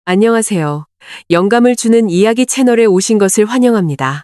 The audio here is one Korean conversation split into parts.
안녕하세요. 영감을 주는 이야기 채널에 오신 것을 환영합니다.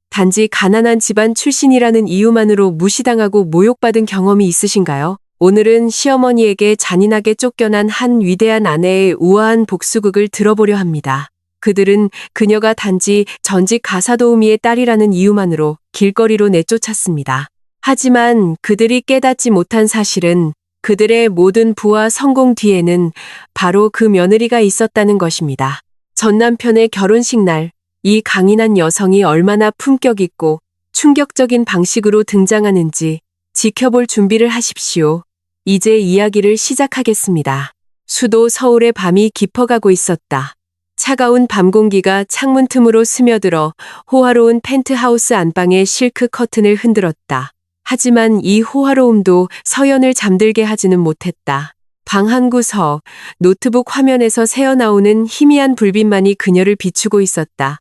단지 가난한 집안 출신이라는 이유만으로 무시당하고 모욕받은 경험이 있으신가요? 오늘은 시어머니에게 잔인하게 쫓겨난 한 위대한 아내의 우아한 복수극을 들어보려 합니다. 그들은 그녀가 단지 전직 가사도우미의 딸이라는 이유만으로 길거리로 내쫓았습니다. 하지만 그들이 깨닫지 못한 사실은 그들의 모든 부와 성공 뒤에는 바로 그 며느리가 있었다는 것입니다. 전 남편의 결혼식 날, 이 강인한 여성이 얼마나 품격 있고 충격적인 방식으로 등장하는지 지켜볼 준비를 하십시오. 이제 이야기를 시작하겠습니다. 수도 서울의 밤이 깊어가고 있었다. 차가운 밤 공기가 창문 틈으로 스며들어 호화로운 펜트하우스 안방의 실크 커튼을 흔들었다. 하지만 이 호화로움도 서연을 잠들게 하지는 못했다. 방 한 구석, 노트북 화면에서 새어나오는 희미한 불빛만이 그녀를 비추고 있었다.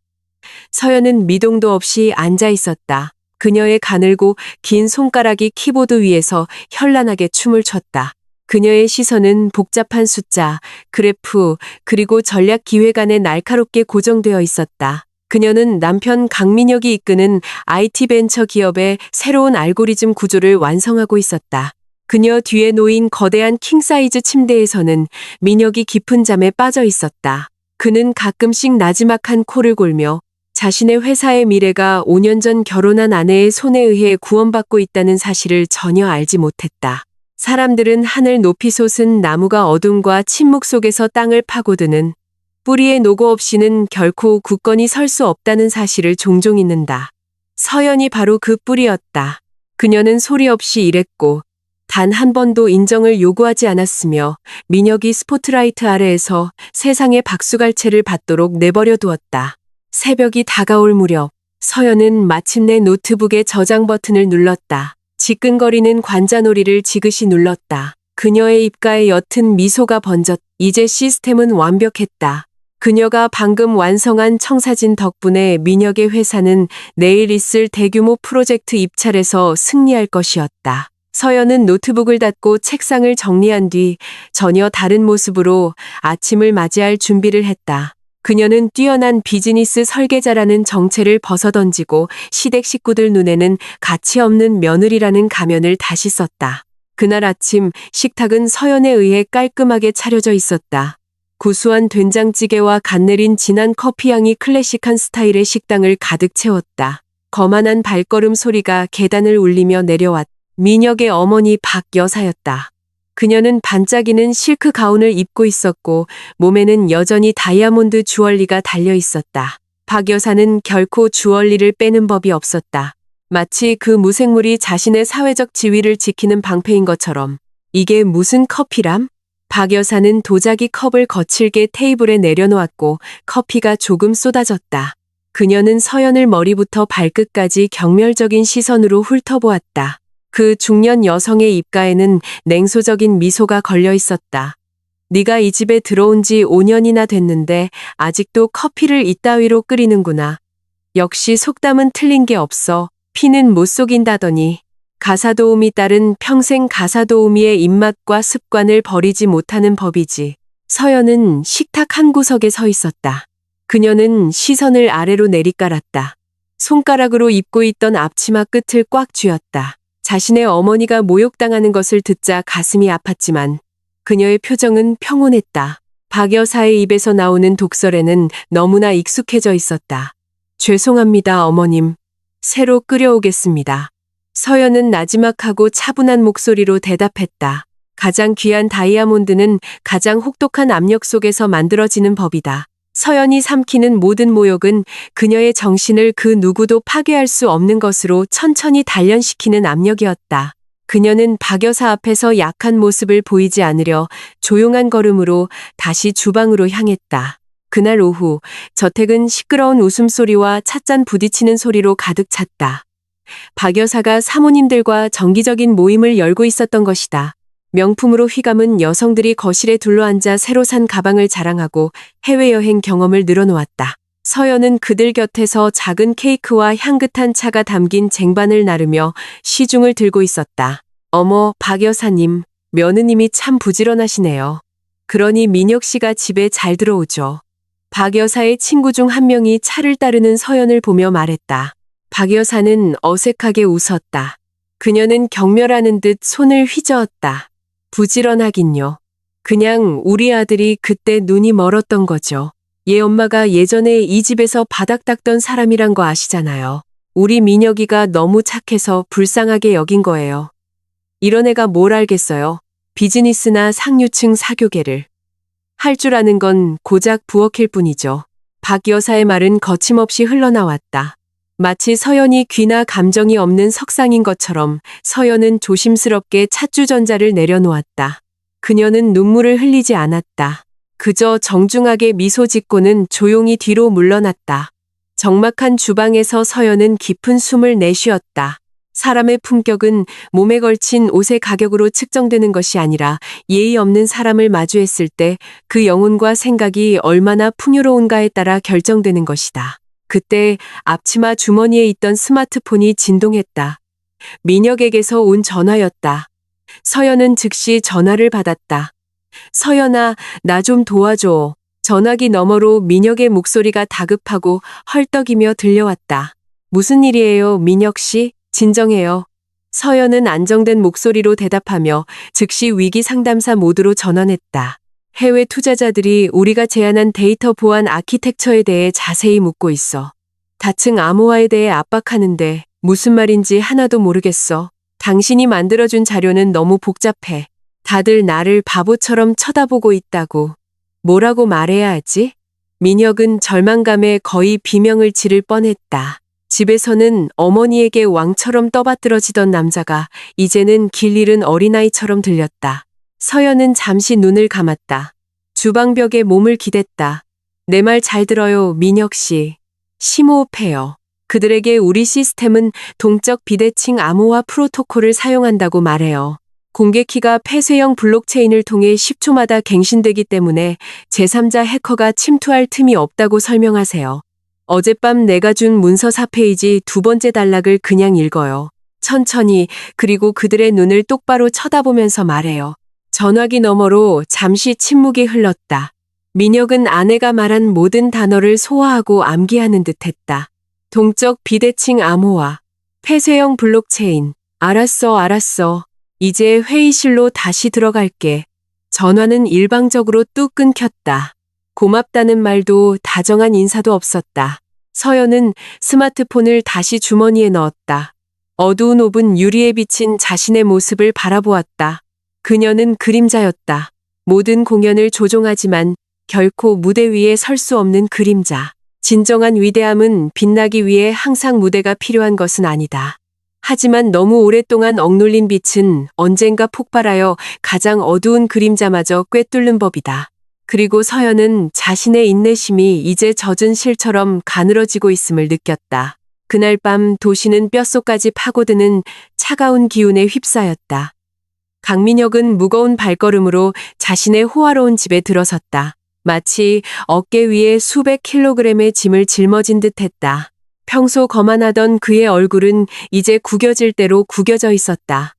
서연은 미동도 없이 앉아 있었다. 그녀의 가늘고 긴 손가락이 키보드 위에서 현란하게 춤을 췄다. 그녀의 시선은 복잡한 숫자, 그래프, 그리고 전략 기획안에 날카롭게 고정되어 있었다. 그녀는 남편 강민혁이 이끄는 IT 벤처 기업의 새로운 알고리즘 구조를 완성하고 있었다. 그녀 뒤에 놓인 거대한 킹사이즈 침대에서는 민혁이 깊은 잠에 빠져 있었다. 그는 가끔씩 나지막한 코를 골며 자신의 회사의 미래가 5년 전 결혼한 아내의 손에 의해 구원받고 있다는 사실을 전혀 알지 못했다. 사람들은 하늘 높이 솟은 나무가 어둠과 침묵 속에서 땅을 파고드는 뿌리의 노고 없이는 결코 굳건히 설 수 없다는 사실을 종종 잊는다. 서연이 바로 그 뿌리였다. 그녀는 소리 없이 일했고 단 한 번도 인정을 요구하지 않았으며 민혁이 스포트라이트 아래에서 세상의 박수갈채를 받도록 내버려 두었다. 새벽이 다가올 무렵 서연은 마침내 노트북의 저장 버튼을 눌렀다. 지끈거리는 관자놀이를 지그시 눌렀다. 그녀의 입가에 옅은 미소가 번졌다. 이제 시스템은 완벽했다. 그녀가 방금 완성한 청사진 덕분에 민혁의 회사는 내일 있을 대규모 프로젝트 입찰에서 승리할 것이었다. 서연은 노트북을 닫고 책상을 정리한 뒤 전혀 다른 모습으로 아침을 맞이할 준비를 했다. 그녀는 뛰어난 비즈니스 설계자라는 정체를 벗어던지고 시댁 식구들 눈에는 가치 없는 며느리라는 가면을 다시 썼다. 그날 아침 식탁은 서연에 의해 깔끔하게 차려져 있었다. 구수한 된장찌개와 갓 내린 진한 커피향이 클래식한 스타일의 식당을 가득 채웠다. 거만한 발걸음 소리가 계단을 울리며 내려왔다. 민혁의 어머니 박 여사였다. 그녀는 반짝이는 실크 가운을 입고 있었고 몸에는 여전히 다이아몬드 주얼리가 달려 있었다. 박 여사는 결코 주얼리를 빼는 법이 없었다. 마치 그 무생물이 자신의 사회적 지위를 지키는 방패인 것처럼. 이게 무슨 커피람? 박 여사는 도자기 컵을 거칠게 테이블에 내려놓았고 커피가 조금 쏟아졌다. 그녀는 서연을 머리부터 발끝까지 경멸적인 시선으로 훑어보았다. 그 중년 여성의 입가에는 냉소적인 미소가 걸려 있었다. 네가 이 집에 들어온 지 5년이나 됐는데 아직도 커피를 이따위로 끓이는구나. 역시 속담은 틀린 게 없어. 피는 못 속인다더니. 가사도우미 딸은 평생 가사도우미의 입맛과 습관을 버리지 못하는 법이지. 서연은 식탁 한 구석에 서 있었다. 그녀는 시선을 아래로 내리깔았다. 손가락으로 입고 있던 앞치마 끝을 꽉 쥐었다. 자신의 어머니가 모욕당하는 것을 듣자 가슴이 아팠지만 그녀의 표정은 평온했다. 박 여사의 입에서 나오는 독설에는 너무나 익숙해져 있었다. 죄송합니다, 어머님. 새로 끓여오겠습니다. 서연은 나지막하고 차분한 목소리로 대답했다. 가장 귀한 다이아몬드는 가장 혹독한 압력 속에서 만들어지는 법이다. 서연이 삼키는 모든 모욕은 그녀의 정신을 그 누구도 파괴할 수 없는 것으로 천천히 단련시키는 압력이었다. 그녀는 박 여사 앞에서 약한 모습을 보이지 않으려 조용한 걸음으로 다시 주방으로 향했다. 그날 오후 저택은 시끄러운 웃음소리와 찻잔 부딪히는 소리로 가득 찼다. 박 여사가 사모님들과 정기적인 모임을 열고 있었던 것이다. 명품으로 휘감은 여성들이 거실에 둘러앉아 새로 산 가방을 자랑하고 해외여행 경험을 늘어놓았다. 서연은 그들 곁에서 작은 케이크와 향긋한 차가 담긴 쟁반을 나르며 시중을 들고 있었다. 어머, 박 여사님, 며느님이 참 부지런하시네요. 그러니 민혁 씨가 집에 잘 들어오죠. 박 여사의 친구 중 한 명이 차를 따르는 서연을 보며 말했다. 박 여사는 어색하게 웃었다. 그녀는 경멸하는 듯 손을 휘저었다. 부지런하긴요. 그냥 우리 아들이 그때 눈이 멀었던 거죠. 얘 엄마가 예전에 이 집에서 바닥 닦던 사람이란 거 아시잖아요. 우리 민혁이가 너무 착해서 불쌍하게 여긴 거예요. 이런 애가 뭘 알겠어요. 비즈니스나 상류층 사교계를. 할 줄 아는 건 고작 부엌일 뿐이죠. 박 여사의 말은 거침없이 흘러나왔다. 마치 서연이 귀나 감정이 없는 석상인 것처럼 서연은 조심스럽게 찻주전자를 내려놓았다. 그녀는 눈물을 흘리지 않았다. 그저 정중하게 미소 짓고는 조용히 뒤로 물러났다. 적막한 주방에서 서연은 깊은 숨을 내쉬었다. 사람의 품격은 몸에 걸친 옷의 가격으로 측정되는 것이 아니라 예의 없는 사람을 마주했을 때 그 영혼과 생각이 얼마나 풍요로운가에 따라 결정되는 것이다. 그때 앞치마 주머니에 있던 스마트폰이 진동했다. 민혁에게서 온 전화였다. 서연은 즉시 전화를 받았다. 서연아, 나 좀 도와줘. 전화기 너머로 민혁의 목소리가 다급하고 헐떡이며 들려왔다. 무슨 일이에요, 민혁 씨? 진정해요. 서연은 안정된 목소리로 대답하며 즉시 위기 상담사 모드로 전환했다. 해외 투자자들이 우리가 제안한 데이터 보안 아키텍처에 대해 자세히 묻고 있어. 다층 암호화에 대해 압박하는데 무슨 말인지 하나도 모르겠어. 당신이 만들어준 자료는 너무 복잡해. 다들 나를 바보처럼 쳐다보고 있다고. 뭐라고 말해야 하지? 민혁은 절망감에 거의 비명을 지를 뻔했다. 집에서는 어머니에게 왕처럼 떠받들어지던 남자가 이제는 길 잃은 어린아이처럼 들렸다. 서연은 잠시 눈을 감았다. 주방벽에 몸을 기댔다. 내 말 잘 들어요, 민혁 씨. 심호흡해요. 그들에게 우리 시스템은 동적 비대칭 암호화 프로토콜을 사용한다고 말해요. 공개키가 폐쇄형 블록체인을 통해 10초마다 갱신되기 때문에 제3자 해커가 침투할 틈이 없다고 설명하세요. 어젯밤 내가 준 문서 4페이지 두 번째 단락을 그냥 읽어요. 천천히, 그리고 그들의 눈을 똑바로 쳐다보면서 말해요. 전화기 너머로 잠시 침묵이 흘렀다. 민혁은 아내가 말한 모든 단어를 소화하고 암기하는 듯했다. 동적 비대칭 암호화, 폐쇄형 블록체인. 알았어. 이제 회의실로 다시 들어갈게. 전화는 일방적으로 뚝 끊겼다. 고맙다는 말도 다정한 인사도 없었다. 서연은 스마트폰을 다시 주머니에 넣었다. 어두운 옵은 유리에 비친 자신의 모습을 바라보았다. 그녀는 그림자였다. 모든 공연을 조종하지만 결코 무대 위에 설 수 없는 그림자. 진정한 위대함은 빛나기 위해 항상 무대가 필요한 것은 아니다. 하지만 너무 오랫동안 억눌린 빛은 언젠가 폭발하여 가장 어두운 그림자마저 꿰뚫는 법이다. 그리고 서연은 자신의 인내심이 이제 젖은 실처럼 가늘어지고 있음을 느꼈다. 그날 밤 도시는 뼛속까지 파고드는 차가운 기운에 휩싸였다. 강민혁은 무거운 발걸음으로 자신의 호화로운 집에 들어섰다. 마치 어깨 위에 수백 킬로그램의 짐을 짊어진 듯했다. 평소 거만하던 그의 얼굴은 이제 구겨질 대로 구겨져 있었다.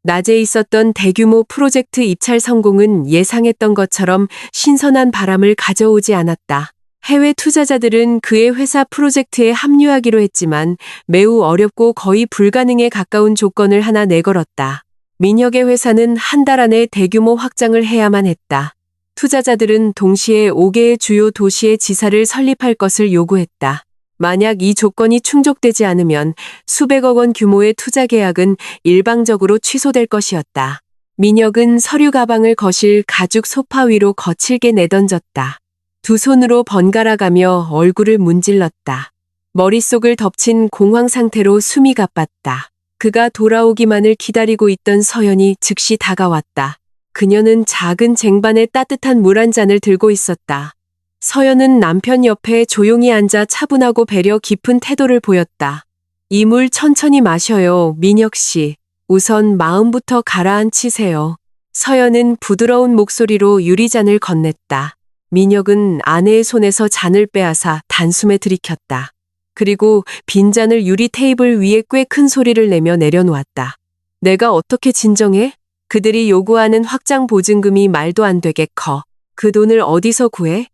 낮에 있었던 대규모 프로젝트 입찰 성공은 예상했던 것처럼 신선한 바람을 가져오지 않았다. 해외 투자자들은 그의 회사 프로젝트에 합류하기로 했지만 매우 어렵고 거의 불가능에 가까운 조건을 하나 내걸었다. 민혁의 회사는 한 달 안에 대규모 확장을 해야만 했다. 투자자들은 동시에 5개의 주요 도시의 지사를 설립할 것을 요구했다. 만약 이 조건이 충족되지 않으면 수백억 원 규모의 투자 계약은 일방적으로 취소될 것이었다. 민혁은 서류 가방을 거실 가죽 소파 위로 거칠게 내던졌다. 두 손으로 번갈아가며 얼굴을 문질렀다. 머릿속을 덮친 공황 상태로 숨이 가빴다. 그가 돌아오기만을 기다리고 있던 서연이 즉시 다가왔다. 그녀는 작은 쟁반에 따뜻한 물 한 잔을 들고 있었다. 서연은 남편 옆에 조용히 앉아 차분하고 배려 깊은 태도를 보였다. 이 물 천천히 마셔요, 민혁 씨. 우선 마음부터 가라앉히세요. 서연은 부드러운 목소리로 유리잔을 건넸다. 민혁은 아내의 손에서 잔을 빼앗아 단숨에 들이켰다. 그리고 빈잔을 유리 테이블 위에 꽤 큰 소리를 내며 내려놓았다. 내가 어떻게 진정해? 그들이 요구하는 확장 보증금이 말도 안 되게 커. 그 돈을 어디서 구해?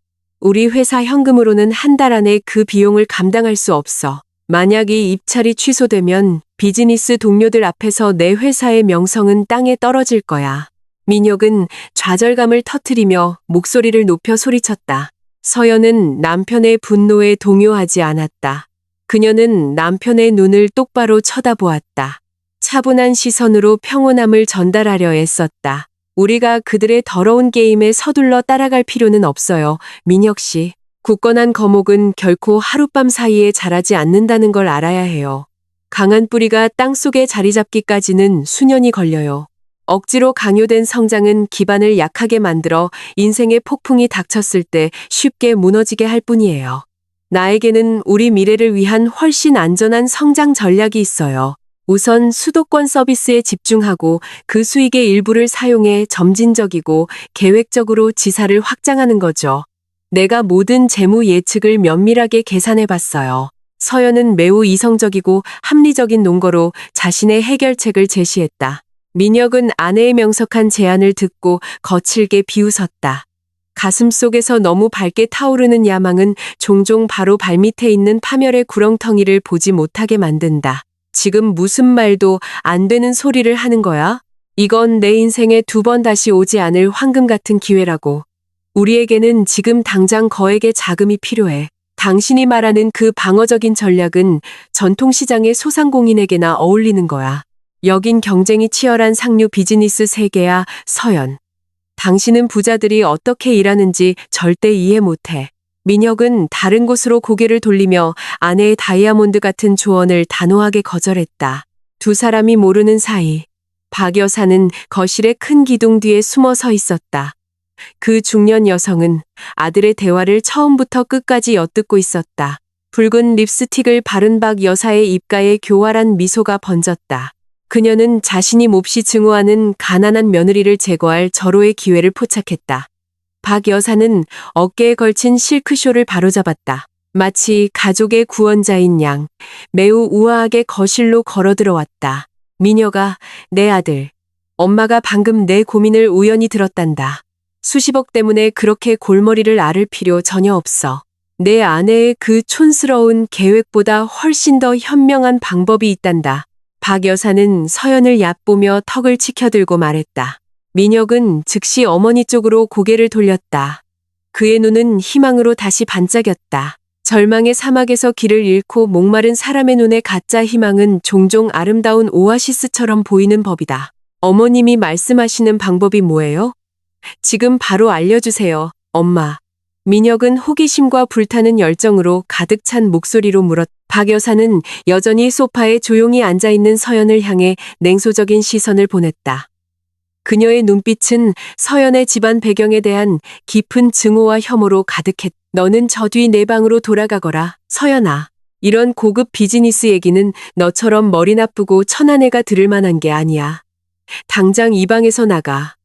우리 회사 현금으로는 한 달 안에 그 비용을 감당할 수 없어. 만약 이 입찰이 취소되면 비즈니스 동료들 앞에서 내 회사의 명성은 땅에 떨어질 거야. 민혁은 좌절감을 터뜨리며 목소리를 높여 소리쳤다. 서연은 남편의 분노에 동요하지 않았다. 그녀는 남편의 눈을 똑바로 쳐다보았다. 차분한 시선으로 평온함을 전달하려 애썼다. 우리가 그들의 더러운 게임에 서둘러 따라갈 필요는 없어요, 민혁 씨. 굳건한 거목은 결코 하룻밤 사이에 자라지 않는다는 걸 알아야 해요. 강한 뿌리가 땅속에 자리 잡기까지는 수년이 걸려요. 억지로 강요된 성장은 기반을 약하게 만들어 인생의 폭풍이 닥쳤을 때 쉽게 무너지게 할 뿐이에요. 나에게는 우리 미래를 위한 훨씬 안전한 성장 전략이 있어요. 우선 수도권 서비스에 집중하고 그 수익의 일부를 사용해 점진적이고 계획적으로 지사를 확장하는 거죠. 내가 모든 재무 예측을 면밀하게 계산해 봤어요. 서연은 매우 이성적이고 합리적인 논거로 자신의 해결책을 제시했다. 민혁은 아내의 명석한 제안을 듣고 거칠게 비웃었다. 가슴속에서 너무 밝게 타오르는 야망은 종종 바로 발밑에 있는 파멸의 구렁텅이를 보지 못하게 만든다. 지금 무슨 말도 안 되는 소리를 하는 거야? 이건 내 인생에 두 번 다시 오지 않을 황금 같은 기회라고. 우리에게는 지금 당장 거액의 자금이 필요해. 당신이 말하는 그 방어적인 전략은 전통시장의 소상공인에게나 어울리는 거야. 여긴 경쟁이 치열한 상류 비즈니스 세계야, 서연. 당신은 부자들이 어떻게 일하는지 절대 이해 못해. 민혁은 다른 곳으로 고개를 돌리며 아내의 다이아몬드 같은 조언을 단호하게 거절했다. 두 사람이 모르는 사이, 박 여사는 거실의 큰 기둥 뒤에 숨어 서 있었다. 그 중년 여성은 아들의 대화를 처음부터 끝까지 엿듣고 있었다. 붉은 립스틱을 바른 박 여사의 입가에 교활한 미소가 번졌다. 그녀는 자신이 몹시 증오하는 가난한 며느리를 제거할 절호의 기회를 포착했다. 박 여사는 어깨에 걸친 실크쇼를 바로잡았다. 마치 가족의 구원자인 양 매우 우아하게 거실로 걸어 들어왔다. 미녀가, 내 아들. 엄마가 방금 내 고민을 우연히 들었단다. 수십억 때문에 그렇게 골머리를 앓을 필요 전혀 없어. 내 아내의 그 촌스러운 계획보다 훨씬 더 현명한 방법이 있단다. 박 여사는 서연을 얕보며 턱을 치켜들고 말했다. 민혁은 즉시 어머니 쪽으로 고개를 돌렸다. 그의 눈은 희망으로 다시 반짝였다. 절망의 사막에서 길을 잃고 목마른 사람의 눈에 가짜 희망은 종종 아름다운 오아시스처럼 보이는 법이다. 어머님이 말씀하시는 방법이 뭐예요? 지금 바로 알려주세요, 엄마. 민혁은 호기심과 불타는 열정으로 가득 찬 목소리로 물었다. 박 여사는 여전히 소파에 조용히 앉아있는 서연을 향해 냉소적인 시선을 보냈다. 그녀의 눈빛은 서연의 집안 배경에 대한 깊은 증오와 혐오로 가득했다. 너는 저 뒤 내 방으로 돌아가거라, 서연아. 이런 고급 비즈니스 얘기는 너처럼 머리 나쁘고 천한 애가 들을 만한 게 아니야. 당장 이 방에서 나가.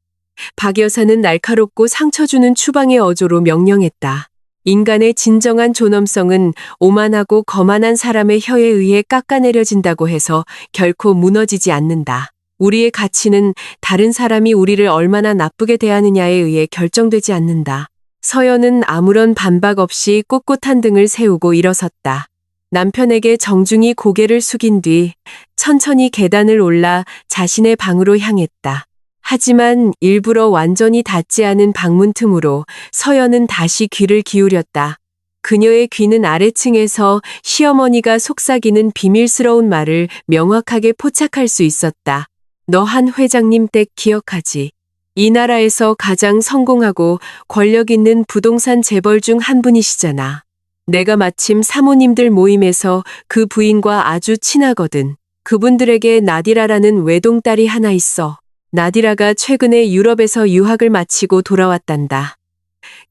박 여사는 날카롭고 상처주는 추방의 어조로 명령했다. 인간의 진정한 존엄성은 오만하고 거만한 사람의 혀에 의해 깎아내려진다고 해서 결코 무너지지 않는다. 우리의 가치는 다른 사람이 우리를 얼마나 나쁘게 대하느냐에 의해 결정되지 않는다. 서연은 아무런 반박 없이 꼿꼿한 등을 세우고 일어섰다. 남편에게 정중히 고개를 숙인 뒤 천천히 계단을 올라 자신의 방으로 향했다. 하지만 일부러 완전히 닫지 않은 방문 틈으로 서연은 다시 귀를 기울였다. 그녀의 귀는 아래층에서 시어머니가 속삭이는 비밀스러운 말을 명확하게 포착할 수 있었다. 너 한 회장님 댁 기억하지? 이 나라에서 가장 성공하고 권력 있는 부동산 재벌 중 한 분이시잖아. 내가 마침 사모님들 모임에서 그 부인과 아주 친하거든. 그분들에게 나디라라는 외동딸이 하나 있어. 나디라가 최근에 유럽에서 유학을 마치고 돌아왔단다.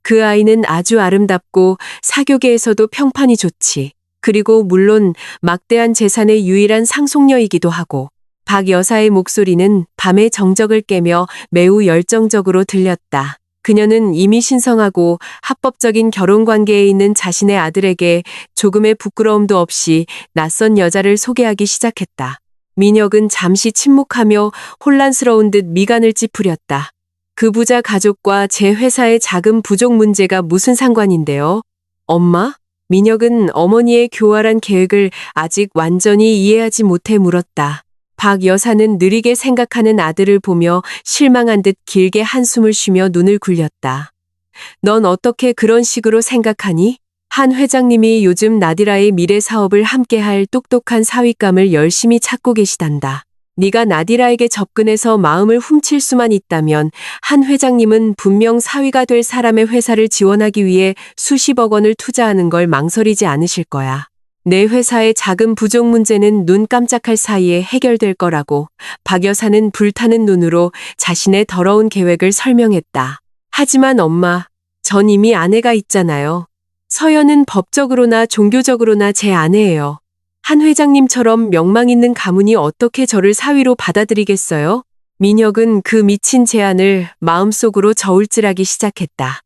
그 아이는 아주 아름답고 사교계에서도 평판이 좋지. 그리고 물론 막대한 재산의 유일한 상속녀이기도 하고. 박 여사의 목소리는 밤의 정적을 깨며 매우 열정적으로 들렸다. 그녀는 이미 신성하고 합법적인 결혼 관계에 있는 자신의 아들에게 조금의 부끄러움도 없이 낯선 여자를 소개하기 시작했다. 민혁은 잠시 침묵하며 혼란스러운 듯 미간을 찌푸렸다. 그 부자 가족과 제 회사의 자금 부족 문제가 무슨 상관인데요? 엄마? 민혁은 어머니의 교활한 계획을 아직 완전히 이해하지 못해 물었다. 박 여사는 느리게 생각하는 아들을 보며 실망한 듯 길게 한숨을 쉬며 눈을 굴렸다. 넌 어떻게 그런 식으로 생각하니? 한 회장님이 요즘 나디라의 미래 사업을 함께할 똑똑한 사윗감을 열심히 찾고 계시단다. 네가 나디라에게 접근해서 마음을 훔칠 수만 있다면 한 회장님은 분명 사위가 될 사람의 회사를 지원하기 위해 수십억 원을 투자하는 걸 망설이지 않으실 거야. 내 회사의 자금 부족 문제는 눈 깜짝할 사이에 해결될 거라고 박 여사는 불타는 눈으로 자신의 더러운 계획을 설명했다. 하지만 엄마, 전 이미 아내가 있잖아요. 서연은 법적으로나 종교적으로나 제 아내예요. 한 회장님처럼 명망 있는 가문이 어떻게 저를 사위로 받아들이겠어요? 민혁은 그 미친 제안을 마음속으로 저울질하기 시작했다.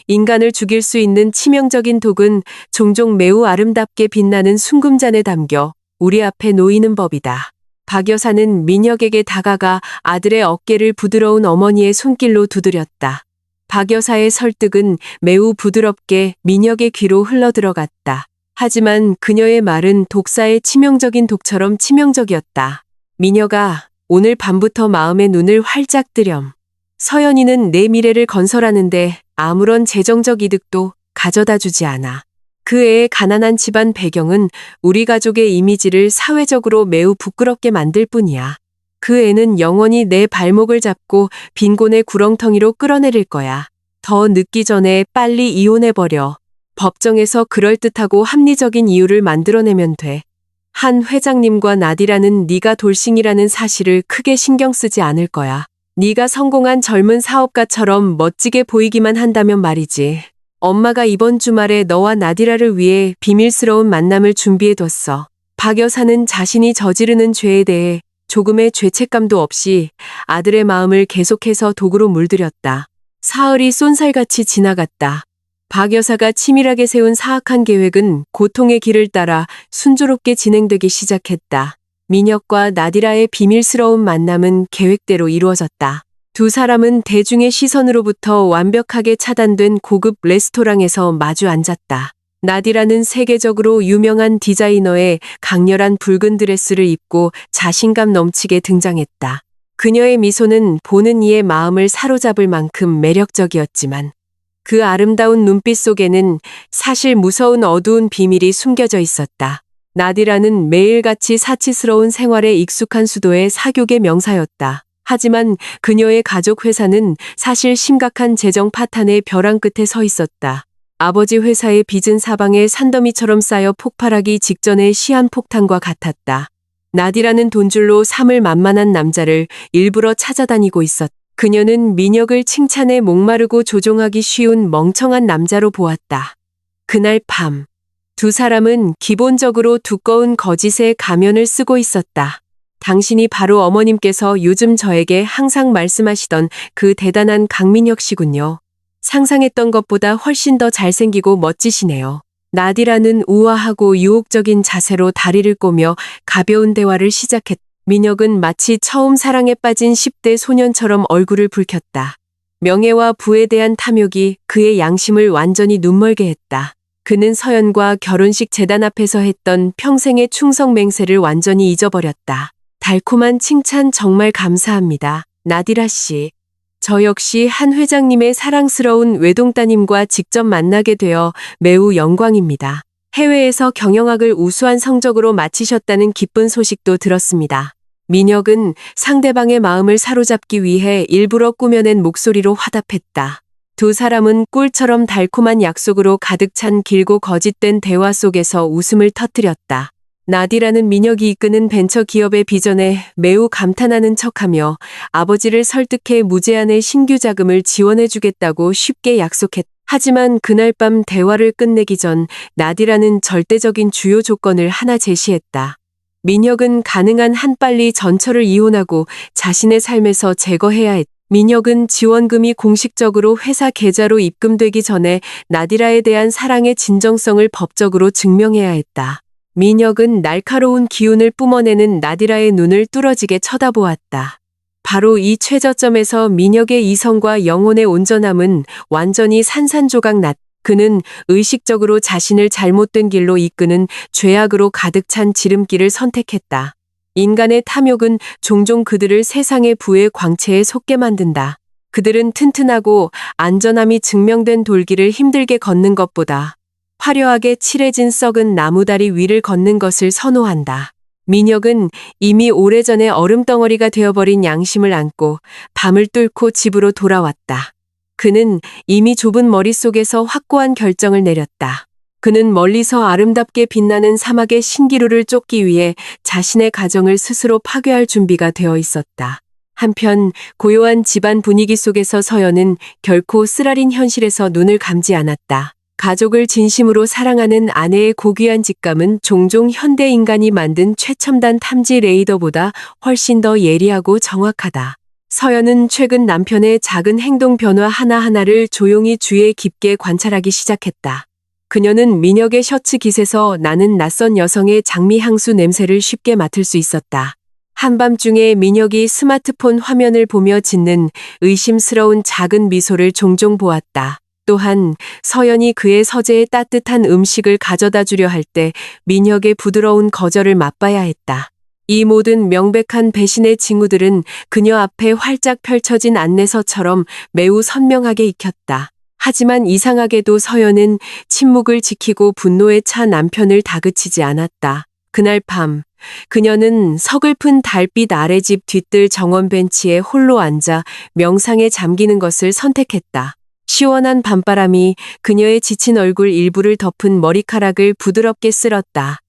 인간을 죽일 수 있는 치명적인 독은 종종 매우 아름답게 빛나는 순금잔에 담겨 우리 앞에 놓이는 법이다. 박 여사는 민혁에게 다가가 아들의 어깨를 부드러운 어머니의 손길로 두드렸다. 박 여사의 설득은 매우 부드럽게 민혁의 귀로 흘러들어갔다. 하지만 그녀의 말은 독사의 치명적인 독처럼 치명적이었다. 민혁아, 오늘 밤부터 마음의 눈을 활짝 뜨렴. 서연이는 내 미래를 건설하는데 아무런 재정적 이득도 가져다 주지 않아. 그 애의 가난한 집안 배경은 우리 가족의 이미지를 사회적으로 매우 부끄럽게 만들 뿐이야. 그 애는 영원히 내 발목을 잡고 빈곤의 구렁텅이로 끌어내릴 거야. 더 늦기 전에 빨리 이혼해버려. 법정에서 그럴듯하고 합리적인 이유를 만들어내면 돼. 한 회장님과 나디라는 네가 돌싱이라는 사실을 크게 신경 쓰지 않을 거야. 네가 성공한 젊은 사업가처럼 멋지게 보이기만 한다면 말이지. 엄마가 이번 주말에 너와 나디라를 위해 비밀스러운 만남을 준비해뒀어. 박 여사는 자신이 저지르는 죄에 대해 조금의 죄책감도 없이 아들의 마음을 계속해서 독으로 물들였다. 사흘이 쏜살같이 지나갔다. 박 여사가 치밀하게 세운 사악한 계획은 고통의 길을 따라 순조롭게 진행되기 시작했다. 민혁과 나디라의 비밀스러운 만남은 계획대로 이루어졌다. 두 사람은 대중의 시선으로부터 완벽하게 차단된 고급 레스토랑에서 마주 앉았다. 나디라는 세계적으로 유명한 디자이너의 강렬한 붉은 드레스를 입고 자신감 넘치게 등장했다. 그녀의 미소는 보는 이의 마음을 사로잡을 만큼 매력적이었지만 그 아름다운 눈빛 속에는 사실 무서운 어두운 비밀이 숨겨져 있었다. 나디라는 매일같이 사치스러운 생활에 익숙한 수도의 사교계 명사였다. 하지만 그녀의 가족 회사는 사실 심각한 재정 파탄의 벼랑 끝에 서 있었다. 아버지 회사의 빚은 사방에 산더미처럼 쌓여 폭발하기 직전의 시한폭탄과 같았다. 나디라는 돈줄로 삼을 만만한 남자를 일부러 찾아다니고 있었다. 그녀는 민혁을 칭찬에 목마르고 조종하기 쉬운 멍청한 남자로 보았다. 그날 밤, 두 사람은 기본적으로 두꺼운 거짓의 가면을 쓰고 있었다. 당신이 바로 어머님께서 요즘 저에게 항상 말씀하시던 그 대단한 강민혁 씨군요. 상상했던 것보다 훨씬 더 잘생기고 멋지시네요. 나디라는 우아하고 유혹적인 자세로 다리를 꼬며 가벼운 대화를 시작했다. 민혁은 마치 처음 사랑에 빠진 10대 소년처럼 얼굴을 붉혔다. 명예와 부에 대한 탐욕이 그의 양심을 완전히 눈멀게 했다. 그는 서연과 결혼식 재단 앞에서 했던 평생의 충성 맹세를 완전히 잊어버렸다. 달콤한 칭찬 정말 감사합니다. 나디라 씨. 저 역시 한 회장님의 사랑스러운 외동따님과 직접 만나게 되어 매우 영광입니다. 해외에서 경영학을 우수한 성적으로 마치셨다는 기쁜 소식도 들었습니다. 민혁은 상대방의 마음을 사로잡기 위해 일부러 꾸며낸 목소리로 화답했다. 두 사람은 꿀처럼 달콤한 약속으로 가득 찬 길고 거짓된 대화 속에서 웃음을 터뜨렸다. 나디라는 민혁이 이끄는 벤처 기업의 비전에 매우 감탄하는 척하며 아버지를 설득해 무제한의 신규 자금을 지원해주겠다고 쉽게 약속했다. 하지만 그날 밤 대화를 끝내기 전 나디라는 절대적인 주요 조건을 하나 제시했다. 민혁은 가능한 한 빨리 전처를 이혼하고 자신의 삶에서 제거해야 했다. 민혁은 지원금이 공식적으로 회사 계좌로 입금되기 전에 나디라에 대한 사랑의 진정성을 법적으로 증명해야 했다. 민혁은 날카로운 기운을 뿜어내는 나디라의 눈을 뚫어지게 쳐다보았다. 바로 이 최저점에서 민혁의 이성과 영혼의 온전함은 완전히 산산조각 났다. 그는 의식적으로 자신을 잘못된 길로 이끄는 죄악으로 가득 찬 지름길을 선택했다. 인간의 탐욕은 종종 그들을 세상의 부의 광채에 속게 만든다. 그들은 튼튼하고 안전함이 증명된 돌길을 힘들게 걷는 것보다 화려하게 칠해진 썩은 나무다리 위를 걷는 것을 선호한다. 민혁은 이미 오래전에 얼음덩어리가 되어버린 양심을 안고 밤을 뚫고 집으로 돌아왔다. 그는 이미 좁은 머릿속에서 확고한 결정을 내렸다. 그는 멀리서 아름답게 빛나는 사막의 신기루를 쫓기 위해 자신의 가정을 스스로 파괴할 준비가 되어 있었다. 한편 고요한 집안 분위기 속에서 서연은 결코 쓰라린 현실에서 눈을 감지 않았다. 가족을 진심으로 사랑하는 아내의 고귀한 직감은 종종 현대 인간이 만든 최첨단 탐지 레이더보다 훨씬 더 예리하고 정확하다. 서연은 최근 남편의 작은 행동 변화 하나하나를 조용히 주의 깊게 관찰하기 시작했다. 그녀는 민혁의 셔츠 깃에서 나는 낯선 여성의 장미 향수 냄새를 쉽게 맡을 수 있었다. 한밤중에 민혁이 스마트폰 화면을 보며 짓는 의심스러운 작은 미소를 종종 보았다. 또한 서연이 그의 서재에 따뜻한 음식을 가져다 주려 할 때 민혁의 부드러운 거절을 맛봐야 했다. 이 모든 명백한 배신의 징후들은 그녀 앞에 활짝 펼쳐진 안내서처럼 매우 선명하게 익혔다. 하지만 이상하게도 서연은 침묵을 지키고 분노에 차 남편을 다그치지 않았다. 그날 밤 그녀는 서글픈 달빛 아래 집 뒤뜰 정원 벤치에 홀로 앉아 명상에 잠기는 것을 선택했다. 시원한 밤바람이 그녀의 지친 얼굴 일부를 덮은 머리카락을 부드럽게 쓸었다.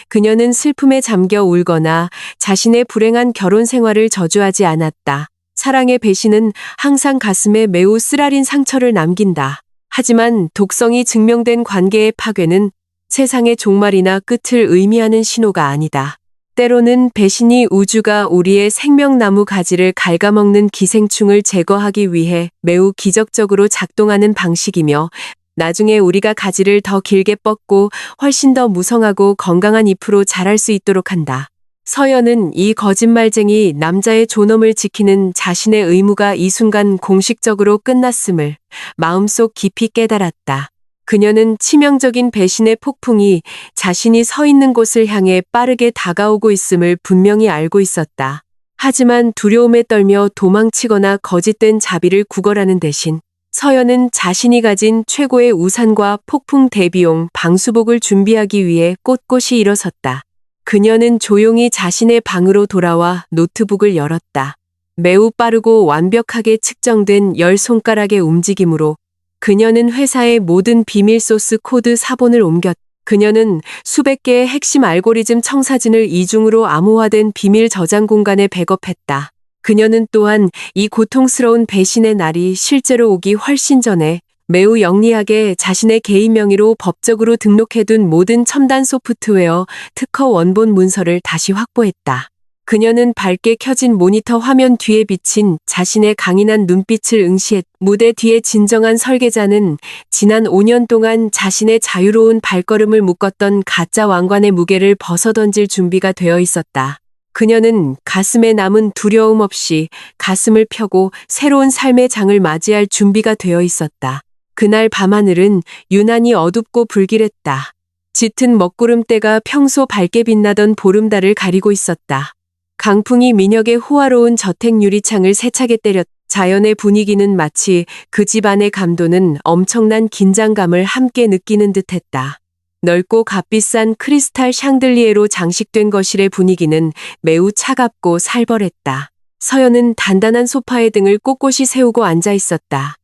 그녀는 슬픔에 잠겨 울거나 자신의 불행한 결혼 생활을 저주하지 않았다. 사랑의 배신은 항상 가슴에 매우 쓰라린 상처를 남긴다. 하지만 독성이 증명된 관계의 파괴는 세상의 종말이나 끝을 의미하는 신호가 아니다. 때로는 배신이 우주가 우리의 생명나무 가지를 갉아먹는 기생충을 제거하기 위해 매우 기적적으로 작동하는 방식이며 나중에 우리가 가지를 더 길게 뻗고 훨씬 더 무성하고 건강한 잎으로 자랄 수 있도록 한다. 서연은 이 거짓말쟁이 남자의 존엄을 지키는 자신의 의무가 이 순간 공식적으로 끝났음을 마음속 깊이 깨달았다. 그녀는 치명적인 배신의 폭풍이 자신이 서 있는 곳을 향해 빠르게 다가오고 있음을 분명히 알고 있었다. 하지만 두려움에 떨며 도망치거나 거짓된 자비를 구걸하는 대신 서연은 자신이 가진 최고의 우산과 폭풍 대비용 방수복을 준비하기 위해 꼿꼿이 일어섰다. 그녀는 조용히 자신의 방으로 돌아와 노트북을 열었다. 매우 빠르고 완벽하게 측정된 10손가락의 움직임으로 그녀는 회사의 모든 비밀 소스 코드 사본을 옮겼다. 그녀는 수백 개의 핵심 알고리즘 청사진을 이중으로 암호화된 비밀 저장 공간에 백업했다. 그녀는 또한 이 고통스러운 배신의 날이 실제로 오기 훨씬 전에 매우 영리하게 자신의 개인 명의로 법적으로 등록해둔 모든 첨단 소프트웨어 특허 원본 문서를 다시 확보했다. 그녀는 밝게 켜진 모니터 화면 뒤에 비친 자신의 강인한 눈빛을 응시했다. 무대 뒤의 진정한 설계자는 지난 5년 동안 자신의 자유로운 발걸음을 묶었던 가짜 왕관의 무게를 벗어던질 준비가 되어 있었다. 그녀는 가슴에 남은 두려움 없이 가슴을 펴고 새로운 삶의 장을 맞이할 준비가 되어 있었다. 그날 밤하늘은 유난히 어둡고 불길했다. 짙은 먹구름대가 평소 밝게 빛나던 보름달을 가리고 있었다. 강풍이 민혁의 호화로운 저택 유리창을 세차게 때렸다. 자연의 분위기는 마치 그 집안의 감도는 엄청난 긴장감을 함께 느끼는 듯했다. 넓고 값비싼 크리스탈 샹들리에로 장식된 거실의 분위기는 매우 차갑고 살벌했다. 서연은 단단한 소파에 등을 꼿꼿이 세우고 앉아 있었다.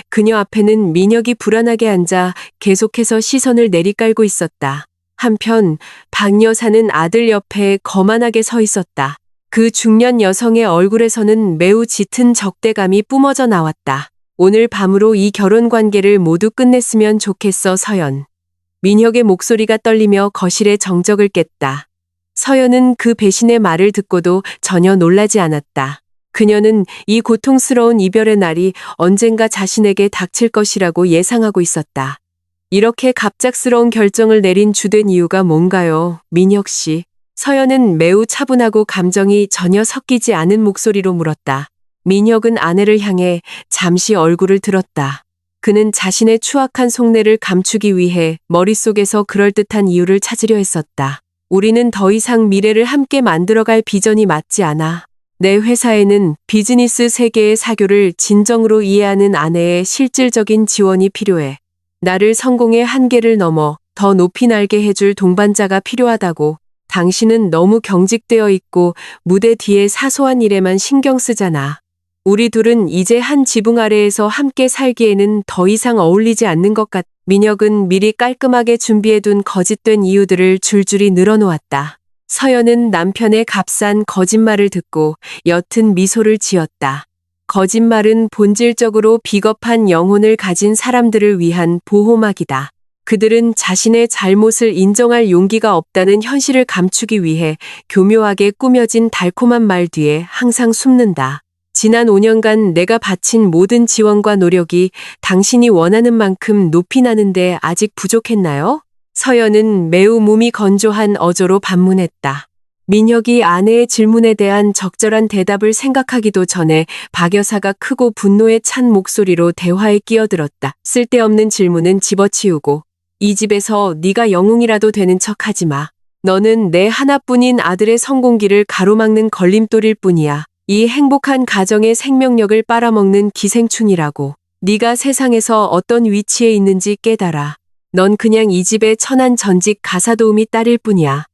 그녀 앞에는 민혁이 불안하게 앉아 계속해서 시선을 내리깔고 있었다. 한편 박 여사는 아들 옆에 거만하게 서 있었다. 그 중년 여성의 얼굴에서는 매우 짙은 적대감이 뿜어져 나왔다. 오늘 밤으로 이 결혼 관계를 모두 끝냈으면 좋겠어, 서연. 민혁의 목소리가 떨리며 거실의 정적을 깼다. 서연은 그 배신의 말을 듣고도 전혀 놀라지 않았다. 그녀는 이 고통스러운 이별의 날이 언젠가 자신에게 닥칠 것이라고 예상하고 있었다. 이렇게 갑작스러운 결정을 내린 주된 이유가 뭔가요, 민혁 씨? 서연은 매우 차분하고 감정이 전혀 섞이지 않은 목소리로 물었다. 민혁은 아내를 향해 잠시 얼굴을 들었다. 그는 자신의 추악한 속내를 감추기 위해 머릿속에서 그럴듯한 이유를 찾으려 했었다. 우리는 더 이상 미래를 함께 만들어갈 비전이 맞지 않아. 내 회사에는 비즈니스 세계의 사교를 진정으로 이해하는 아내의 실질적인 지원이 필요해. 나를 성공의 한계를 넘어 더 높이 날게 해줄 동반자가 필요하다고. 당신은 너무 경직되어 있고 무대 뒤의 사소한 일에만 신경 쓰잖아. 우리 둘은 이제 한 지붕 아래에서 함께 살기에는 더 이상 어울리지 않는 것 같. 민혁은 미리 깔끔하게 준비해둔 거짓된 이유들을 줄줄이 늘어놓았다. 서연은 남편의 값싼 거짓말을 듣고 옅은 미소를 지었다. 거짓말은 본질적으로 비겁한 영혼을 가진 사람들을 위한 보호막이다. 그들은 자신의 잘못을 인정할 용기가 없다는 현실을 감추기 위해 교묘하게 꾸며진 달콤한 말 뒤에 항상 숨는다. 지난 5년간 내가 바친 모든 지원과 노력이 당신이 원하는 만큼 높이 나는데 아직 부족했나요? 서연은 매우 몸이 건조한 어조로 반문했다. 민혁이 아내의 질문에 대한 적절한 대답을 생각하기도 전에 박 여사가 크고 분노에 찬 목소리로 대화에 끼어들었다. 쓸데없는 질문은 집어치우고 이 집에서 네가 영웅이라도 되는 척하지 마. 너는 내 하나뿐인 아들의 성공기를 가로막는 걸림돌일 뿐이야. 이 행복한 가정의 생명력을 빨아먹는 기생충이라고. 네가 세상에서 어떤 위치에 있는지 깨달아. 넌 그냥 이 집의 천한 전직 가사도우미 딸일 뿐이야.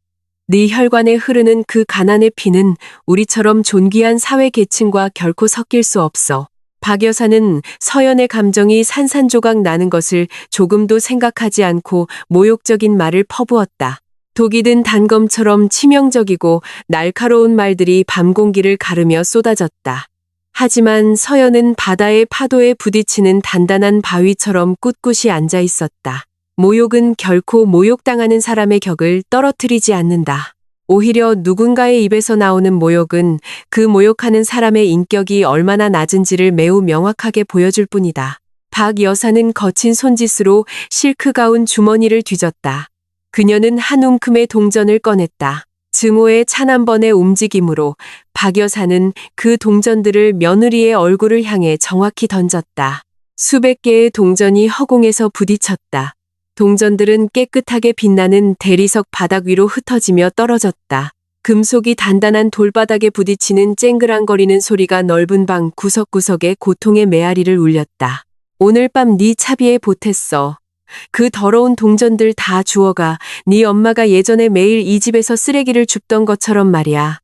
네 혈관에 흐르는 그 가난의 피는 우리처럼 존귀한 사회 계층과 결코 섞일 수 없어. 박 여사는 서연의 감정이 산산조각 나는 것을 조금도 생각하지 않고 모욕적인 말을 퍼부었다. 독이 든 단검처럼 치명적이고 날카로운 말들이 밤 공기를 가르며 쏟아졌다. 하지만 서연은 바다의 파도에 부딪히는 단단한 바위처럼 꿋꿋이 앉아 있었다. 모욕은 결코 모욕당하는 사람의 격을 떨어뜨리지 않는다. 오히려 누군가의 입에서 나오는 모욕은 그 모욕하는 사람의 인격이 얼마나 낮은지를 매우 명확하게 보여줄 뿐이다. 박 여사는 거친 손짓으로 실크 가운 주머니를 뒤졌다. 그녀는 한 움큼의 동전을 꺼냈다. 증오의 찬 한 번의 움직임으로 박 여사는 그 동전들을 며느리의 얼굴을 향해 정확히 던졌다. 수백 개의 동전이 허공에서 부딪혔다. 동전들은 깨끗하게 빛나는 대리석 바닥 위로 흩어지며 떨어졌다. 금속이 단단한 돌바닥에 부딪히는 쨍그랑거리는 소리가 넓은 방 구석구석에 고통의 메아리를 울렸다. 오늘 밤 네 차비에 보탰어. 그 더러운 동전들 다 주워가. 네 엄마가 예전에 매일 이 집에서 쓰레기를 줍던 것처럼 말이야.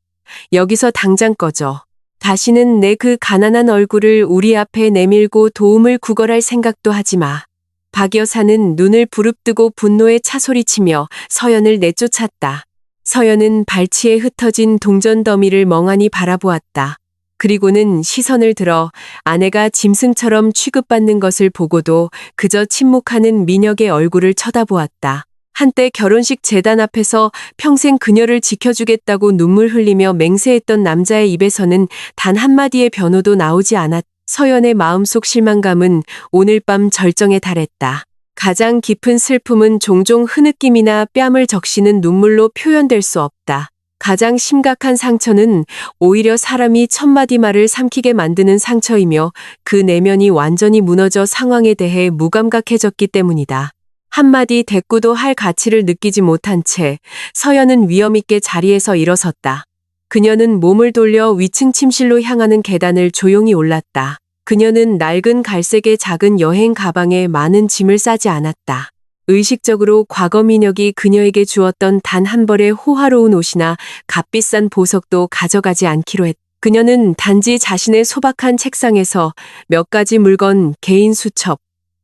여기서 당장 꺼져. 다시는 내 그 가난한 얼굴을 우리 앞에 내밀고 도움을 구걸할 생각도 하지 마. 박 여사는 눈을 부릅뜨고 분노에 차소리치며 서연을 내쫓았다. 서연은 발치에 흩어진 동전 더미를 멍하니 바라보았다. 그리고는 시선을 들어 아내가 짐승처럼 취급받는 것을 보고도 그저 침묵하는 민혁의 얼굴을 쳐다보았다. 한때 결혼식 제단 앞에서 평생 그녀를 지켜주겠다고 눈물 흘리며 맹세했던 남자의 입에서는 단 한마디의 변호도 나오지 않았다. 서연의 마음속 실망감은 오늘 밤 절정에 달했다. 가장 깊은 슬픔은 종종 흐느낌이나 뺨을 적시는 눈물로 표현될 수 없다. 가장 심각한 상처는 오히려 사람이 첫마디 말을 삼키게 만드는 상처이며 그 내면이 완전히 무너져 상황에 대해 무감각해졌기 때문이다. 한마디 대꾸도 할 가치를 느끼지 못한 채 서연은 위험있게 자리에서 일어섰다. 그녀는 몸을 돌려 위층 침실로 향하는 계단을 조용히 올랐다. 그녀는 낡은 갈색의 작은 여행 가방에 많은 짐을 싸지 않았다. 의식적으로 과거 민혁이 그녀에게 주었던 단 한 벌의 호화로운 옷이나 값비싼 보석도 가져가지 않기로 했다. 그녀는 단지 자신의 소박한 책상에서 몇 가지 물건, 개인 수첩,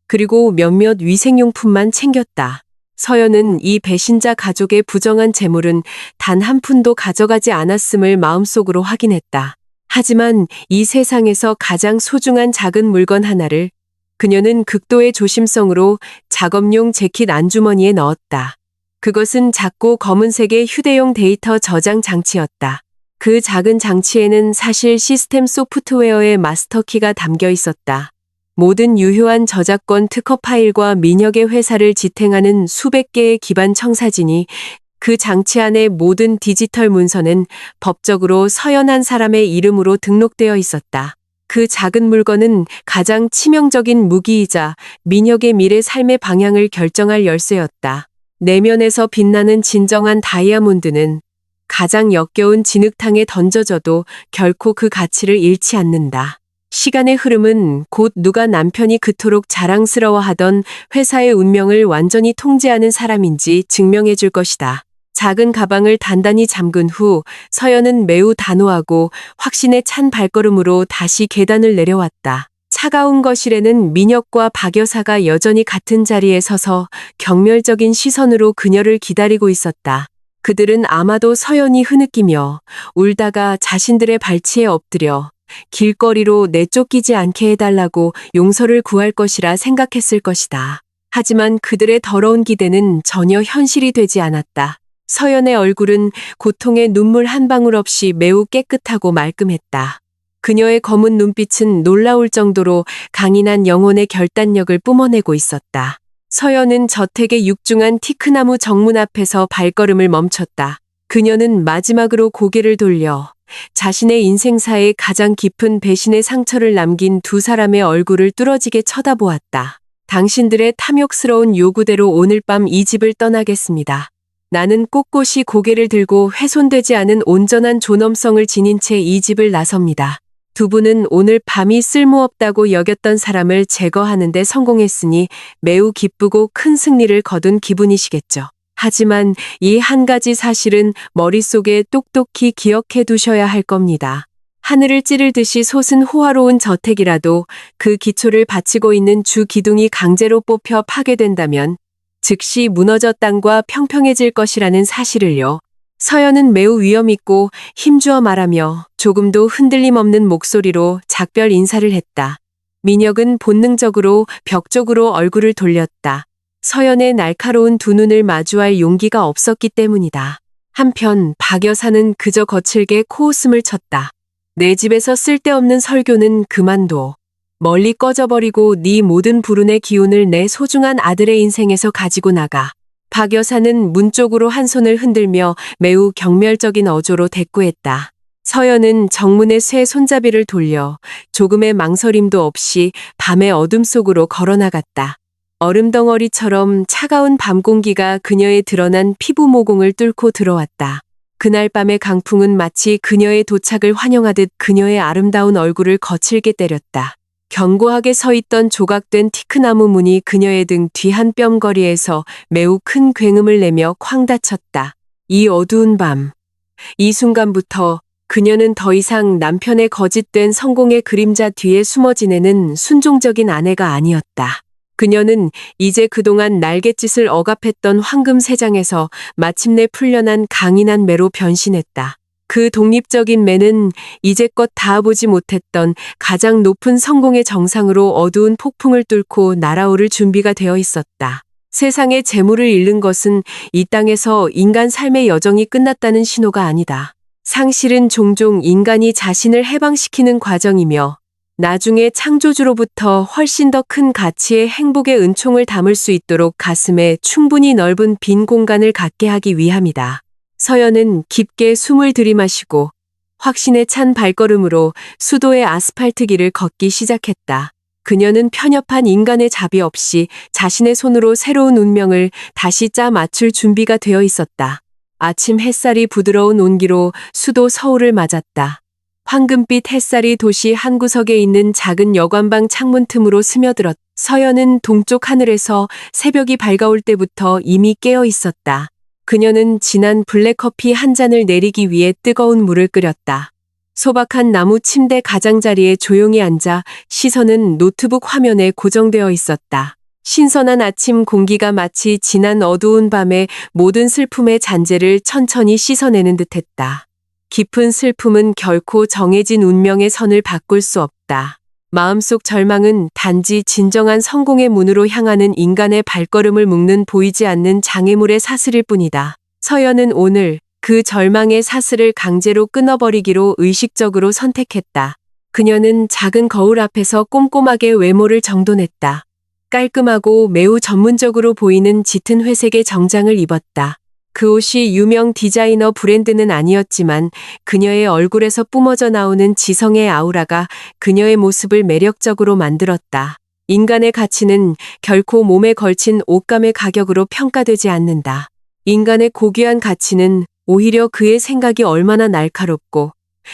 그리고 몇몇 위생용품만 챙겼다. 서연은 이 배신자 가족의 부정한 재물은 단 한 푼도 가져가지 않았음을 마음속으로 확인했다. 하지만 이 세상에서 가장 소중한 작은 물건 하나를 그녀는 극도의 조심성으로 작업용 재킷 안주머니에 넣었다. 그것은 작고 검은색의 휴대용 데이터 저장 장치였다. 그 작은 장치에는 사실 시스템 소프트웨어의 마스터키가 담겨 있었다. 모든 유효한 저작권 특허 파일과 민혁의 회사를 지탱하는 수백 개의 기반 청사진이 그 장치 안의 모든 디지털 문서는 법적으로 서연 한 사람의 이름으로 등록되어 있었다. 그 작은 물건은 가장 치명적인 무기이자 민혁의 미래 삶의 방향을 결정할 열쇠였다. 내면에서 빛나는 진정한 다이아몬드는 가장 역겨운 진흙탕에 던져져도 결코 그 가치를 잃지 않는다. 시간의 흐름은 곧 누가 남편이 그토록 자랑스러워하던 회사의 운명을 완전히 통제하는 사람인지 증명해 줄 것이다. 작은 가방을 단단히 잠근 후 서연은 매우 단호하고 확신에 찬 발걸음으로 다시 계단을 내려왔다. 차가운 거실에는 민혁과 박 여사가 여전히 같은 자리에 서서 경멸적인 시선으로 그녀를 기다리고 있었다. 그들은 아마도 서연이 흐느끼며 울다가 자신들의 발치에 엎드려 길거리로 내쫓기지 않게 해달라고 용서를 구할 것이라 생각했을 것이다. 하지만 그들의 더러운 기대는 전혀 현실이 되지 않았다. 서연의 얼굴은 고통의 눈물 한 방울 없이 매우 깨끗하고 말끔했다. 그녀의 검은 눈빛은 놀라울 정도로 강인한 영혼의 결단력을 뿜어내고 있었다. 서연은 저택의 육중한 티크나무 정문 앞에서 발걸음을 멈췄다. 그녀는 마지막으로 고개를 돌려 자신의 인생사에 가장 깊은 배신의 상처를 남긴 두 사람의 얼굴을 뚫어지게 쳐다보았다. 당신들의 탐욕스러운 요구대로 오늘 밤 이 집을 떠나겠습니다. 나는 꼿꼿이 고개를 들고 훼손되지 않은 온전한 존엄성을 지닌 채 이 집을 나섭니다. 두 분은 오늘 밤이 쓸모없다고 여겼던 사람을 제거하는 데 성공했으니 매우 기쁘고 큰 승리를 거둔 기분이시겠죠. 하지만 이 한 가지 사실은 머릿속에 똑똑히 기억해 두셔야 할 겁니다. 하늘을 찌를 듯이 솟은 호화로운 저택이라도 그 기초를 바치고 있는 주 기둥이 강제로 뽑혀 파괴된다면 즉시 무너져 땅과 평평해질 것이라는 사실을요. 서연은 매우 위엄있고 힘주어 말하며 조금도 흔들림 없는 목소리로 작별 인사를 했다. 민혁은 본능적으로 벽 쪽으로 얼굴을 돌렸다. 서연의 날카로운 두 눈을 마주할 용기가 없었기 때문이다. 한편 박 여사는 그저 거칠게 코웃음을 쳤다. 내 집에서 쓸데없는 설교는 그만둬. 멀리 꺼져버리고 네 모든 불운의 기운을 내 소중한 아들의 인생에서 가지고 나가. 박 여사는 문 쪽으로 한 손을 흔들며 매우 경멸적인 어조로 대꾸했다. 서연은 정문의 쇠 손잡이를 돌려 조금의 망설임도 없이 밤의 어둠 속으로 걸어나갔다. 얼음덩어리처럼 차가운 밤 공기가 그녀의 드러난 피부 모공을 뚫고 들어왔다. 그날 밤의 강풍은 마치 그녀의 도착을 환영하듯 그녀의 아름다운 얼굴을 거칠게 때렸다. 견고하게 서 있던 조각된 티크나무 문이 그녀의 등 뒤 한 뼘거리에서 매우 큰 굉음을 내며 쾅 닫혔다. 이 어두운 밤. 이 순간부터 그녀는 더 이상 남편의 거짓된 성공의 그림자 뒤에 숨어 지내는 순종적인 아내가 아니었다. 그녀는 이제 그동안 날갯짓을 억압했던 황금세장에서 마침내 풀려난 강인한 매로 변신했다. 그 독립적인 매는 이제껏 닿아보지 못했던 가장 높은 성공의 정상으로 어두운 폭풍을 뚫고 날아오를 준비가 되어 있었다. 세상에 재물을 잃는 것은 이 땅에서 인간 삶의 여정이 끝났다는 신호가 아니다. 상실은 종종 인간이 자신을 해방시키는 과정이며 나중에 창조주로부터 훨씬 더 큰 가치의 행복의 은총을 담을 수 있도록 가슴에 충분히 넓은 빈 공간을 갖게 하기 위함이다. 서연은 깊게 숨을 들이마시고 확신에 찬 발걸음으로 수도의 아스팔트 길을 걷기 시작했다. 그녀는 편협한 인간의 자비 없이 자신의 손으로 새로운 운명을 다시 짜 맞출 준비가 되어 있었다. 아침 햇살이 부드러운 온기로 수도 서울을 맞았다. 황금빛 햇살이 도시 한 구석에 있는 작은 여관방 창문 틈으로 스며들었다. 서연은 동쪽 하늘에서 새벽이 밝아올 때부터 이미 깨어 있었다. 그녀는 진한 블랙커피 한 잔을 내리기 위해 뜨거운 물을 끓였다. 소박한 나무 침대 가장자리에 조용히 앉아 시선은 노트북 화면에 고정되어 있었다. 신선한 아침 공기가 마치 지난 어두운 밤의 모든 슬픔의 잔재를 천천히 씻어내는 듯했다. 깊은 슬픔은 결코 정해진 운명의 선을 바꿀 수 없다. 마음속 절망은 단지 진정한 성공의 문으로 향하는 인간의 발걸음을 묶는 보이지 않는 장애물의 사슬일 뿐이다. 서연은 오늘 그 절망의 사슬을 강제로 끊어버리기로 의식적으로 선택했다. 그녀는 작은 거울 앞에서 꼼꼼하게 외모를 정돈했다. 깔끔하고 매우 전문적으로 보이는 짙은 회색의 정장을 입었다. 그 옷이 유명 디자이너 브랜드는 아니었지만 그녀의 얼굴에서 뿜어져 나오는 지성의 아우라가 그녀의 모습을 매력적으로 만들었다. 인간의 가치는 결코 몸에 걸친 옷감의 가격으로 평가되지 않는다. 인간의 고귀한 가치는 오히려 그의 생각이 얼마나 날카롭고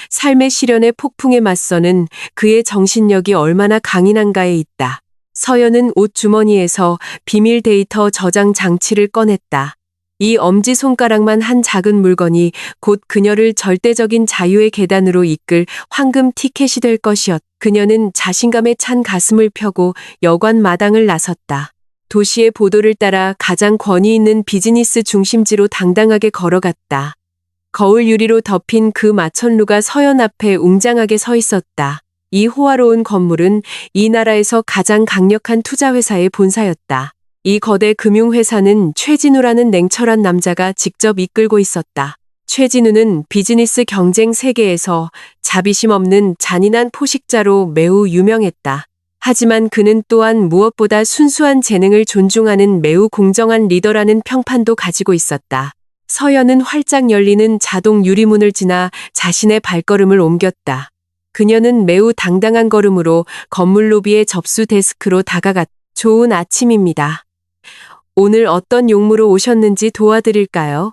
삶의 시련의 폭풍에 맞서는 그의 정신력이 얼마나 강인한가에 있다. 서연은 옷 주머니에서 비밀 데이터 저장 장치를 꺼냈다. 이 엄지손가락만 한 작은 물건이 곧 그녀를 절대적인 자유의 계단으로 이끌 황금 티켓이 될 것이었다. 그녀는 자신감에 찬 가슴을 펴고 여관 마당을 나섰다. 도시의 보도를 따라 가장 권위 있는 비즈니스 중심지로 당당하게 걸어갔다. 거울 유리로 덮인 그 마천루가 서연 앞에 웅장하게 서 있었다. 이 호화로운 건물은 이 나라에서 가장 강력한 투자회사의 본사였다. 이 거대 금융회사는 최진우라는 냉철한 남자가 직접 이끌고 있었다. 최진우는 비즈니스 경쟁 세계에서 자비심 없는 잔인한 포식자로 매우 유명했다. 하지만 그는 또한 무엇보다 순수한 재능을 존중하는 매우 공정한 리더라는 평판도 가지고 있었다. 서연은 활짝 열리는 자동 유리문을 지나 자신의 발걸음을 옮겼다. 그녀는 매우 당당한 걸음으로 건물 로비의 접수 데스크로 다가갔다. 좋은 아침입니다. 오늘 어떤 용무로 오셨는지 도와드릴까요?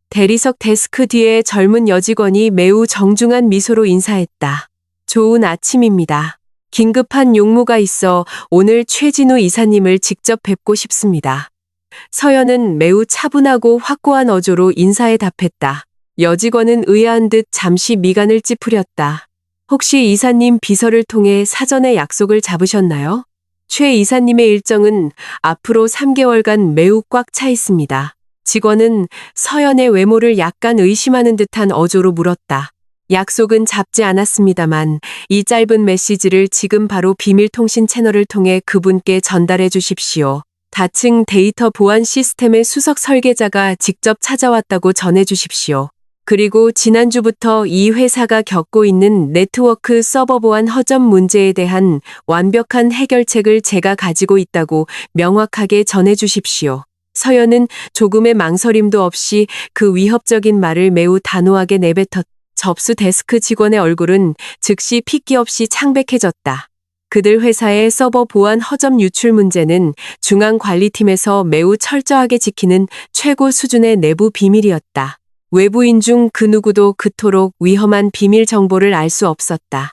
대리석 데스크 뒤에 젊은 여직원이 매우 정중한 미소로 인사했다. 좋은 아침입니다. 긴급한 용무가 있어 오늘 최진우 이사님을 직접 뵙고 싶습니다. 서연은 매우 차분하고 확고한 어조로 인사에 답했다. 여직원은 의아한 듯 잠시 미간을 찌푸렸다. 혹시 이사님 비서를 통해 사전에 약속을 잡으셨나요? 최 이사님의 일정은 앞으로 3개월간 매우 꽉 차 있습니다. 직원은 서연의 외모를 약간 의심하는 듯한 어조로 물었다. 약속은 잡지 않았습니다만 이 짧은 메시지를 지금 바로 비밀통신 채널을 통해 그분께 전달해 주십시오. 다층 데이터 보안 시스템의 수석 설계자가 직접 찾아왔다고 전해 주십시오. 그리고 지난주부터 이 회사가 겪고 있는 네트워크 서버 보안 허점 문제에 대한 완벽한 해결책을 제가 가지고 있다고 명확하게 전해 주십시오. 서연은 조금의 망설임도 없이 그 위협적인 말을 매우 단호하게 내뱉었다. 접수 데스크 직원의 얼굴은 즉시 핏기 없이 창백해졌다. 그들 회사의 서버 보안 허점 유출 문제는 중앙관리팀에서 매우 철저하게 지키는 최고 수준의 내부 비밀이었다. 외부인 중 그 누구도 그토록 위험한 비밀 정보를 알 수 없었다.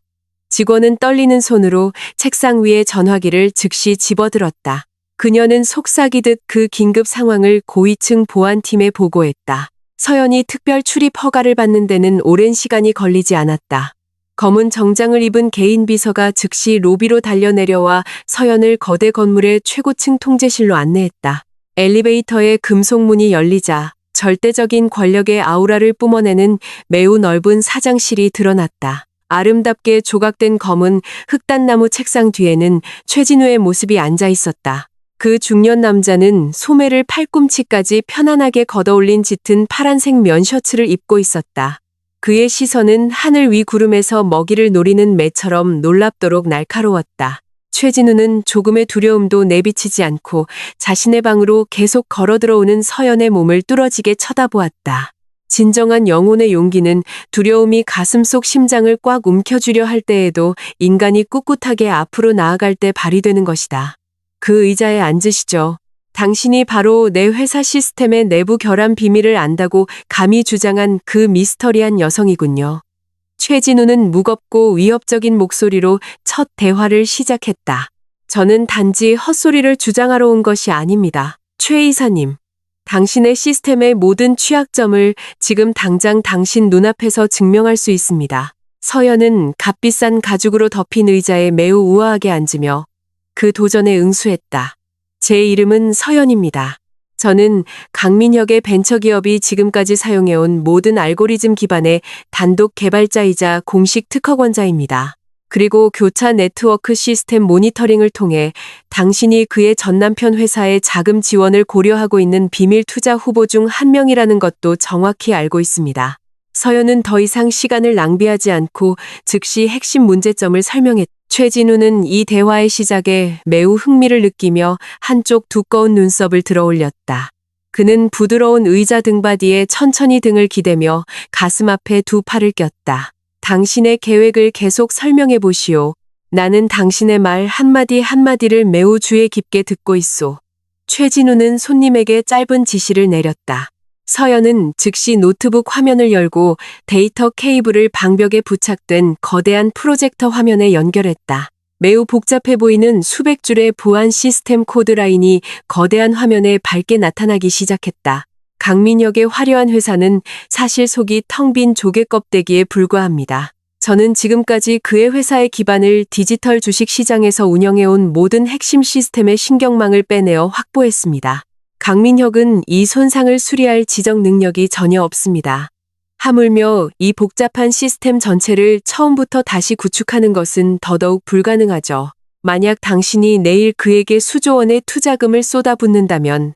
직원은 떨리는 손으로 책상 위에 전화기를 즉시 집어들었다. 그녀는 속삭이듯 그 긴급 상황을 고위층 보안팀에 보고했다. 서연이 특별 출입 허가를 받는 데는 오랜 시간이 걸리지 않았다. 검은 정장을 입은 개인 비서가 즉시 로비로 달려내려와 서연을 거대 건물의 최고층 통제실로 안내했다. 엘리베이터의 금속 문이 열리자 절대적인 권력의 아우라를 뿜어내는 매우 넓은 사장실이 드러났다. 아름답게 조각된 검은 흑단나무 책상 뒤에는 최진우의 모습이 앉아 있었다. 그 중년 남자는 소매를 팔꿈치까지 편안하게 걷어올린 짙은 파란색 면 셔츠를 입고 있었다. 그의 시선은 하늘 위 구름에서 먹이를 노리는 매처럼 놀랍도록 날카로웠다. 최진우는 조금의 두려움도 내비치지 않고 자신의 방으로 계속 걸어 들어오는 서연의 몸을 뚫어지게 쳐다보았다. 진정한 영혼의 용기는 두려움이 가슴속 심장을 꽉 움켜쥐려 할 때에도 인간이 꿋꿋하게 앞으로 나아갈 때 발휘되는 것이다. 그 의자에 앉으시죠. 당신이 바로 내 회사 시스템의 내부 결함 비밀을 안다고 감히 주장한 그 미스터리한 여성이군요. 최진우는 무겁고 위협적인 목소리로 첫 대화를 시작했다. 저는 단지 헛소리를 주장하러 온 것이 아닙니다. 최 이사님, 당신의 시스템의 모든 취약점을 지금 당장 당신 눈앞에서 증명할 수 있습니다. 서연은 값비싼 가죽으로 덮인 의자에 매우 우아하게 앉으며 그 도전에 응수했다. 제 이름은 서연입니다. 저는 강민혁의 벤처기업이 지금까지 사용해온 모든 알고리즘 기반의 단독 개발자이자 공식 특허권자입니다. 그리고 교차 네트워크 시스템 모니터링을 통해 당신이 그의 전 남편 회사의 자금 지원을 고려하고 있는 비밀 투자 후보 중 한 명이라는 것도 정확히 알고 있습니다. 서연은 더 이상 시간을 낭비하지 않고 즉시 핵심 문제점을 설명했다. 최진우는 이 대화의 시작에 매우 흥미를 느끼며 한쪽 두꺼운 눈썹을 들어 올렸다. 그는 부드러운 의자 등받이에 천천히 등을 기대며 가슴 앞에 두 팔을 꼈다. 당신의 계획을 계속 설명해 보시오. 나는 당신의 말 한마디 한마디를 매우 주의 깊게 듣고 있소. 최진우는 손님에게 짧은 지시를 내렸다. 서연은 즉시 노트북 화면을 열고 데이터 케이블을 방벽에 부착된 거대한 프로젝터 화면에 연결했다. 매우 복잡해 보이는 수백 줄의 보안 시스템 코드 라인이 거대한 화면에 밝게 나타나기 시작했다. 강민혁의 화려한 회사는 사실 속이 텅 빈 조개 껍데기에 불과합니다. 저는 지금까지 그의 회사의 기반을 디지털 주식 시장에서 운영해온 모든 핵심 시스템의 신경망을 빼내어 확보했습니다. 강민혁은 이 손상을 수리할 지적 능력이 전혀 없습니다. 하물며 이 복잡한 시스템 전체를 처음부터 다시 구축하는 것은 더더욱 불가능하죠. 만약 당신이 내일 그에게 수조 원의 투자금을 쏟아붓는다면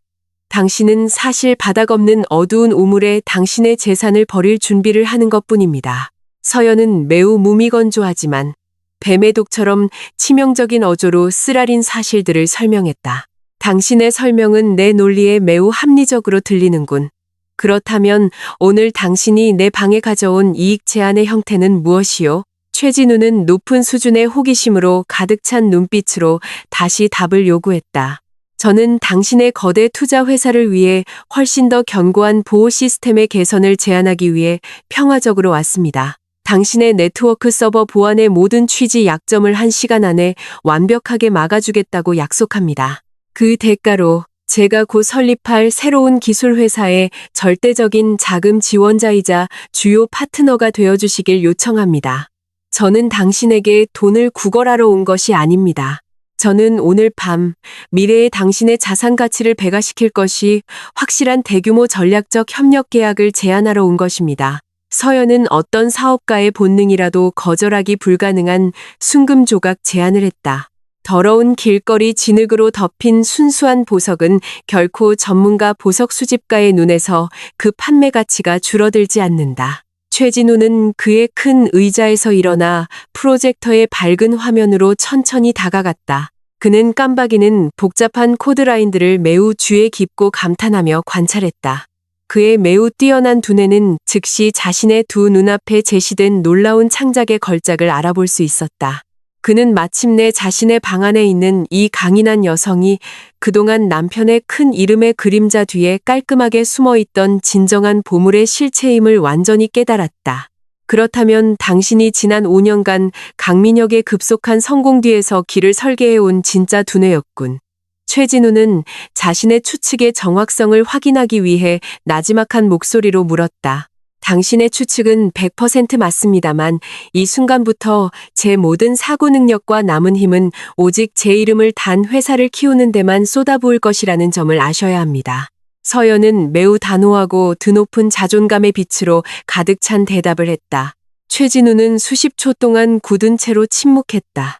당신은 사실 바닥 없는 어두운 우물에 당신의 재산을 버릴 준비를 하는 것뿐입니다. 서연은 매우 무미건조하지만 뱀의 독처럼 치명적인 어조로 쓰라린 사실들을 설명했다. 당신의 설명은 내 논리에 매우 합리적으로 들리는군. 그렇다면 오늘 당신이 내 방에 가져온 이익 제안의 형태는 무엇이요? 최진우는 높은 수준의 호기심으로 가득 찬 눈빛으로 다시 답을 요구했다. 저는 당신의 거대 투자 회사를 위해 훨씬 더 견고한 보호 시스템의 개선을 제안하기 위해 평화적으로 왔습니다. 당신의 네트워크 서버 보안의 모든 취지 약점을 1시간 안에 완벽하게 막아주겠다고 약속합니다. 그 대가로 제가 곧 설립할 새로운 기술 회사의 절대적인 자금 지원자이자 주요 파트너가 되어주시길 요청합니다. 저는 당신에게 돈을 구걸하러 온 것이 아닙니다. 저는 오늘 밤 미래의 당신의 자산 가치를 배가시킬 것이 확실한 대규모 전략적 협력 계약을 제안하러 온 것입니다. 서연은 어떤 사업가의 본능이라도 거절하기 불가능한 순금조각 제안을 했다. 더러운 길거리 진흙으로 덮인 순수한 보석은 결코 전문가 보석 수집가의 눈에서 그 판매 가치가 줄어들지 않는다. 최진우는 그의 큰 의자에서 일어나 프로젝터의 밝은 화면으로 천천히 다가갔다. 그는 깜박이는 복잡한 코드라인들을 매우 주의 깊고 감탄하며 관찰했다. 그의 매우 뛰어난 두뇌는 즉시 자신의 두 눈앞에 제시된 놀라운 창작의 걸작을 알아볼 수 있었다. 그는 마침내 자신의 방 안에 있는 이 강인한 여성이 그동안 남편의 큰 이름의 그림자 뒤에 깔끔하게 숨어있던 진정한 보물의 실체임을 완전히 깨달았다. 그렇다면 당신이 지난 5년간 강민혁의 급속한 성공 뒤에서 길을 설계해온 진짜 두뇌였군. 최진우는 자신의 추측의 정확성을 확인하기 위해 나지막한 목소리로 물었다. 당신의 추측은 100% 맞습니다만 이 순간부터 제 모든 사고 능력과 남은 힘은 오직 제 이름을 단 회사를 키우는 데만 쏟아부을 것이라는 점을 아셔야 합니다. 서연은 매우 단호하고 드높은 자존감의 빛으로 가득 찬 대답을 했다. 최진우는 수십 초 동안 굳은 채로 침묵했다.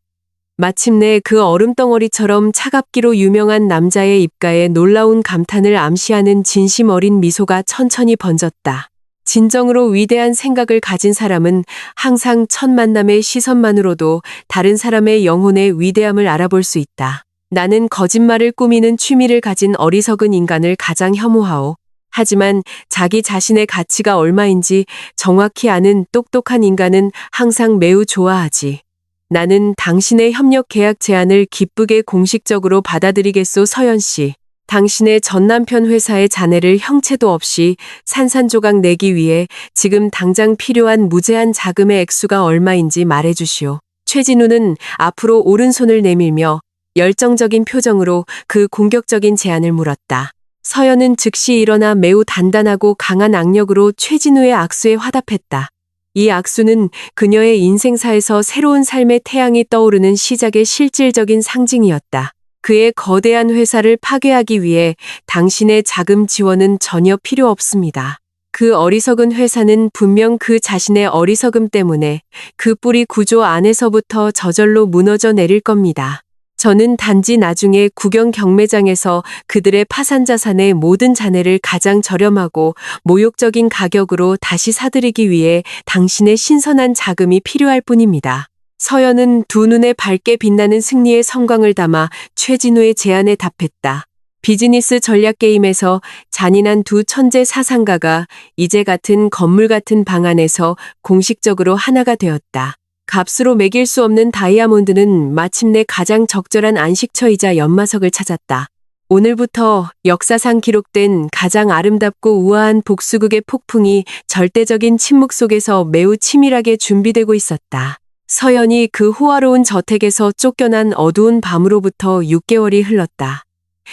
마침내 그 얼음덩어리처럼 차갑기로 유명한 남자의 입가에 놀라운 감탄을 암시하는 진심 어린 미소가 천천히 번졌다. 진정으로 위대한 생각을 가진 사람은 항상 첫 만남의 시선만으로도 다른 사람의 영혼의 위대함을 알아볼 수 있다. 나는 거짓말을 꾸미는 취미를 가진 어리석은 인간을 가장 혐오하오. 하지만 자기 자신의 가치가 얼마인지 정확히 아는 똑똑한 인간은 항상 매우 좋아하지. 나는 당신의 협력 계약 제안을 기쁘게 공식적으로 받아들이겠소, 서연 씨. 당신의 전 남편 회사의 잔해를 형체도 없이 산산조각 내기 위해 지금 당장 필요한 무제한 자금의 액수가 얼마인지 말해주시오. 최진우는 앞으로 오른손을 내밀며 열정적인 표정으로 그 공격적인 제안을 물었다. 서연은 즉시 일어나 매우 단단하고 강한 악력으로 최진우의 악수에 화답했다. 이 악수는 그녀의 인생사에서 새로운 삶의 태양이 떠오르는 시작의 실질적인 상징이었다. 그의 거대한 회사를 파괴하기 위해 당신의 자금 지원은 전혀 필요 없습니다. 그 어리석은 회사는 분명 그 자신의 어리석음 때문에 그 뿌리 구조 안에서부터 저절로 무너져 내릴 겁니다. 저는 단지 나중에 국영 경매장에서 그들의 파산 자산의 모든 잔해를 가장 저렴하고 모욕적인 가격으로 다시 사들이기 위해 당신의 신선한 자금이 필요할 뿐입니다. 서연은 두 눈에 밝게 빛나는 승리의 성광을 담아 최진우의 제안에 답했다. 비즈니스 전략 게임에서 잔인한 두 천재 사상가가 이제 같은 건물 같은 방 안에서 공식적으로 하나가 되었다. 값으로 매길 수 없는 다이아몬드는 마침내 가장 적절한 안식처이자 연마석을 찾았다. 오늘부터 역사상 기록된 가장 아름답고 우아한 복수극의 폭풍이 절대적인 침묵 속에서 매우 치밀하게 준비되고 있었다. 서연이 그 호화로운 저택에서 쫓겨난 어두운 밤으로부터 6개월이 흘렀다.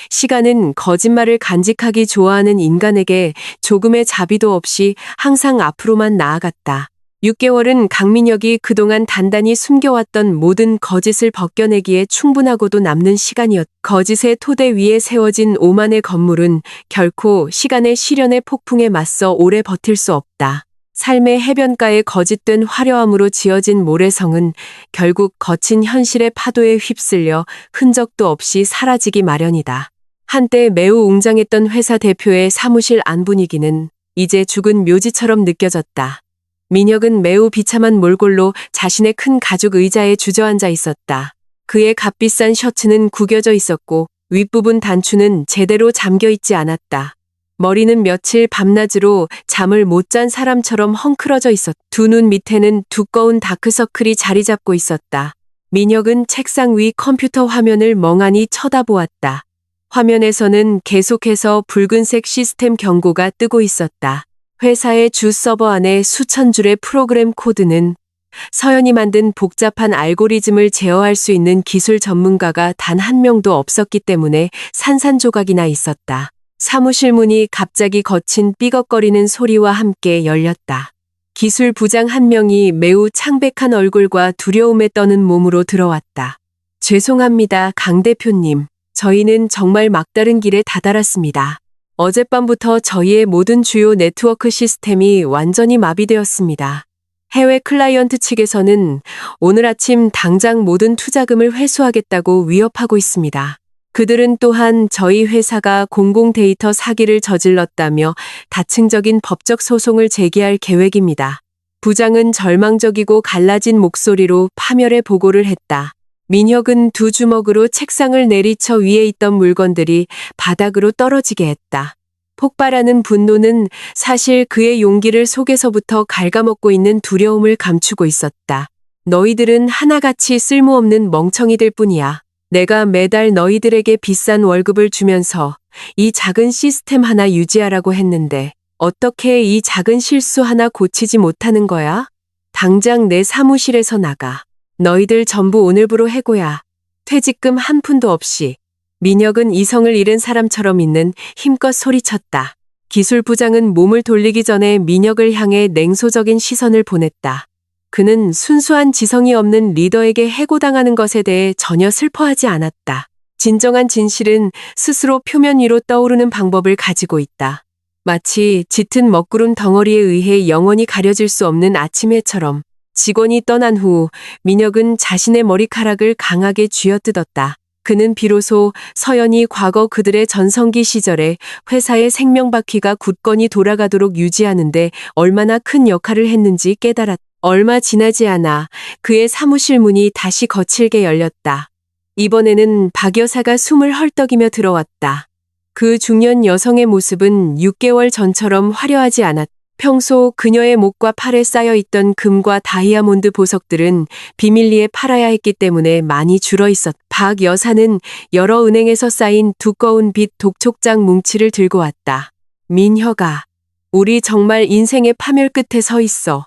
시간은 거짓말을 간직하기 좋아하는 인간에게 조금의 자비도 없이 항상 앞으로만 나아갔다. 6개월은 강민혁이 그동안 단단히 숨겨왔던 모든 거짓을 벗겨내기에 충분하고도 남는 시간이었다. 거짓의 토대 위에 세워진 오만의 건물은 결코 시간의 시련의 폭풍에 맞서 오래 버틸 수 없다. 삶의 해변가에 거짓된 화려함으로 지어진 모래성은 결국 거친 현실의 파도에 휩쓸려 흔적도 없이 사라지기 마련이다. 한때 매우 웅장했던 회사 대표의 사무실 안 분위기는 이제 죽은 묘지처럼 느껴졌다. 민혁은 매우 비참한 몰골로 자신의 큰 가죽 의자에 주저앉아 있었다. 그의 값비싼 셔츠는 구겨져 있었고 윗부분 단추는 제대로 잠겨 있지 않았다. 머리는 며칠 밤낮으로 잠을 못 잔 사람처럼 헝클어져 있었다. 두 눈 밑에는 두꺼운 다크서클이 자리 잡고 있었다. 민혁은 책상 위 컴퓨터 화면을 멍하니 쳐다보았다. 화면에서는 계속해서 붉은색 시스템 경고가 뜨고 있었다. 회사의 주 서버 안에 수천 줄의 프로그램 코드는 서연이 만든 복잡한 알고리즘을 제어할 수 있는 기술 전문가가 단 한 명도 없었기 때문에 산산조각이 나 있었다. 사무실 문이 갑자기 거친 삐걱거리는 소리와 함께 열렸다. 기술 부장 한 명이 매우 창백한 얼굴과 두려움에 떠는 몸으로 들어왔다. 죄송합니다, 강 대표님. 저희는 정말 막다른 길에 다다랐습니다. 어젯밤부터 저희의 모든 주요 네트워크 시스템이 완전히 마비되었습니다. 해외 클라이언트 측에서는 오늘 아침 당장 모든 투자금을 회수하겠다고 위협하고 있습니다. 그들은 또한 저희 회사가 공공 데이터 사기를 저질렀다며 다층적인 법적 소송을 제기할 계획입니다. 부장은 절망적이고 갈라진 목소리로 파멸의 보고를 했다. 민혁은 두 주먹으로 책상을 내리쳐 위에 있던 물건들이 바닥으로 떨어지게 했다. 폭발하는 분노는 사실 그의 용기를 속에서부터 갉아먹고 있는 두려움을 감추고 있었다. 너희들은 하나같이 쓸모없는 멍청이들 뿐이야. 내가 매달 너희들에게 비싼 월급을 주면서 이 작은 시스템 하나 유지하라고 했는데 어떻게 이 작은 실수 하나 고치지 못하는 거야? 당장 내 사무실에서 나가. 너희들 전부 오늘부로 해고야. 퇴직금 한 푼도 없이. 민혁은 이성을 잃은 사람처럼 있는 힘껏 소리쳤다. 기술부장은 몸을 돌리기 전에 민혁을 향해 냉소적인 시선을 보냈다. 그는 순수한 지성이 없는 리더에게 해고당하는 것에 대해 전혀 슬퍼하지 않았다. 진정한 진실은 스스로 표면 위로 떠오르는 방법을 가지고 있다. 마치 짙은 먹구름 덩어리에 의해 영원히 가려질 수 없는 아침 해처럼. 직원이 떠난 후 민혁은 자신의 머리카락을 강하게 쥐어뜯었다. 그는 비로소 서연이 과거 그들의 전성기 시절에 회사의 생명바퀴가 굳건히 돌아가도록 유지하는데 얼마나 큰 역할을 했는지 깨달았다. 얼마 지나지 않아 그의 사무실 문이 다시 거칠게 열렸다. 이번에는 박 여사가 숨을 헐떡이며 들어왔다. 그 중년 여성의 모습은 6개월 전처럼 화려하지 않았다. 평소 그녀의 목과 팔에 쌓여있던 금과 다이아몬드 보석들은 비밀리에 팔아야 했기 때문에 많이 줄어 있었다. 박 여사는 여러 은행에서 쌓인 두꺼운 빚 독촉장 뭉치를 들고 왔다. 민혁아, 우리 정말 인생의 파멸 끝에 서 있어.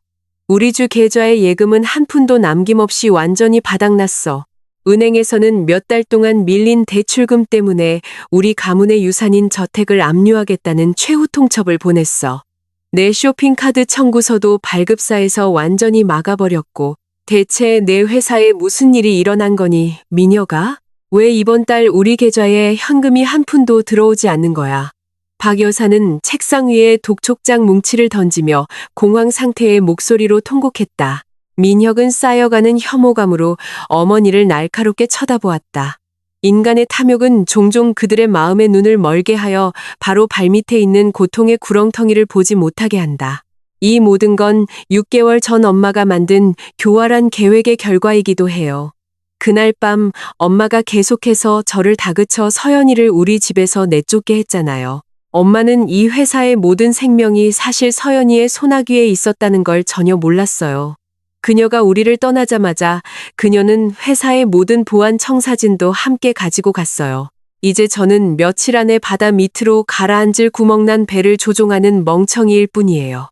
우리 주 계좌의 예금은 한 푼도 남김없이 완전히 바닥났어. 은행에서는 몇 달 동안 밀린 대출금 때문에 우리 가문의 유산인 저택을 압류하겠다는 최후 통첩을 보냈어. 내 쇼핑카드 청구서도 발급사에서 완전히 막아버렸고 대체 내 회사에 무슨 일이 일어난 거니, 민혁아? 왜 이번 달 우리 계좌에 현금이 한 푼도 들어오지 않는 거야? 박 여사는 책상 위에 독촉장 뭉치를 던지며 공황 상태의 목소리로 통곡했다. 민혁은 쌓여가는 혐오감으로 어머니를 날카롭게 쳐다보았다. 인간의 탐욕은 종종 그들의 마음의 눈을 멀게 하여 바로 발밑에 있는 고통의 구렁텅이를 보지 못하게 한다. 이 모든 건 6개월 전 엄마가 만든 교활한 계획의 결과이기도 해요. 그날 밤 엄마가 계속해서 저를 다그쳐 서연이를 우리 집에서 내쫓게 했잖아요. 엄마는 이 회사의 모든 생명이 사실 서연이의 소나귀에 있었다는 걸 전혀 몰랐어요. 그녀가 우리를 떠나자마자 그녀는 회사의 모든 보안 청사진도 함께 가지고 갔어요. 이제 저는 며칠 안에 바다 밑으로 가라앉을 구멍난 배를 조종하는 멍청이일 뿐이에요.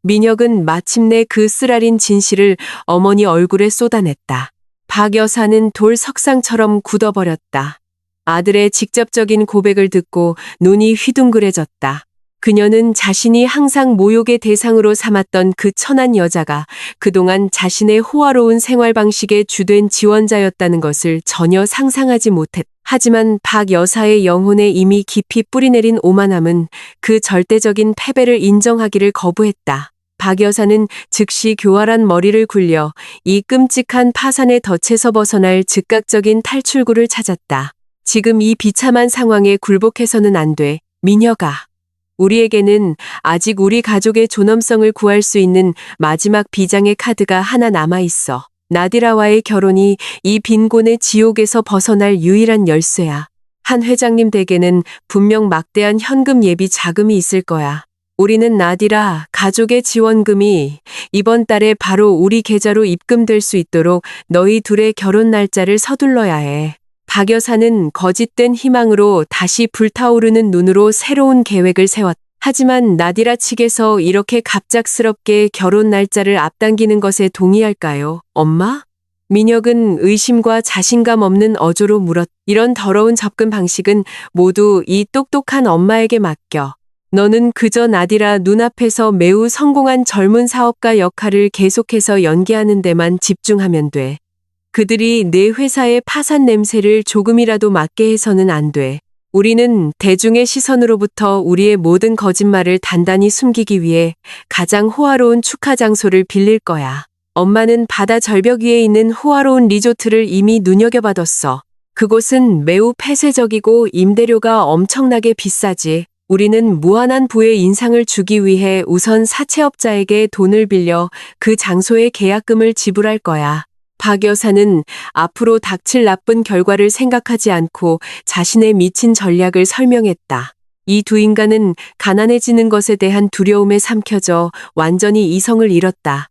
민혁은 마침내 그 쓰라린 진실을 어머니 얼굴에 쏟아냈다. 박 여사는 돌 석상처럼 굳어버렸다. 아들의 직접적인 고백을 듣고 눈이 휘둥그레졌다. 그녀는 자신이 항상 모욕의 대상으로 삼았던 그 천한 여자가 그동안 자신의 호화로운 생활 방식의 주된 지원자였다는 것을 전혀 상상하지 못했다. 하지만 박 여사의 영혼에 이미 깊이 뿌리내린 오만함은 그 절대적인 패배를 인정하기를 거부했다. 박 여사는 즉시 교활한 머리를 굴려 이 끔찍한 파산의 덫에서 벗어날 즉각적인 탈출구를 찾았다. 지금 이 비참한 상황에 굴복해서는 안 돼, 민혁아. 우리에게는 아직 우리 가족의 존엄성을 구할 수 있는 마지막 비장의 카드가 하나 남아있어. 나디라와의 결혼이 이 빈곤의 지옥에서 벗어날 유일한 열쇠야. 한 회장님 댁에는 분명 막대한 현금 예비 자금이 있을 거야. 우리는 나디라 가족의 지원금이 이번 달에 바로 우리 계좌로 입금될 수 있도록 너희 둘의 결혼 날짜를 서둘러야 해. 박 여사는 거짓된 희망으로 다시 불타오르는 눈으로 새로운 계획을 세웠다. 하지만 나디라 측에서 이렇게 갑작스럽게 결혼 날짜를 앞당기는 것에 동의할까요? 엄마? 민혁은 의심과 자신감 없는 어조로 물었다. 이런 더러운 접근 방식은 모두 이 똑똑한 엄마에게 맡겨. 너는 그저 나디라 눈앞에서 매우 성공한 젊은 사업가 역할을 계속해서 연기하는 데만 집중하면 돼. 그들이 내 회사의 파산 냄새를 조금이라도 맡게 해서는 안 돼. 우리는 대중의 시선으로부터 우리의 모든 거짓말을 단단히 숨기기 위해 가장 호화로운 축하 장소를 빌릴 거야. 엄마는 바다 절벽 위에 있는 호화로운 리조트를 이미 눈여겨봐뒀어. 그곳은 매우 폐쇄적이고 임대료가 엄청나게 비싸지. 우리는 무한한 부의 인상을 주기 위해 우선 사채업자에게 돈을 빌려 그 장소의 계약금을 지불할 거야. 박 여사는 앞으로 닥칠 나쁜 결과를 생각하지 않고 자신의 미친 전략을 설명했다. 이 두 인간은 가난해지는 것에 대한 두려움에 삼켜져 완전히 이성을 잃었다.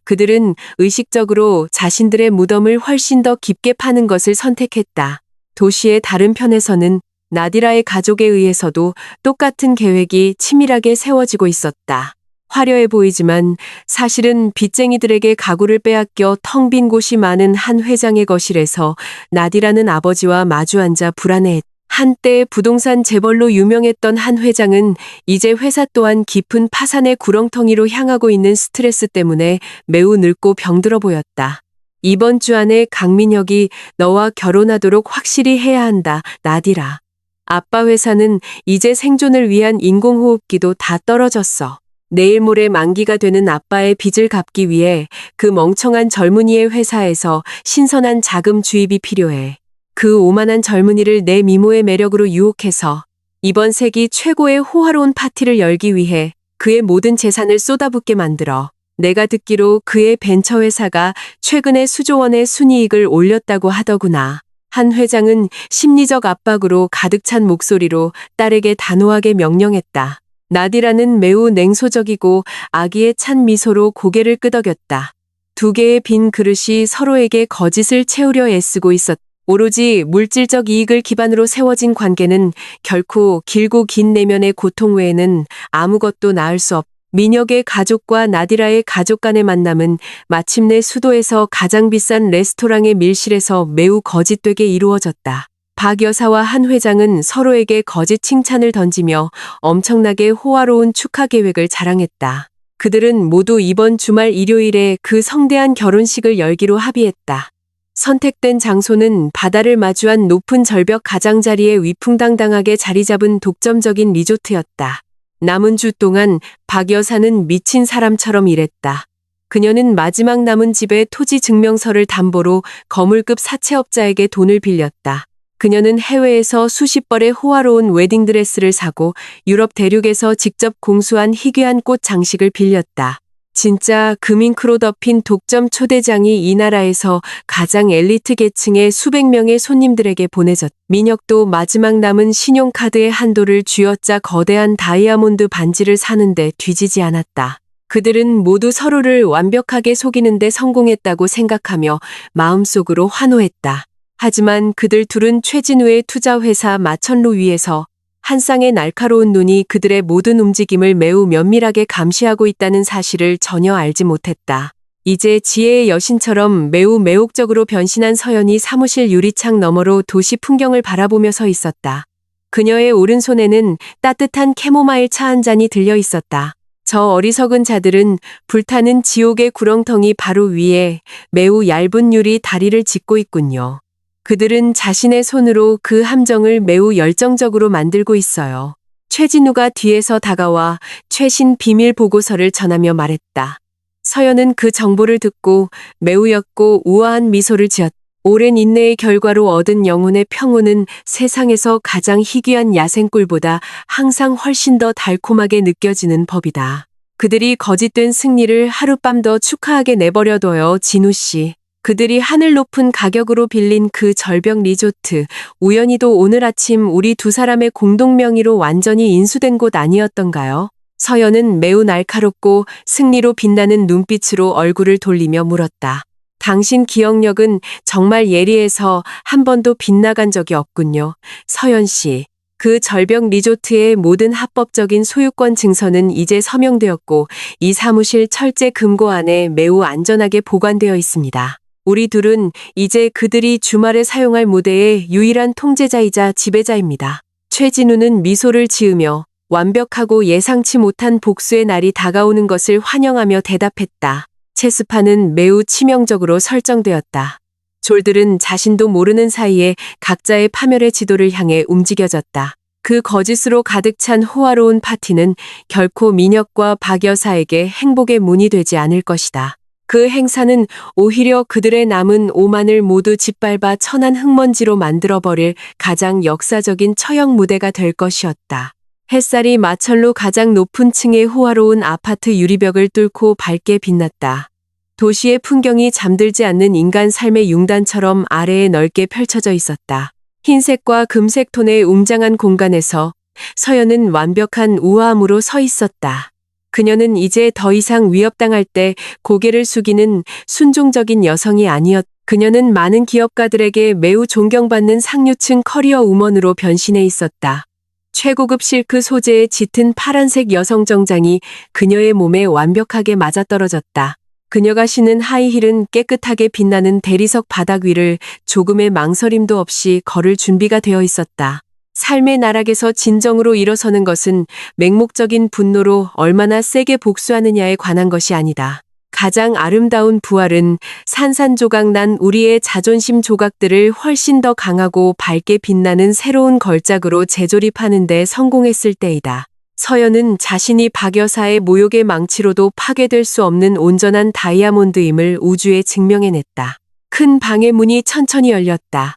그들은 의식적으로 자신들의 무덤을 훨씬 더 깊게 파는 것을 선택했다. 도시의 다른 편에서는 나디라의 가족에 의해서도 똑같은 계획이 치밀하게 세워지고 있었다. 화려해 보이지만 사실은 빚쟁이들에게 가구를 빼앗겨 텅 빈 곳이 많은 한 회장의 거실에서 나디라는 아버지와 마주 앉아 불안해했다. 한때 부동산 재벌로 유명했던 한 회장은 이제 회사 또한 깊은 파산의 구렁텅이로 향하고 있는 스트레스 때문에 매우 늙고 병들어 보였다. 이번 주 안에 강민혁이 너와 결혼하도록 확실히 해야 한다, 나디라. 아빠 회사는 이제 생존을 위한 인공호흡기도 다 떨어졌어. 내일 모레 만기가 되는 아빠의 빚을 갚기 위해 그 멍청한 젊은이의 회사에서 신선한 자금 주입이 필요해. 그 오만한 젊은이를 내 미모의 매력으로 유혹해서 이번 세기 최고의 호화로운 파티를 열기 위해 그의 모든 재산을 쏟아붓게 만들어. 내가 듣기로 그의 벤처 회사가 최근에 수조원의 순이익을 올렸다고 하더구나. 한 회장은 심리적 압박으로 가득 찬 목소리로 딸에게 단호하게 명령했다. 나디라는 매우 냉소적이고 악의에 찬 미소로 고개를 끄덕였다. 두 개의 빈 그릇이 서로에게 거짓을 채우려 애쓰고 있었다. 오로지 물질적 이익을 기반으로 세워진 관계는 결코 길고 긴 내면의 고통 외에는 아무것도 낳을 수 없다. 민혁의 가족과 나디라의 가족 간의 만남은 마침내 수도에서 가장 비싼 레스토랑의 밀실에서 매우 거짓되게 이루어졌다. 박 여사와 한 회장은 서로에게 거짓 칭찬을 던지며 엄청나게 호화로운 축하 계획을 자랑했다. 그들은 모두 이번 주말 일요일에 그 성대한 결혼식을 열기로 합의했다. 선택된 장소는 바다를 마주한 높은 절벽 가장자리에 위풍당당하게 자리 잡은 독점적인 리조트였다. 남은 주 동안 박 여사는 미친 사람처럼 일했다. 그녀는 마지막 남은 집의 토지 증명서를 담보로 거물급 사채업자에게 돈을 빌렸다. 그녀는 해외에서 수십 벌의 호화로운 웨딩드레스를 사고 유럽 대륙에서 직접 공수한 희귀한 꽃 장식을 빌렸다. 진짜 금잉크로 덮인 독점 초대장이 이 나라에서 가장 엘리트 계층의 수백 명의 손님들에게 보내졌. 민혁도 마지막 남은 신용카드의 한도를 쥐어짜 거대한 다이아몬드 반지를 사는데 뒤지지 않았다. 그들은 모두 서로를 완벽하게 속이는데 성공했다고 생각하며 마음속으로 환호했다. 하지만 그들 둘은 최진우의 투자회사 마천루 위에서 한 쌍의 날카로운 눈이 그들의 모든 움직임을 매우 면밀하게 감시하고 있다는 사실을 전혀 알지 못했다. 이제 지혜의 여신처럼 매우 매혹적으로 변신한 서연이 사무실 유리창 너머로 도시 풍경을 바라보며 서 있었다. 그녀의 오른손에는 따뜻한 캐모마일 차 한 잔이 들려 있었다. 저 어리석은 자들은 불타는 지옥의 구렁텅이 바로 위에 매우 얇은 유리 다리를 짓고 있군요. 그들은 자신의 손으로 그 함정을 매우 열정적으로 만들고 있어요. 최진우가 뒤에서 다가와 최신 비밀 보고서를 전하며 말했다. 서연은 그 정보를 듣고 매우 옅고 우아한 미소를 지었다. 오랜 인내의 결과로 얻은 영혼의 평온은 세상에서 가장 희귀한 야생꿀보다 항상 훨씬 더 달콤하게 느껴지는 법이다. 그들이 거짓된 승리를 하룻밤 더 축하하게 내버려둬요, 진우 씨. 그들이 하늘 높은 가격으로 빌린 그 절벽 리조트, 우연히도 오늘 아침 우리 두 사람의 공동 명의로 완전히 인수된 곳 아니었던가요? 서연은 매우 날카롭고 승리로 빛나는 눈빛으로 얼굴을 돌리며 물었다. 당신 기억력은 정말 예리해서 한 번도 빗나간 적이 없군요. 서연 씨. 그 절벽 리조트의 모든 합법적인 소유권 증서는 이제 서명되었고 이 사무실 철제 금고 안에 매우 안전하게 보관되어 있습니다. 우리 둘은 이제 그들이 주말에 사용할 무대의 유일한 통제자이자 지배자입니다. 최진우는 미소를 지으며 완벽하고 예상치 못한 복수의 날이 다가오는 것을 환영하며 대답했다. 체스판은 매우 치명적으로 설정되었다. 졸들은 자신도 모르는 사이에 각자의 파멸의 지도를 향해 움직여졌다. 그 거짓으로 가득 찬 호화로운 파티는 결코 민혁과 박 여사에게 행복의 문이 되지 않을 것이다. 그 행사는 오히려 그들의 남은 오만을 모두 짓밟아 천한 흙먼지로 만들어버릴 가장 역사적인 처형 무대가 될 것이었다. 햇살이 마천루 가장 높은 층의 호화로운 아파트 유리벽을 뚫고 밝게 빛났다. 도시의 풍경이 잠들지 않는 인간 삶의 융단처럼 아래에 넓게 펼쳐져 있었다. 흰색과 금색 톤의 웅장한 공간에서 서연은 완벽한 우아함으로 서 있었다. 그녀는 이제 더 이상 위협당할 때 고개를 숙이는 순종적인 여성이 아니었다. 그녀는 많은 기업가들에게 매우 존경받는 상류층 커리어 우먼으로 변신해 있었다. 최고급 실크 소재의 짙은 파란색 여성 정장이 그녀의 몸에 완벽하게 맞아떨어졌다. 그녀가 신은 하이힐은 깨끗하게 빛나는 대리석 바닥 위를 조금의 망설임도 없이 걸을 준비가 되어 있었다. 삶의 나락에서 진정으로 일어서는 것은 맹목적인 분노로 얼마나 세게 복수하느냐에 관한 것이 아니다. 가장 아름다운 부활은 산산조각 난 우리의 자존심 조각들을 훨씬 더 강하고 밝게 빛나는 새로운 걸작으로 재조립하는 데 성공했을 때이다. 서연은 자신이 박 여사의 모욕의 망치로도 파괴될 수 없는 온전한 다이아몬드임을 우주에 증명해냈다. 큰 방의 문이 천천히 열렸다.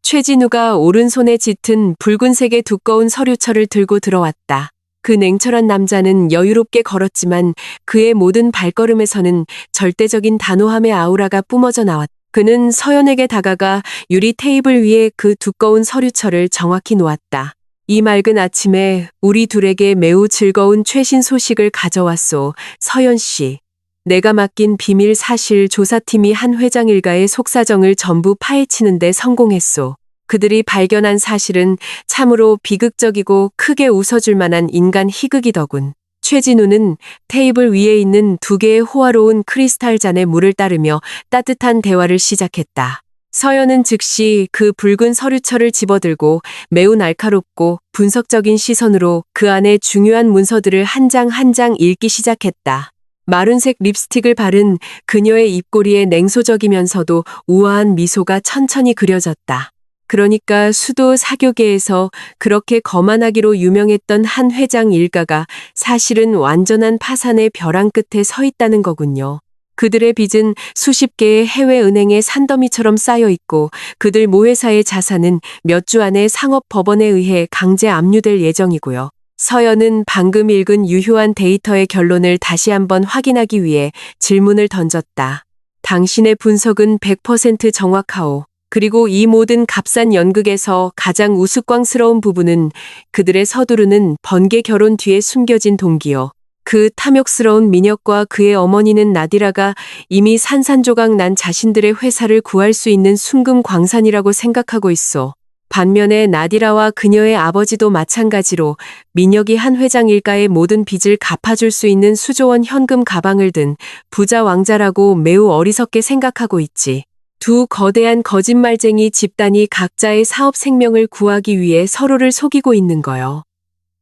최진우가 오른손에 짙은 붉은색의 두꺼운 서류철을 들고 들어왔다. 그 냉철한 남자는 여유롭게 걸었지만 그의 모든 발걸음에서는 절대적인 단호함의 아우라가 뿜어져 나왔다. 그는 서연에게 다가가 유리 테이블 위에 그 두꺼운 서류철을 정확히 놓았다. 이 맑은 아침에 우리 둘에게 매우 즐거운 최신 소식을 가져왔소. 서연 씨. 내가 맡긴 비밀 사실 조사팀이 한 회장 일가의 속사정을 전부 파헤치는 데 성공했소. 그들이 발견한 사실은 참으로 비극적이고 크게 웃어줄 만한 인간 희극이더군. 최진우는 테이블 위에 있는 두 개의 호화로운 크리스탈 잔에 물을 따르며 따뜻한 대화를 시작했다. 서연은 즉시 그 붉은 서류철을 집어들고 매우 날카롭고 분석적인 시선으로 그 안에 중요한 문서들을 한 장 한 장 읽기 시작했다. 마룬색 립스틱을 바른 그녀의 입꼬리에 냉소적이면서도 우아한 미소가 천천히 그려졌다. 그러니까 수도 사교계에서 그렇게 거만하기로 유명했던 한 회장 일가가 사실은 완전한 파산의 벼랑 끝에 서 있다는 거군요. 그들의 빚은 수십 개의 해외 은행의 산더미처럼 쌓여 있고 그들 모회사의 자산은 몇 주 안에 상업법원에 의해 강제 압류될 예정이고요. 서연은 방금 읽은 유효한 데이터의 결론을 다시 한번 확인하기 위해 질문을 던졌다. 당신의 분석은 100% 정확하오. 그리고 이 모든 값싼 연극에서 가장 우스꽝스러운 부분은 그들의 서두르는 번개 결혼 뒤에 숨겨진 동기요. 그 탐욕스러운 민혁과 그의 어머니는 나디라가 이미 산산조각 난 자신들의 회사를 구할 수 있는 순금 광산이라고 생각하고 있어. 반면에 나디라와 그녀의 아버지도 마찬가지로 민혁이 한 회장 일가의 모든 빚을 갚아줄 수 있는 수조원 현금 가방을 든 부자 왕자라고 매우 어리석게 생각하고 있지. 두 거대한 거짓말쟁이 집단이 각자의 사업 생명을 구하기 위해 서로를 속이고 있는 거요.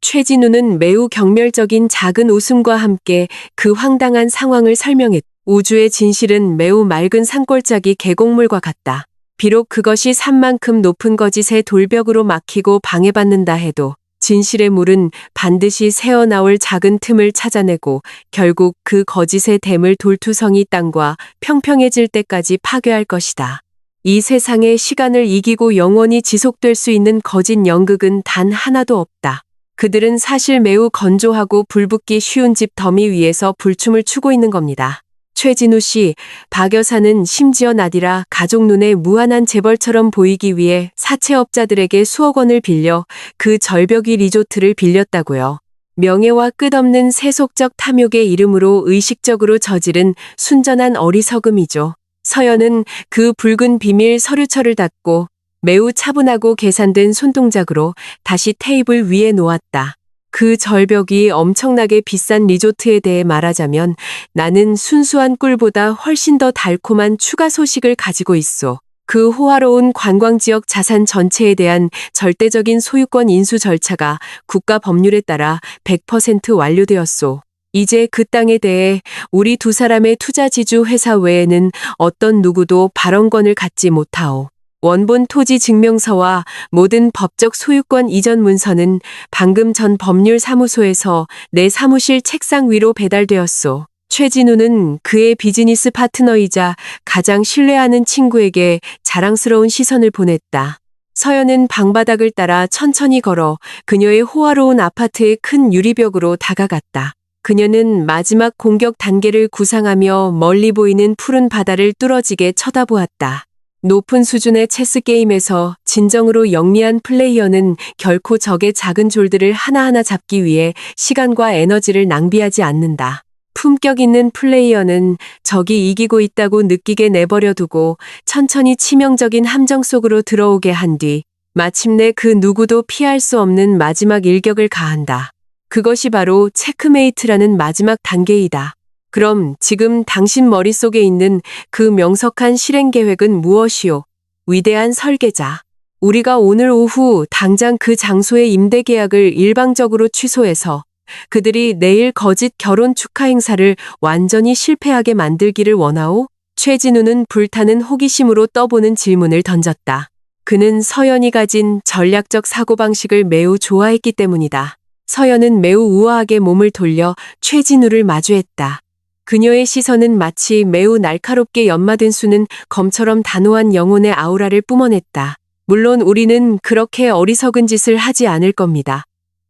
최진우는 매우 경멸적인 작은 웃음과 함께 그 황당한 상황을 설명했다. 우주의 진실은 매우 맑은 산골짜기 계곡물과 같다. 비록 그것이 산만큼 높은 거짓의 돌벽으로 막히고 방해받는다 해도 진실의 물은 반드시 새어나올 작은 틈을 찾아내고 결국 그 거짓의 댐을 돌투성이 땅과 평평해질 때까지 파괴할 것이다. 이 세상에 시간을 이기고 영원히 지속될 수 있는 거짓 연극은 단 하나도 없다. 그들은 사실 매우 건조하고 불붙기 쉬운 집 더미 위에서 불춤을 추고 있는 겁니다. 최진우 씨, 박 여사는 심지어 나디라 가족 눈에 무한한 재벌처럼 보이기 위해 사채업자들에게 수억 원을 빌려 그 절벽 위 리조트를 빌렸다고요. 명예와 끝없는 세속적 탐욕의 이름으로 의식적으로 저지른 순전한 어리석음이죠. 서연은 그 붉은 비밀 서류처를 닫고 매우 차분하고 계산된 손동작으로 다시 테이블 위에 놓았다. 그 절벽이 엄청나게 비싼 리조트에 대해 말하자면 나는 순수한 꿀보다 훨씬 더 달콤한 추가 소식을 가지고 있어. 그 호화로운 관광지역 자산 전체에 대한 절대적인 소유권 인수 절차가 국가 법률에 따라 100% 완료되었소. 이제 그 땅에 대해 우리 두 사람의 투자 지주 회사 외에는 어떤 누구도 발언권을 갖지 못하오. 원본 토지 증명서와 모든 법적 소유권 이전 문서는 방금 전 법률사무소에서 내 사무실 책상 위로 배달되었소. 최진우는 그의 비즈니스 파트너이자 가장 신뢰하는 친구에게 자랑스러운 시선을 보냈다. 서연은 방바닥을 따라 천천히 걸어 그녀의 호화로운 아파트의 큰 유리벽으로 다가갔다. 그녀는 마지막 공격 단계를 구상하며 멀리 보이는 푸른 바다를 뚫어지게 쳐다보았다. 높은 수준의 체스 게임에서 진정으로 영리한 플레이어는 결코 적의 작은 졸들을 하나하나 잡기 위해 시간과 에너지를 낭비하지 않는다. 품격 있는 플레이어는 적이 이기고 있다고 느끼게 내버려두고 천천히 치명적인 함정 속으로 들어오게 한 뒤 마침내 그 누구도 피할 수 없는 마지막 일격을 가한다. 그것이 바로 체크메이트라는 마지막 단계이다. 그럼 지금 당신 머릿속에 있는 그 명석한 실행 계획은 무엇이오? 위대한 설계자. 우리가 오늘 오후 당장 그 장소의 임대 계약을 일방적으로 취소해서 그들이 내일 거짓 결혼 축하 행사를 완전히 실패하게 만들기를 원하오? 최진우는 불타는 호기심으로 떠보는 질문을 던졌다. 그는 서연이 가진 전략적 사고방식을 매우 좋아했기 때문이다. 서연은 매우 우아하게 몸을 돌려 최진우를 마주했다. 그녀의 시선은 마치 매우 날카롭게 연마된 수는 검처럼 단호한 영혼의 아우라를 뿜어냈다. 물론 우리는 그렇게 어리석은 짓을 하지 않을 겁니다.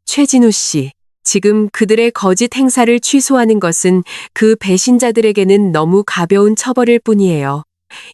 최진우 씨, 지금 그들의 거짓 행사를 취소하는 것은 그 배신자들에게는 너무 가벼운 처벌일 뿐이에요.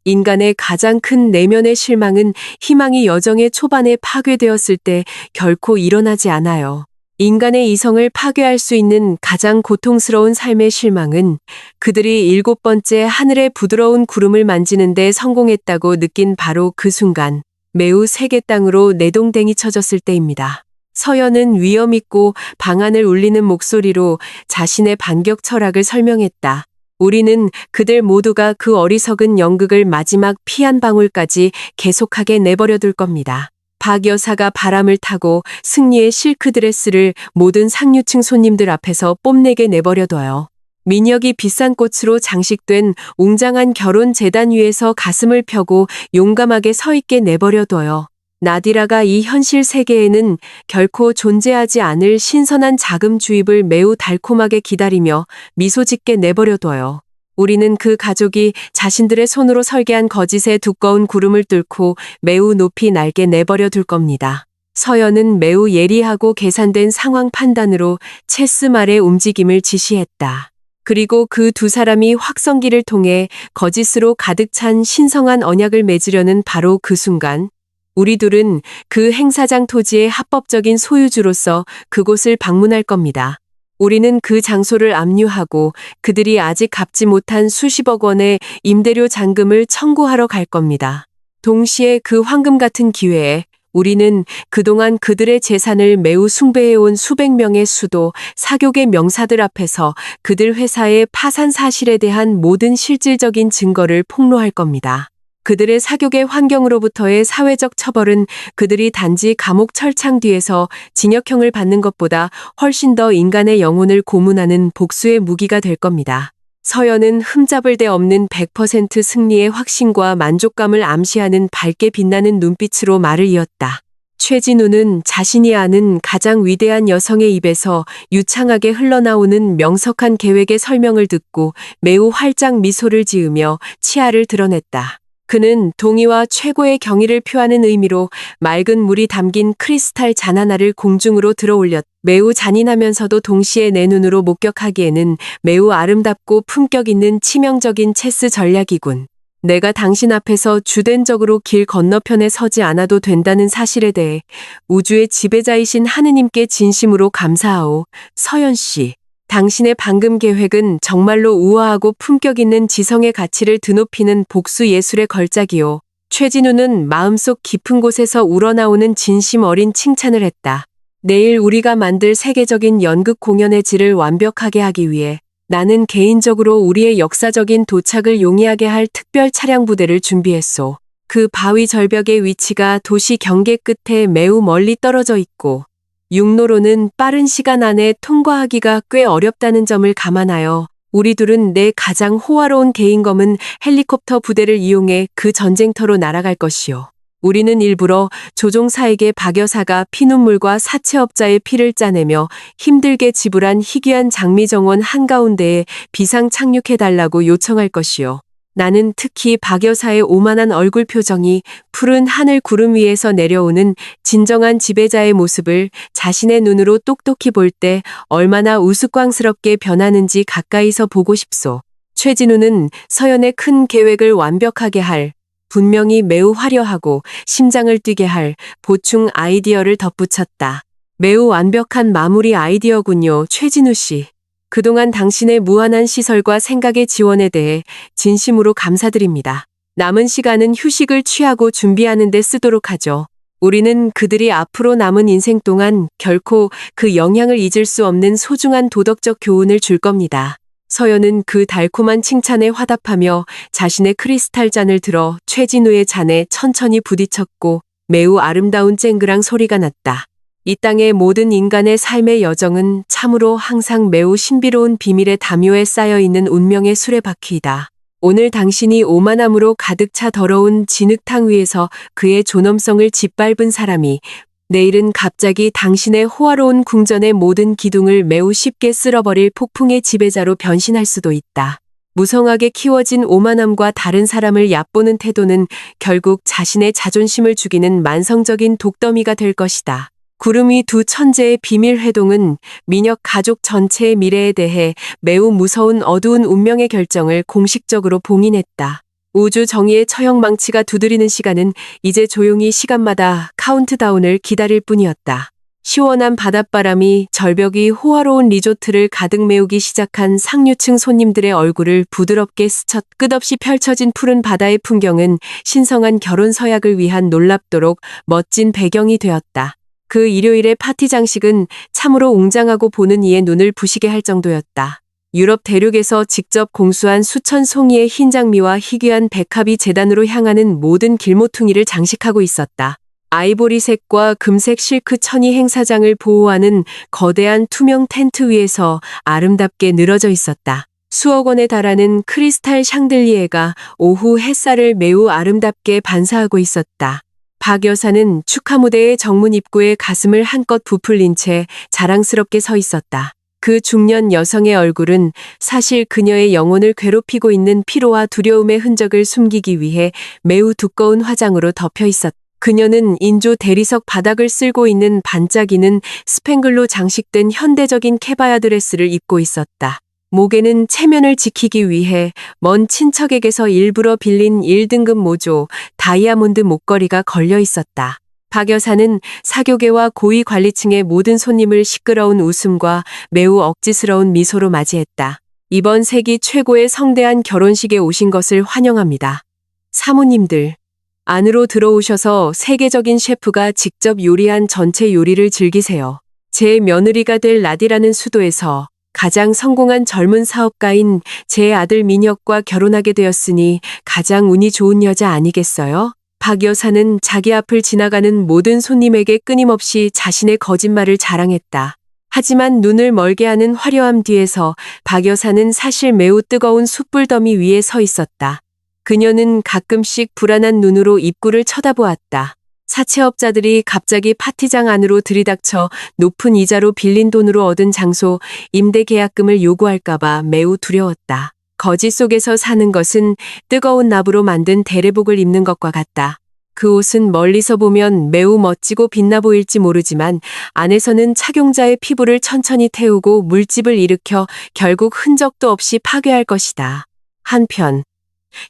인간의 가장 큰 내면의 실망은 희망이 여정의 초반에 파괴되었을 때 결코 일어나지 않아요. 인간의 이성을 파괴할 수 있는 가장 고통스러운 삶의 실망은 그들이 7번째 하늘의 부드러운 구름을 만지는 데 성공했다고 느낀 바로 그 순간 매우 세게 땅으로 내동댕이 쳐졌을 때입니다. 서연은 위엄있고 방안을 울리는 목소리로 자신의 반격 철학을 설명했다. 우리는 그들 모두가 그 어리석은 연극을 마지막 피 한 방울까지 계속하게 내버려둘 겁니다. 박 여사가 바람을 타고 승리의 실크드레스를 모든 상류층 손님들 앞에서 뽐내게 내버려둬요. 민혁이 비싼 꽃으로 장식된 웅장한 결혼 재단 위에서 가슴을 펴고 용감하게 서 있게 내버려둬요. 나디라가 이 현실 세계에는 결코 존재하지 않을 신선한 자금 주입을 매우 달콤하게 기다리며 미소 짓게 내버려둬요. 우리는 그 가족이 자신들의 손으로 설계한 거짓의 두꺼운 구름을 뚫고 매우 높이 날게 내버려 둘 겁니다. 서연은 매우 예리하고 계산된 상황 판단으로 체스 말의 움직임을 지시했다. 그리고 그 두 사람이 확성기를 통해 거짓으로 가득 찬 신성한 언약을 맺으려는 바로 그 순간, 우리 둘은 그 행사장 토지의 합법적인 소유주로서 그곳을 방문할 겁니다. 우리는 그 장소를 압류하고 그들이 아직 갚지 못한 수십억 원의 임대료 잔금을 청구하러 갈 겁니다. 동시에 그 황금 같은 기회에 우리는 그동안 그들의 재산을 매우 숭배해온 수백 명의 수도, 사교계 명사들 앞에서 그들 회사의 파산 사실에 대한 모든 실질적인 증거를 폭로할 겁니다. 그들의 사교계 환경으로부터의 사회적 처벌은 그들이 단지 감옥 철창 뒤에서 징역형을 받는 것보다 훨씬 더 인간의 영혼을 고문하는 복수의 무기가 될 겁니다. 서연은 흠잡을 데 없는 100% 승리의 확신과 만족감을 암시하는 밝게 빛나는 눈빛으로 말을 이었다. 최진우는 자신이 아는 가장 위대한 여성의 입에서 유창하게 흘러나오는 명석한 계획의 설명을 듣고 매우 활짝 미소를 지으며 치아를 드러냈다. 그는 동의와 최고의 경의를 표하는 의미로 맑은 물이 담긴 크리스탈 잔 하나를 공중으로 들어올렸다. 매우 잔인하면서도 동시에 내 눈으로 목격하기에는 매우 아름답고 품격 있는 치명적인 체스 전략이군. 내가 당신 앞에서 주된적으로 길 건너편에 서지 않아도 된다는 사실에 대해 우주의 지배자이신 하느님께 진심으로 감사하오. 서연 씨. 당신의 방금 계획은 정말로 우아하고 품격 있는 지성의 가치를 드높이는 복수 예술의 걸작이요. 최진우는 마음속 깊은 곳에서 우러나오는 진심 어린 칭찬을 했다. 내일 우리가 만들 세계적인 연극 공연의 질을 완벽하게 하기 위해 나는 개인적으로 우리의 역사적인 도착을 용이하게 할 특별 차량 부대를 준비했소. 그 바위 절벽의 위치가 도시 경계 끝에 매우 멀리 떨어져 있고 육로로는 빠른 시간 안에 통과하기가 꽤 어렵다는 점을 감안하여 우리 둘은 내 가장 호화로운 개인검은 헬리콥터 부대를 이용해 그 전쟁터로 날아갈 것이오. 우리는 일부러 조종사에게 박 여사가 피눈물과 사채업자의 피를 짜내며 힘들게 지불한 희귀한 장미 정원 한가운데에 비상 착륙해달라고 요청할 것이오. 나는 특히 박 여사의 오만한 얼굴 표정이 푸른 하늘 구름 위에서 내려오는 진정한 지배자의 모습을 자신의 눈으로 똑똑히 볼 때 얼마나 우스꽝스럽게 변하는지 가까이서 보고 싶소. 최진우는 서연의 큰 계획을 완벽하게 할, 분명히 매우 화려하고 심장을 뛰게 할 보충 아이디어를 덧붙였다. 매우 완벽한 마무리 아이디어군요, 최진우 씨. 그동안 당신의 무한한 시설과 생각의 지원에 대해 진심으로 감사드립니다. 남은 시간은 휴식을 취하고 준비하는 데 쓰도록 하죠. 우리는 그들이 앞으로 남은 인생 동안 결코 그 영향을 잊을 수 없는 소중한 도덕적 교훈을 줄 겁니다. 서연은 그 달콤한 칭찬에 화답하며 자신의 크리스탈 잔을 들어 최진우의 잔에 천천히 부딪혔고 매우 아름다운 쨍그랑 소리가 났다. 이 땅의 모든 인간의 삶의 여정은 참으로 항상 매우 신비로운 비밀의 담요에 쌓여있는 운명의 수레바퀴이다. 오늘 당신이 오만함으로 가득 차 더러운 진흙탕 위에서 그의 존엄성을 짓밟은 사람이 내일은 갑자기 당신의 호화로운 궁전의 모든 기둥을 매우 쉽게 쓸어버릴 폭풍의 지배자로 변신할 수도 있다. 무성하게 키워진 오만함과 다른 사람을 얕보는 태도는 결국 자신의 자존심을 죽이는 만성적인 독더미가 될 것이다. 구름 위 두 천재의 비밀 회동은 민혁 가족 전체의 미래에 대해 매우 무서운 어두운 운명의 결정을 공식적으로 봉인했다. 우주 정의의 처형망치가 두드리는 시간은 이제 조용히 시간마다 카운트다운을 기다릴 뿐이었다. 시원한 바닷바람이 절벽 위 호화로운 리조트를 가득 메우기 시작한 상류층 손님들의 얼굴을 부드럽게 스쳤. 끝없이 펼쳐진 푸른 바다의 풍경은 신성한 결혼 서약을 위한 놀랍도록 멋진 배경이 되었다. 그 일요일의 파티 장식은 참으로 웅장하고 보는 이의 눈을 부시게 할 정도였다. 유럽 대륙에서 직접 공수한 수천 송이의 흰 장미와 희귀한 백합이 제단으로 향하는 모든 길모퉁이를 장식하고 있었다. 아이보리색과 금색 실크 천이 행사장을 보호하는 거대한 투명 텐트 위에서 아름답게 늘어져 있었다. 수억 원에 달하는 크리스탈 샹들리에가 오후 햇살을 매우 아름답게 반사하고 있었다. 박 여사는 축하 무대의 정문 입구에 가슴을 한껏 부풀린 채 자랑스럽게 서 있었다. 그 중년 여성의 얼굴은 사실 그녀의 영혼을 괴롭히고 있는 피로와 두려움의 흔적을 숨기기 위해 매우 두꺼운 화장으로 덮여 있었다. 그녀는 인조 대리석 바닥을 쓸고 있는 반짝이는 스팽글로 장식된 현대적인 케바야 드레스를 입고 있었다. 목에는 체면을 지키기 위해 먼 친척에게서 일부러 빌린 1등급 모조 다이아몬드 목걸이가 걸려 있었다. 박 여사는 사교계와 고위 관리층의 모든 손님을 시끄러운 웃음과 매우 억지스러운 미소로 맞이했다. 이번 세기 최고의 성대한 결혼식에 오신 것을 환영합니다. 사모님들, 안으로 들어오셔서 세계적인 셰프가 직접 요리한 전체 요리를 즐기세요. 제 며느리가 될 나디라는 수도에서 가장 성공한 젊은 사업가인 제 아들 민혁과 결혼하게 되었으니 가장 운이 좋은 여자 아니겠어요? 박 여사는 자기 앞을 지나가는 모든 손님에게 끊임없이 자신의 거짓말을 자랑했다. 하지만 눈을 멀게 하는 화려함 뒤에서 박 여사는 사실 매우 뜨거운 숯불더미 위에 서 있었다. 그녀는 가끔씩 불안한 눈으로 입구를 쳐다보았다. 사채업자들이 갑자기 파티장 안으로 들이닥쳐 높은 이자로 빌린 돈으로 얻은 장소 임대 계약금을 요구할까봐 매우 두려웠다. 거지 속에서 사는 것은 뜨거운 나부로 만든 대레복을 입는 것과 같다. 그 옷은 멀리서 보면 매우 멋지고 빛나 보일지 모르지만 안에서는 착용자의 피부를 천천히 태우고 물집을 일으켜 결국 흔적도 없이 파괴할 것이다. 한편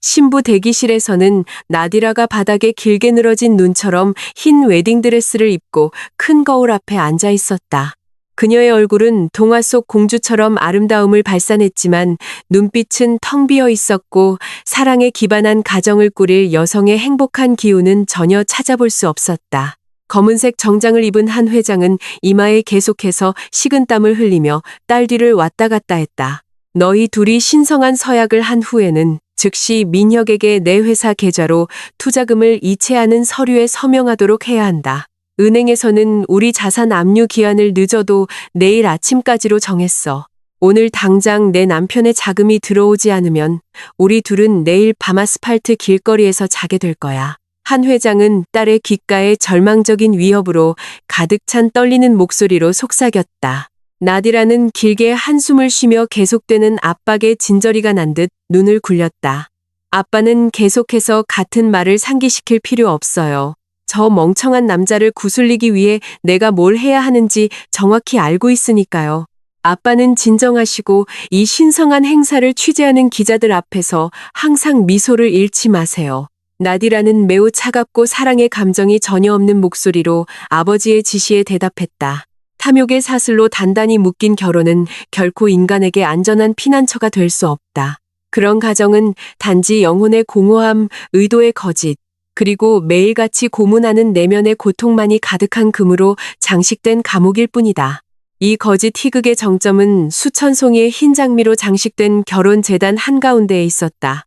신부 대기실에서는 나디라가 바닥에 길게 늘어진 눈처럼 흰 웨딩드레스를 입고 큰 거울 앞에 앉아 있었다. 그녀의 얼굴은 동화 속 공주처럼 아름다움을 발산했지만 눈빛은 텅 비어 있었고 사랑에 기반한 가정을 꾸릴 여성의 행복한 기운은 전혀 찾아볼 수 없었다. 검은색 정장을 입은 한 회장은 이마에 계속해서 식은땀을 흘리며 딸 뒤를 왔다 갔다 했다. 너희 둘이 신성한 서약을 한 후에는 즉시 민혁에게 내 회사 계좌로 투자금을 이체하는 서류에 서명하도록 해야 한다. 은행에서는 우리 자산 압류 기한을 늦어도 내일 아침까지로 정했어. 오늘 당장 내 남편의 자금이 들어오지 않으면 우리 둘은 내일 밤 아스팔트 길거리에서 자게 될 거야. 한 회장은 딸의 귓가에 절망적인 위협으로 가득 찬 떨리는 목소리로 속삭였다. 나디라는 길게 한숨을 쉬며 계속되는 압박에 진저리가 난 듯 눈을 굴렸다. 아빠는 계속해서 같은 말을 상기시킬 필요 없어요. 저 멍청한 남자를 구슬리기 위해 내가 뭘 해야 하는지 정확히 알고 있으니까요. 아빠는 진정하시고 이 신성한 행사를 취재하는 기자들 앞에서 항상 미소를 잃지 마세요. 나디라는 매우 차갑고 사랑의 감정이 전혀 없는 목소리로 아버지의 지시에 대답했다. 탐욕의 사슬로 단단히 묶인 결혼은 결코 인간에게 안전한 피난처가 될 수 없다. 그런 가정은 단지 영혼의 공허함, 의도의 거짓, 그리고 매일같이 고문하는 내면의 고통만이 가득한 금으로 장식된 감옥일 뿐이다. 이 거짓 희극의 정점은 수천 송이의 흰 장미로 장식된 결혼재단 한가운데에 있었다.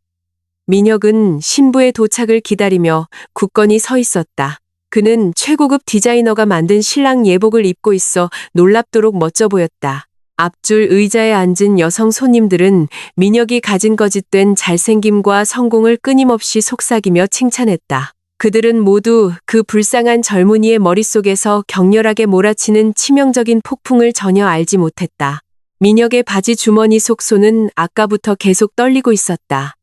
민혁은 신부의 도착을 기다리며 굳건히 서 있었다. 그는 최고급 디자이너가 만든 신랑 예복을 입고 있어 놀랍도록 멋져 보였다. 앞줄 의자에 앉은 여성 손님들은 민혁이 가진 거짓된 잘생김과 성공을 끊임없이 속삭이며 칭찬했다. 그들은 모두 그 불쌍한 젊은이의 머릿속에서 격렬하게 몰아치는 치명적인 폭풍을 전혀 알지 못했다. 민혁의 바지 주머니 속 손은 아까부터 계속 떨리고 있었다.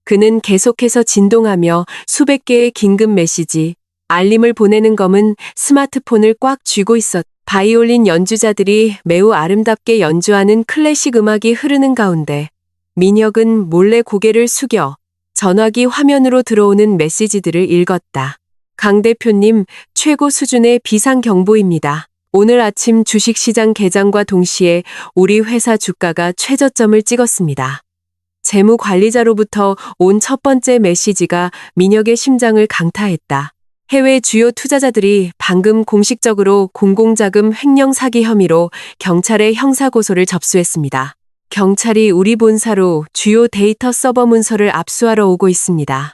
그는 계속해서 진동하며 수백 개의 긴급 메시지, 알림을 보내는 검은 스마트폰을 꽉 쥐고 있었다. 바이올린 연주자들이 매우 아름답게 연주하는 클래식 음악이 흐르는 가운데 민혁은 몰래 고개를 숙여 전화기 화면으로 들어오는 메시지들을 읽었다. 강 대표님, 최고 수준의 비상경보입니다. 오늘 아침 주식시장 개장과 동시에 우리 회사 주가가 최저점을 찍었습니다. 재무관리자로부터 온 첫 번째 메시지가 민혁의 심장을 강타했다. 해외 주요 투자자들이 방금 공식적으로 공공자금 횡령 사기 혐의로 경찰에 형사고소를 접수했습니다. 경찰이 우리 본사로 주요 데이터 서버 문서를 압수하러 오고 있습니다.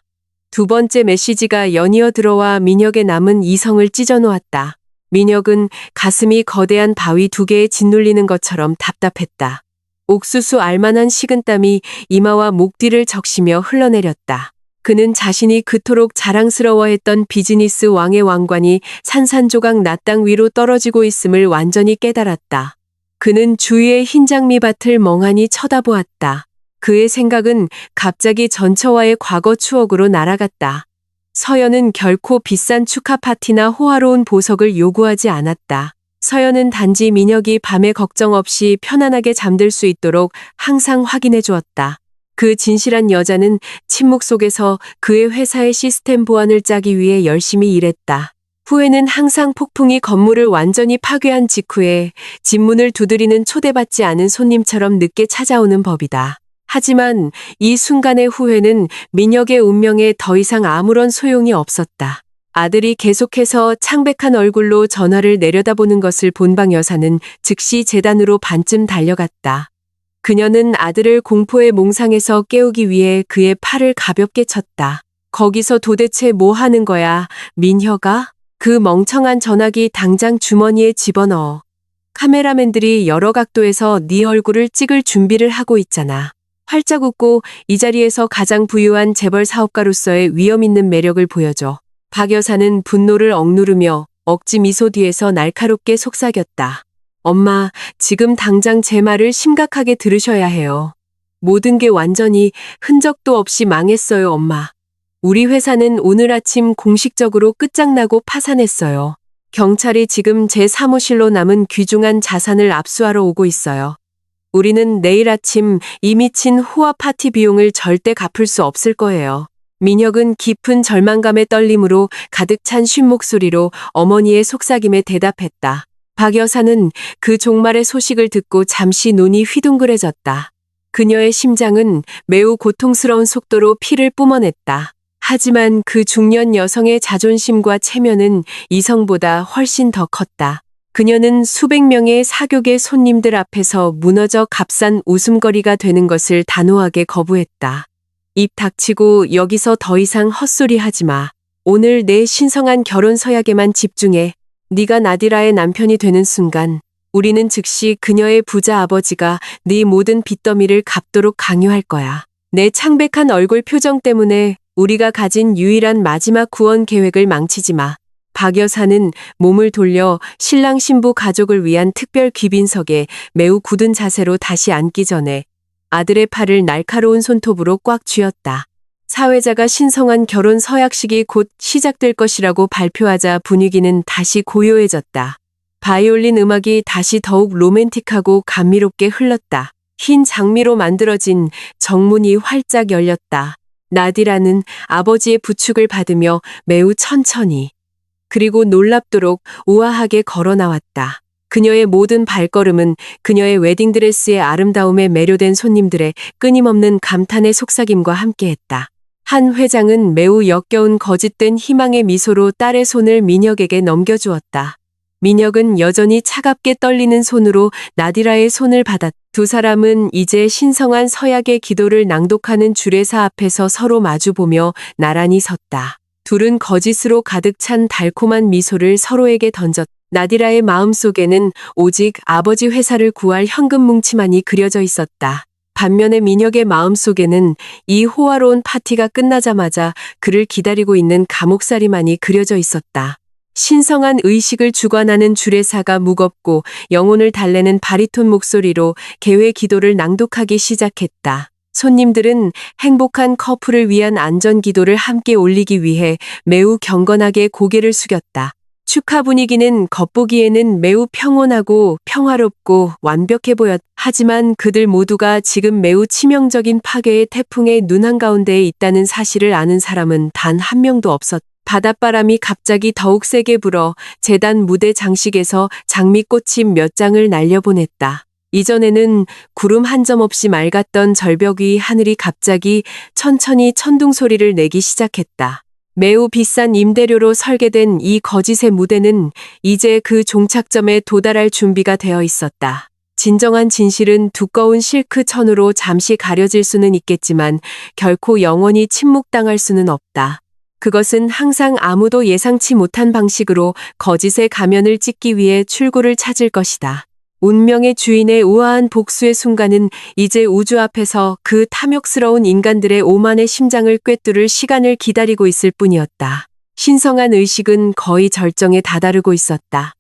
두 번째 메시지가 연이어 들어와 민혁의 남은 이성을 찢어놓았다. 민혁은 가슴이 거대한 바위 두 개에 짓눌리는 것처럼 답답했다. 옥수수 알만한 식은땀이 이마와 목 뒤를 적시며 흘러내렸다. 그는 자신이 그토록 자랑스러워했던 비즈니스 왕의 왕관이 산산조각 낫땅 위로 떨어지고 있음을 완전히 깨달았다. 그는 주위의 흰 장미밭을 멍하니 쳐다보았다. 그의 생각은 갑자기 전처와의 과거 추억으로 날아갔다. 서연은 결코 비싼 축하 파티나 호화로운 보석을 요구하지 않았다. 서연은 단지 민혁이 밤에 걱정 없이 편안하게 잠들 수 있도록 항상 확인해 주었다. 그 진실한 여자는 침묵 속에서 그의 회사의 시스템 보안을 짜기 위해 열심히 일했다. 후에는 항상 폭풍이 건물을 완전히 파괴한 직후에 집 문을 두드리는 초대받지 않은 손님처럼 늦게 찾아오는 법이다. 하지만 이 순간의 후회는 민혁의 운명에 더 이상 아무런 소용이 없었다. 아들이 계속해서 창백한 얼굴로 전화를 내려다보는 것을 본 방 여사는 즉시 재단으로 반쯤 달려갔다. 그녀는 아들을 공포의 몽상에서 깨우기 위해 그의 팔을 가볍게 쳤다. 거기서 도대체 뭐 하는 거야, 민혁아? 그 멍청한 전화기 당장 주머니에 집어넣어. 카메라맨들이 여러 각도에서 네 얼굴을 찍을 준비를 하고 있잖아. 활짝 웃고 이 자리에서 가장 부유한 재벌 사업가로서의 위험 있는 매력을 보여줘. 박 여사는 분노를 억누르며 억지 미소 뒤에서 날카롭게 속삭였다. 엄마, 지금 당장 제 말을 심각하게 들으셔야 해요. 모든 게 완전히 흔적도 없이 망했어요, 엄마. 우리 회사는 오늘 아침 공식적으로 끝장나고 파산했어요. 경찰이 지금 제 사무실로 남은 귀중한 자산을 압수하러 오고 있어요. 우리는 내일 아침 이 미친 호화 파티 비용을 절대 갚을 수 없을 거예요. 민혁은 깊은 절망감의 떨림으로 가득 찬 쉰 목소리로 어머니의 속삭임에 대답했다. 박 여사는 그 종말의 소식을 듣고 잠시 눈이 휘둥그레졌다. 그녀의 심장은 매우 고통스러운 속도로 피를 뿜어냈다. 하지만 그 중년 여성의 자존심과 체면은 이성보다 훨씬 더 컸다. 그녀는 수백 명의 사교계 손님들 앞에서 무너져 값싼 웃음거리가 되는 것을 단호하게 거부했다. 입 닥치고 여기서 더 이상 헛소리 하지 마. 오늘 내 신성한 결혼 서약에만 집중해. 네가 나디라의 남편이 되는 순간 우리는 즉시 그녀의 부자 아버지가 네 모든 빚더미를 갚도록 강요할 거야. 내 창백한 얼굴 표정 때문에 우리가 가진 유일한 마지막 구원 계획을 망치지 마. 박 여사는 몸을 돌려 신랑 신부 가족을 위한 특별 귀빈석에 매우 굳은 자세로 다시 앉기 전에 아들의 팔을 날카로운 손톱으로 꽉 쥐었다. 사회자가 신성한 결혼 서약식이 곧 시작될 것이라고 발표하자 분위기는 다시 고요해졌다. 바이올린 음악이 다시 더욱 로맨틱하고 감미롭게 흘렀다. 흰 장미로 만들어진 정문이 활짝 열렸다. 나디라는 아버지의 부축을 받으며 매우 천천히 그리고 놀랍도록 우아하게 걸어 나왔다. 그녀의 모든 발걸음은 그녀의 웨딩드레스의 아름다움에 매료된 손님들의 끊임없는 감탄의 속삭임과 함께했다. 한 회장은 매우 역겨운 거짓된 희망의 미소로 딸의 손을 민혁에게 넘겨주었다. 민혁은 여전히 차갑게 떨리는 손으로 나디라의 손을 받았다. 두 사람은 이제 신성한 서약의 기도를 낭독하는 주례사 앞에서 서로 마주보며 나란히 섰다. 둘은 거짓으로 가득 찬 달콤한 미소를 서로에게 던졌다. 나디라의 마음속에는 오직 아버지 회사를 구할 현금 뭉치만이 그려져 있었다. 반면에 민혁의 마음속에는 이 호화로운 파티가 끝나자마자 그를 기다리고 있는 감옥살이만이 그려져 있었다. 신성한 의식을 주관하는 주례사가 무겁고 영혼을 달래는 바리톤 목소리로 개회 기도를 낭독하기 시작했다. 손님들은 행복한 커플을 위한 안전 기도를 함께 올리기 위해 매우 경건하게 고개를 숙였다. 축하 분위기는 겉보기에는 매우 평온하고 평화롭고 완벽해 보였다. 하지만 그들 모두가 지금 매우 치명적인 파괴의 태풍의 눈 한가운데에 있다는 사실을 아는 사람은 단 한 명도 없었다. 바닷바람이 갑자기 더욱 세게 불어 제단 무대 장식에서 장미꽃이 몇 장을 날려보냈다. 이전에는 구름 한 점 없이 맑았던 절벽 위 하늘이 갑자기 천천히 천둥 소리를 내기 시작했다. 매우 비싼 임대료로 설계된 이 거짓의 무대는 이제 그 종착점에 도달할 준비가 되어 있었다. 진정한 진실은 두꺼운 실크 천으로 잠시 가려질 수는 있겠지만 결코 영원히 침묵당할 수는 없다. 그것은 항상 아무도 예상치 못한 방식으로 거짓의 가면을 찢기 위해 출구를 찾을 것이다. 운명의 주인의 우아한 복수의 순간은 이제 우주 앞에서 그 탐욕스러운 인간들의 오만의 심장을 꿰뚫을 시간을 기다리고 있을 뿐이었다. 신성한 의식은 거의 절정에 다다르고 있었다.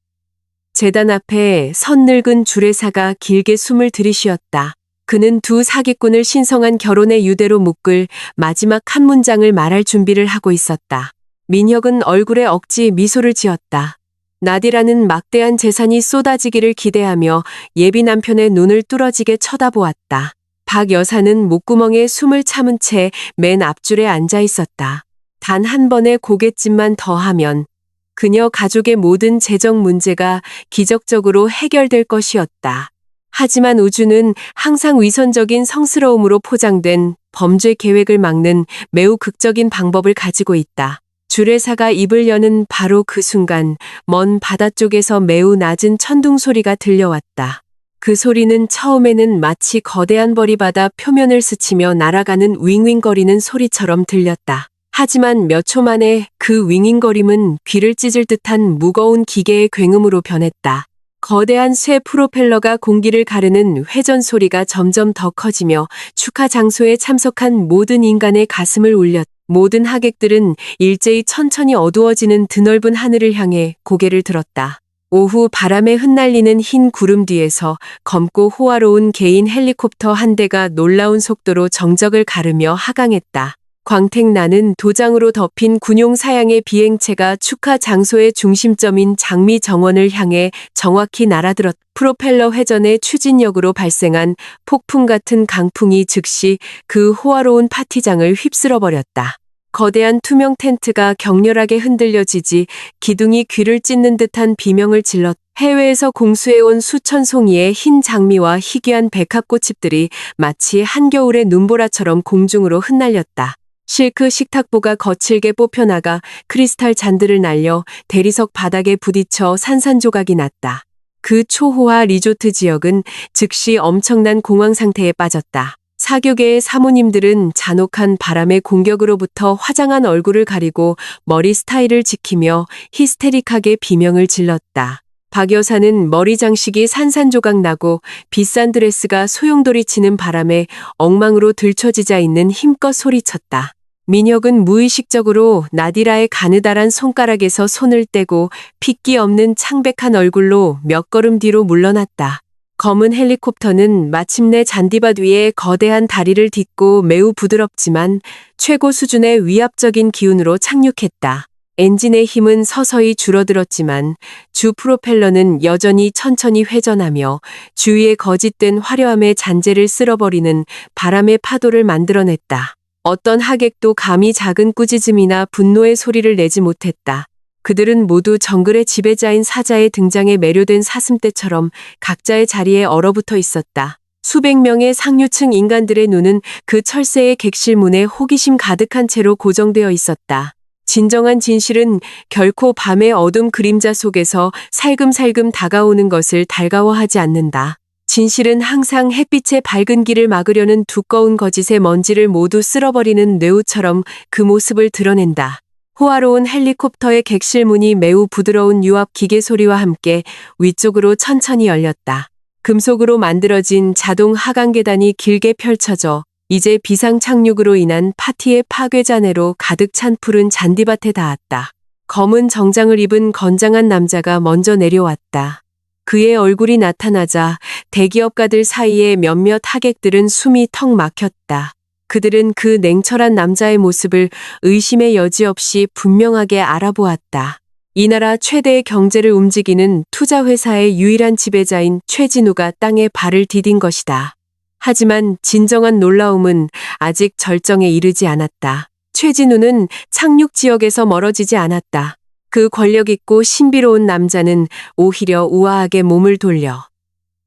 제단 앞에 선 늙은 주례사가 길게 숨을 들이쉬었다. 그는 두 사기꾼을 신성한 결혼의 유대로 묶을 마지막 한 문장을 말할 준비를 하고 있었다. 민혁은 얼굴에 억지 미소를 지었다. 나디라는 막대한 재산이 쏟아지기를 기대하며 예비 남편의 눈을 뚫어지게 쳐다보았다. 박 여사는 목구멍에 숨을 참은 채 맨 앞줄에 앉아 있었다. 단 한 번의 고갯짓만 더하면 그녀 가족의 모든 재정 문제가 기적적으로 해결될 것이었다. 하지만 우주는 항상 위선적인 성스러움으로 포장된 범죄 계획을 막는 매우 극적인 방법을 가지고 있다. 주례사가 입을 여는 바로 그 순간 먼 바다 쪽에서 매우 낮은 천둥 소리가 들려왔다. 그 소리는 처음에는 마치 거대한 벌이 바다 표면을 스치며 날아가는 윙윙거리는 소리처럼 들렸다. 하지만 몇 초 만에 그 윙윙거림은 귀를 찢을 듯한 무거운 기계의 굉음으로 변했다. 거대한 쇠 프로펠러가 공기를 가르는 회전 소리가 점점 더 커지며 축하 장소에 참석한 모든 인간의 가슴을 울렸다. 모든 하객들은 일제히 천천히 어두워지는 드넓은 하늘을 향해 고개를 들었다. 오후 바람에 흩날리는 흰 구름 뒤에서 검고 호화로운 개인 헬리콥터 한 대가 놀라운 속도로 정적을 가르며 하강했다. 광택나는 도장으로 덮인 군용 사양의 비행체가 축하 장소의 중심점인 장미 정원을 향해 정확히 날아들었다. 프로펠러 회전의 추진력으로 발생한 폭풍 같은 강풍이 즉시 그 호화로운 파티장을 휩쓸어버렸다. 거대한 투명 텐트가 격렬하게 흔들려지지 기둥이 귀를 찢는 듯한 비명을 질렀다. 해외에서 공수해온 수천 송이의 흰 장미와 희귀한 백합꽃잎들이 마치 한겨울의 눈보라처럼 공중으로 흩날렸다. 실크 식탁보가 거칠게 뽑혀나가 크리스탈 잔들을 날려 대리석 바닥에 부딪혀 산산조각이 났다. 그 초호화 리조트 지역은 즉시 엄청난 공황 상태에 빠졌다. 사교계의 사모님들은 잔혹한 바람의 공격으로부터 화장한 얼굴을 가리고 머리 스타일을 지키며 히스테릭하게 비명을 질렀다. 박 여사는 머리 장식이 산산조각 나고 비싼 드레스가 소용돌이치는 바람에 엉망으로 들춰지자 있는 힘껏 소리쳤다. 민혁은 무의식적으로 나디라의 가느다란 손가락에서 손을 떼고 핏기 없는 창백한 얼굴로 몇 걸음 뒤로 물러났다. 검은 헬리콥터는 마침내 잔디밭 위에 거대한 다리를 딛고 매우 부드럽지만 최고 수준의 위압적인 기운으로 착륙했다. 엔진의 힘은 서서히 줄어들었지만 주 프로펠러는 여전히 천천히 회전하며 주위의 거짓된 화려함의 잔재를 쓸어버리는 바람의 파도를 만들어냈다. 어떤 하객도 감히 작은 꾸짖음이나 분노의 소리를 내지 못했다. 그들은 모두 정글의 지배자인 사자의 등장에 매료된 사슴떼처럼 각자의 자리에 얼어붙어 있었다. 수백 명의 상류층 인간들의 눈은 그 철새의 객실문에 호기심 가득한 채로 고정되어 있었다. 진정한 진실은 결코 밤의 어둠 그림자 속에서 살금살금 다가오는 것을 달가워하지 않는다. 진실은 항상 햇빛의 밝은 길을 막으려는 두꺼운 거짓의 먼지를 모두 쓸어버리는 뇌우처럼 그 모습을 드러낸다. 호화로운 헬리콥터의 객실 문이 매우 부드러운 유압 기계 소리와 함께 위쪽으로 천천히 열렸다. 금속으로 만들어진 자동 하강 계단이 길게 펼쳐져 이제 비상 착륙으로 인한 파티의 파괴 잔해로 가득 찬 푸른 잔디밭에 닿았다. 검은 정장을 입은 건장한 남자가 먼저 내려왔다. 그의 얼굴이 나타나자 대기업가들 사이에 몇몇 하객들은 숨이 턱 막혔다. 그들은 그 냉철한 남자의 모습을 의심의 여지 없이 분명하게 알아보았다. 이 나라 최대의 경제를 움직이는 투자회사의 유일한 지배자인 최진우가 땅에 발을 디딘 것이다. 하지만 진정한 놀라움은 아직 절정에 이르지 않았다. 최진우는 착륙 지역에서 멀어지지 않았다. 그 권력 있고 신비로운 남자는 오히려 우아하게 몸을 돌려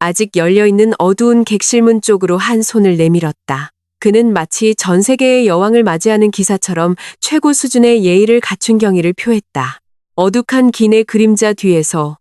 아직 열려있는 어두운 객실문 쪽으로 한 손을 내밀었다. 그는 마치 전 세계의 여왕을 맞이하는 기사처럼 최고 수준의 예의를 갖춘 경의를 표했다. 어둑한 기내 그림자 뒤에서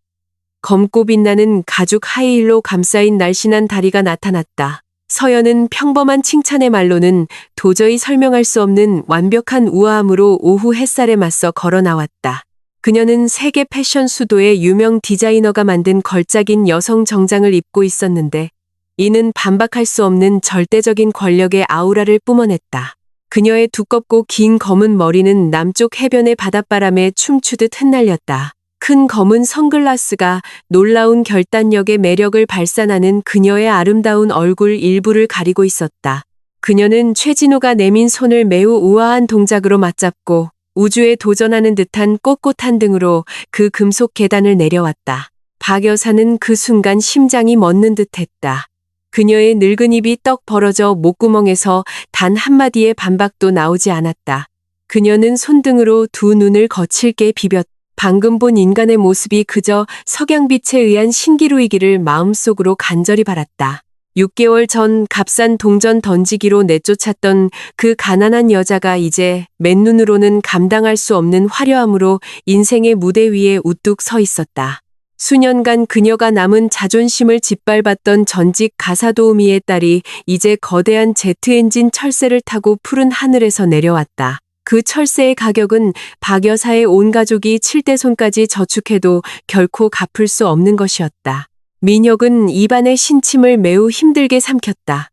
검고 빛나는 가죽 하이힐로 감싸인 날씬한 다리가 나타났다. 서연은 평범한 칭찬의 말로는 도저히 설명할 수 없는 완벽한 우아함으로 오후 햇살에 맞서 걸어 나왔다. 그녀는 세계 패션 수도의 유명 디자이너가 만든 걸작인 여성 정장을 입고 있었는데 이는 반박할 수 없는 절대적인 권력의 아우라를 뿜어냈다. 그녀의 두껍고 긴 검은 머리는 남쪽 해변의 바닷바람에 춤추듯 흩날렸다. 큰 검은 선글라스가 놀라운 결단력의 매력을 발산하는 그녀의 아름다운 얼굴 일부를 가리고 있었다. 그녀는 최진우가 내민 손을 매우 우아한 동작으로 맞잡고 우주에 도전하는 듯한 꼿꼿한 등으로 그 금속 계단을 내려왔다. 박 여사는 그 순간 심장이 멎는 듯했다. 그녀의 늙은 입이 떡 벌어져 목구멍에서 단 한마디의 반박도 나오지 않았다. 그녀는 손등으로 두 눈을 거칠게 비볐다. 방금 본 인간의 모습이 그저 석양빛에 의한 신기루이기를 마음속으로 간절히 바랐다. 6개월 전 값싼 동전 던지기로 내쫓았던 그 가난한 여자가 이제 맨눈으로는 감당할 수 없는 화려함으로 인생의 무대 위에 우뚝 서 있었다. 수년간 그녀가 남은 자존심을 짓밟았던 전직 가사도우미의 딸이 이제 거대한 제트 엔진 철새를 타고 푸른 하늘에서 내려왔다. 그 철새의 가격은 박 여사의 온 가족이 7대손까지 저축해도 결코 갚을 수 없는 것이었다. 민혁은 입안의 신침을 매우 힘들게 삼켰다.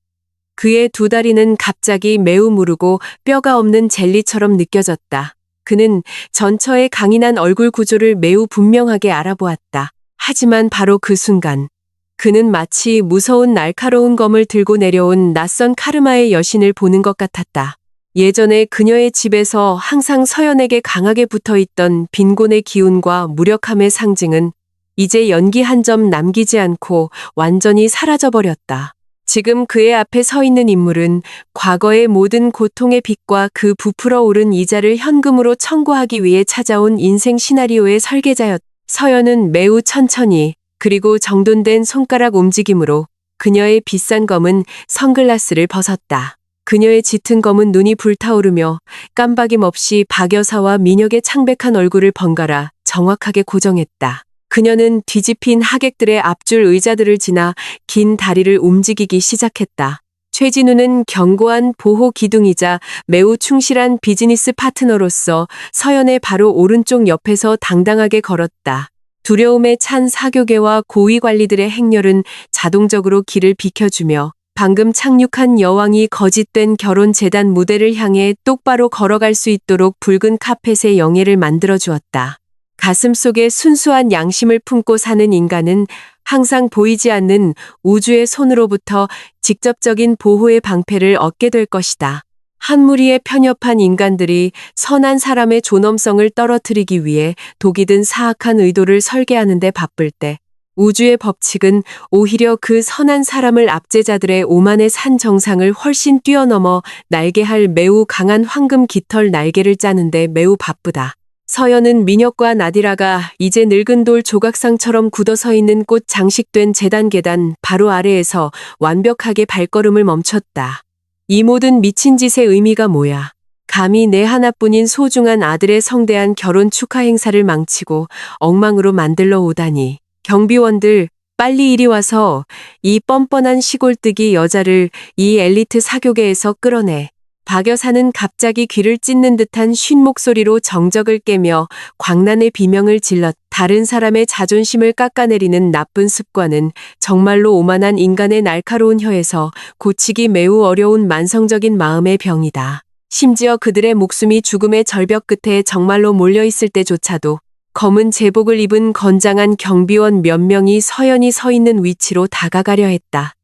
그의 두 다리는 갑자기 매우 무르고 뼈가 없는 젤리처럼 느껴졌다. 그는 전처의 강인한 얼굴 구조를 매우 분명하게 알아보았다. 하지만 바로 그 순간 그는 마치 무서운 날카로운 검을 들고 내려온 낯선 카르마의 여신을 보는 것 같았다. 예전에 그녀의 집에서 항상 서연에게 강하게 붙어있던 빈곤의 기운과 무력함의 상징은 이제 연기 한 점 남기지 않고 완전히 사라져버렸다. 지금 그의 앞에 서 있는 인물은 과거의 모든 고통의 빚과 그 부풀어 오른 이자를 현금으로 청구하기 위해 찾아온 인생 시나리오의 설계자였다. 서연은 매우 천천히 그리고 정돈된 손가락 움직임으로 그녀의 비싼 검은 선글라스를 벗었다. 그녀의 짙은 검은 눈이 불타오르며 깜박임 없이 박 여사와 민혁의 창백한 얼굴을 번갈아 정확하게 고정했다. 그녀는 뒤집힌 하객들의 앞줄 의자들을 지나 긴 다리를 움직이기 시작했다. 최진우는 견고한 보호 기둥이자 매우 충실한 비즈니스 파트너로서 서연의 바로 오른쪽 옆에서 당당하게 걸었다. 두려움에 찬 사교계와 고위 관리들의 행렬은 자동적으로 길을 비켜주며 방금 착륙한 여왕이 거짓된 결혼 재단 무대를 향해 똑바로 걸어갈 수 있도록 붉은 카펫의 영예를 만들어 주었다. 가슴속에 순수한 양심을 품고 사는 인간은 항상 보이지 않는 우주의 손으로부터 직접적인 보호의 방패를 얻게 될 것이다. 한 무리의 편협한 인간들이 선한 사람의 존엄성을 떨어뜨리기 위해 독이 든 사악한 의도를 설계하는 데 바쁠 때 우주의 법칙은 오히려 그 선한 사람을 압제자들의 오만의 산 정상을 훨씬 뛰어넘어 날개할 매우 강한 황금 깃털 날개를 짜는데 매우 바쁘다. 서연은 민혁과 나디라가 이제 늙은 돌 조각상처럼 굳어서 있는 꽃 장식된 재단 계단 바로 아래에서 완벽하게 발걸음을 멈췄다. 이 모든 미친 짓의 의미가 뭐야? 감히 내 하나뿐인 소중한 아들의 성대한 결혼 축하 행사를 망치고 엉망으로 만들러 오다니. 경비원들, 빨리 이리 와서 이 뻔뻔한 시골뜨기 여자를 이 엘리트 사교계에서 끌어내. 박 여사는 갑자기 귀를 찢는 듯한 쉰 목소리로 정적을 깨며 광란의 비명을 질렀. 다른 사람의 자존심을 깎아내리는 나쁜 습관은 정말로 오만한 인간의 날카로운 혀에서 고치기 매우 어려운 만성적인 마음의 병이다. 심지어 그들의 목숨이 죽음의 절벽 끝에 정말로 몰려있을 때조차도 검은 제복을 입은 건장한 경비원 몇 명이 서연이 서 있는 위치로 다가가려 했다.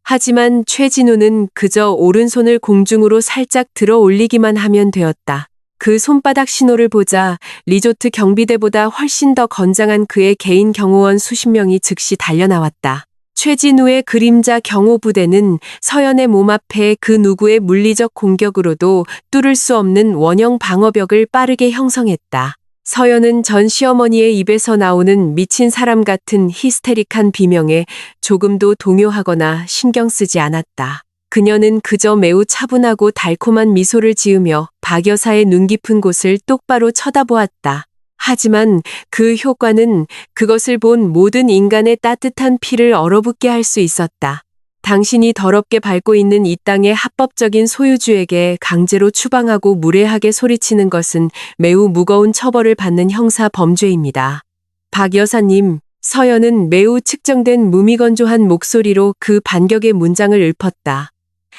하지만 최진우는 그저 오른손을 공중으로 살짝 들어 올리기만 하면 되었다. 그 손바닥 신호를 보자 리조트 경비대보다 훨씬 더 건장한 그의 개인 경호원 수십 명이 즉시 달려나왔다. 최진우의 그림자 경호부대는 서연의 몸 앞에 그 누구의 물리적 공격으로도 뚫을 수 없는 원형 방어벽을 빠르게 형성했다. 서연은 전 시어머니의 입에서 나오는 미친 사람 같은 히스테릭한 비명에 조금도 동요하거나 신경 쓰지 않았다. 그녀는 그저 매우 차분하고 달콤한 미소를 지으며 박 여사의 눈 깊은 곳을 똑바로 쳐다보았다. 하지만 그 효과는 그것을 본 모든 인간의 따뜻한 피를 얼어붙게 할 수 있었다. 당신이 더럽게 밟고 있는 이 땅의 합법적인 소유주에게 강제로 추방하고 무례하게 소리치는 것은 매우 무거운 처벌을 받는 형사 범죄입니다. 박 여사님, 서연은 매우 측정된 무미건조한 목소리로 그 반격의 문장을 읊었다.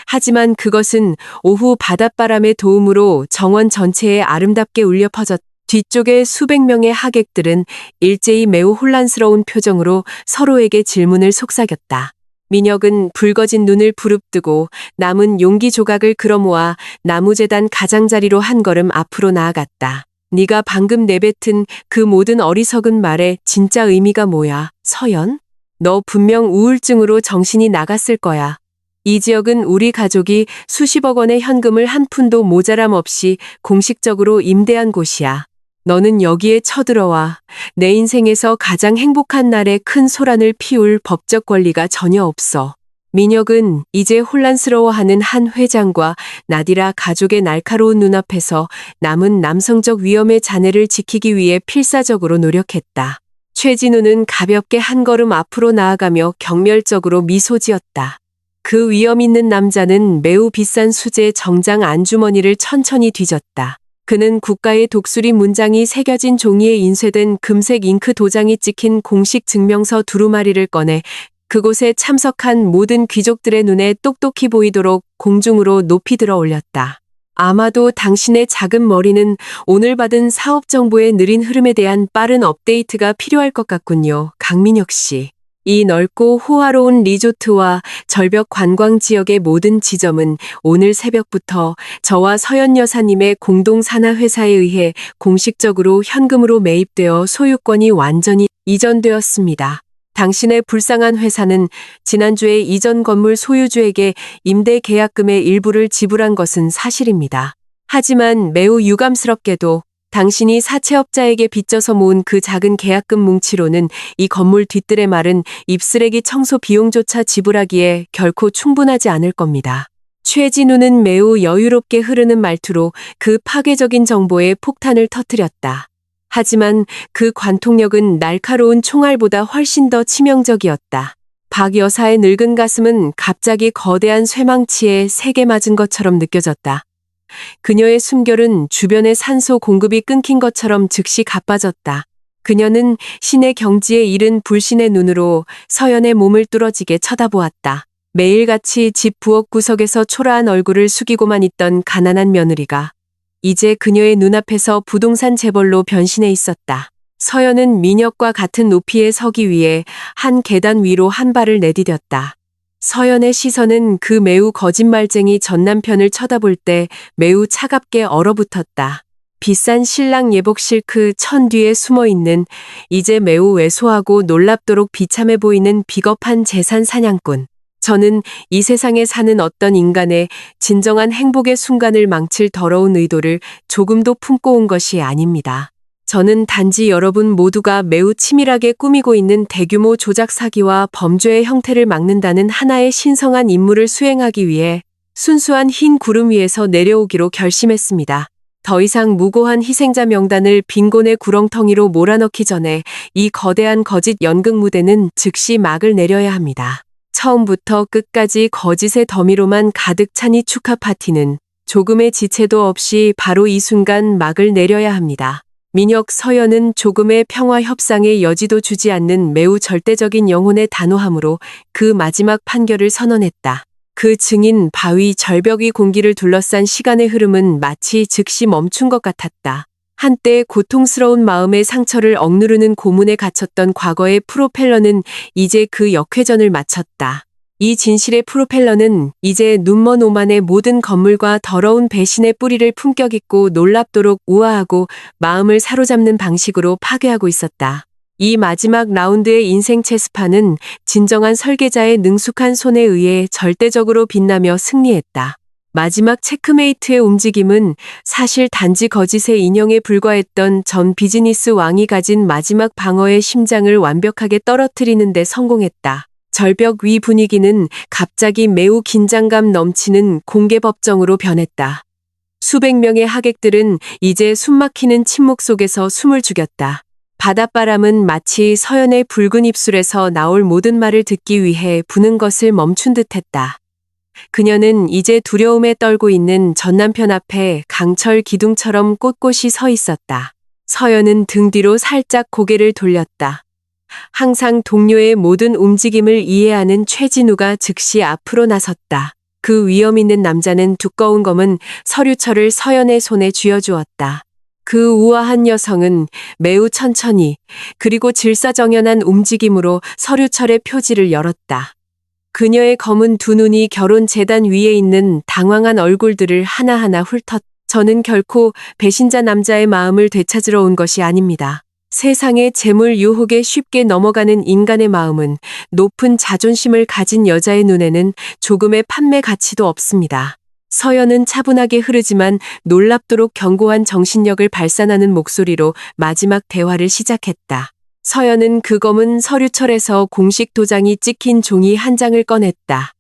하지만 그것은 오후 바닷바람의 도움으로 정원 전체에 아름답게 울려 퍼졌다. 뒤쪽의 수백 명의 하객들은 일제히 매우 혼란스러운 표정으로 서로에게 질문을 속삭였다. 민혁은 붉어진 눈을 부릅뜨고 남은 용기 조각을 끌어모아 나무재단 가장자리로 한 걸음 앞으로 나아갔다. 네가 방금 내뱉은 그 모든 어리석은 말의 진짜 의미가 뭐야, 서연? 너 분명 우울증으로 정신이 나갔을 거야. 이 지역은 우리 가족이 수십억 원의 현금을 한 푼도 모자람 없이 공식적으로 임대한 곳이야. 너는 여기에 쳐들어와 내 인생에서 가장 행복한 날에 큰 소란을 피울 법적 권리가 전혀 없어. 민혁은 이제 혼란스러워하는 한 회장과 나디라 가족의 날카로운 눈앞에서 남은 남성적 위험의 자네를 지키기 위해 필사적으로 노력했다. 최진우는 가볍게 한 걸음 앞으로 나아가며 경멸적으로 미소 지었다. 그 위험 있는 남자는 매우 비싼 수제 정장 안주머니를 천천히 뒤졌다. 그는 국가의 독수리 문장이 새겨진 종이에 인쇄된 금색 잉크 도장이 찍힌 공식 증명서 두루마리를 꺼내 그곳에 참석한 모든 귀족들의 눈에 똑똑히 보이도록 공중으로 높이 들어 올렸다. 아마도 당신의 작은 머리는 오늘 받은 사업 정보의 느린 흐름에 대한 빠른 업데이트가 필요할 것 같군요. 강민혁 씨. 이 넓고 호화로운 리조트와 절벽 관광 지역의 모든 지점은 오늘 새벽부터 저와 서연 여사님의 공동 산하 회사에 의해 공식적으로 현금으로 매입되어 소유권이 완전히 이전되었습니다. 당신의 불쌍한 회사는 지난주에 이전 건물 소유주에게 임대 계약금의 일부를 지불한 것은 사실입니다. 하지만 매우 유감스럽게도 당신이 사채업자에게 빚져서 모은 그 작은 계약금 뭉치로는 이 건물 뒤뜰의 마른 입쓰레기 청소 비용조차 지불하기에 결코 충분하지 않을 겁니다. 최진우는 매우 여유롭게 흐르는 말투로 그 파괴적인 정보에 폭탄을 터뜨렸다. 하지만 그 관통력은 날카로운 총알보다 훨씬 더 치명적이었다. 박 여사의 늙은 가슴은 갑자기 거대한 쇠망치에 세게 맞은 것처럼 느껴졌다. 그녀의 숨결은 주변의 산소 공급이 끊긴 것처럼 즉시 가빠졌다. 그녀는 신의 경지에 이른 불신의 눈으로 서연의 몸을 뚫어지게 쳐다보았다. 매일같이 집 부엌 구석에서 초라한 얼굴을 숙이고만 있던 가난한 며느리가 이제 그녀의 눈앞에서 부동산 재벌로 변신해 있었다. 서연은 민혁과 같은 높이에 서기 위해 한 계단 위로 한 발을 내디뎠다. 서연의 시선은 그 매우 거짓말쟁이 전 남편을 쳐다볼 때 매우 차갑게 얼어붙었다. 비싼 신랑 예복 실크 천 뒤에 숨어있는 이제 매우 왜소하고 놀랍도록 비참해 보이는 비겁한 재산 사냥꾼. 저는 이 세상에 사는 어떤 인간의 진정한 행복의 순간을 망칠 더러운 의도를 조금도 품고 온 것이 아닙니다. 저는 단지 여러분 모두가 매우 치밀하게 꾸미고 있는 대규모 조작 사기와 범죄의 형태를 막는다는 하나의 신성한 임무를 수행하기 위해 순수한 흰 구름 위에서 내려오기로 결심했습니다. 더 이상 무고한 희생자 명단을 빈곤의 구렁텅이로 몰아넣기 전에 이 거대한 거짓 연극 무대는 즉시 막을 내려야 합니다. 처음부터 끝까지 거짓의 더미로만 가득 찬 이 축하 파티는 조금의 지체도 없이 바로 이 순간 막을 내려야 합니다. 민혁 서연은 조금의 평화 협상의 여지도 주지 않는 매우 절대적인 영혼의 단호함으로 그 마지막 판결을 선언했다. 그 증인 바위 절벽 위 공기를 둘러싼 시간의 흐름은 마치 즉시 멈춘 것 같았다. 한때 고통스러운 마음의 상처를 억누르는 고문에 갇혔던 과거의 프로펠러는 이제 그 역회전을 마쳤다. 이 진실의 프로펠러는 이제 눈먼 오만의 모든 건물과 더러운 배신의 뿌리를 품격 있고 놀랍도록 우아하고 마음을 사로잡는 방식으로 파괴하고 있었다. 이 마지막 라운드의 인생 체스판은 진정한 설계자의 능숙한 손에 의해 절대적으로 빛나며 승리했다. 마지막 체크메이트의 움직임은 사실 단지 거짓의 인형에 불과했던 전 비즈니스 왕이 가진 마지막 방어의 심장을 완벽하게 떨어뜨리는 데 성공했다. 절벽 위 분위기는 갑자기 매우 긴장감 넘치는 공개 법정으로 변했다. 수백 명의 하객들은 이제 숨막히는 침묵 속에서 숨을 죽였다. 바닷바람은 마치 서연의 붉은 입술에서 나올 모든 말을 듣기 위해 부는 것을 멈춘 듯했다. 그녀는 이제 두려움에 떨고 있는 전 남편 앞에 강철 기둥처럼 꼿꼿이 서 있었다. 서연은 등 뒤로 살짝 고개를 돌렸다. 항상 동료의 모든 움직임을 이해하는 최진우가 즉시 앞으로 나섰다. 그 위험 있는 남자는 두꺼운 검은 서류철을 서연의 손에 쥐어주었다. 그 우아한 여성은 매우 천천히 그리고 질서정연한 움직임으로 서류철의 표지를 열었다. 그녀의 검은 두 눈이 결혼 재단 위에 있는 당황한 얼굴들을 하나하나 훑었다. 저는 결코 배신자 남자의 마음을 되찾으러 온 것이 아닙니다. 세상의 재물 유혹에 쉽게 넘어가는 인간의 마음은 높은 자존심을 가진 여자의 눈에는 조금의 판매 가치도 없습니다. 서연은 차분하게 흐르지만 놀랍도록 견고한 정신력을 발산하는 목소리로 마지막 대화를 시작했다. 서연은 그 검은 서류철에서 공식 도장이 찍힌 종이 한 장을 꺼냈다.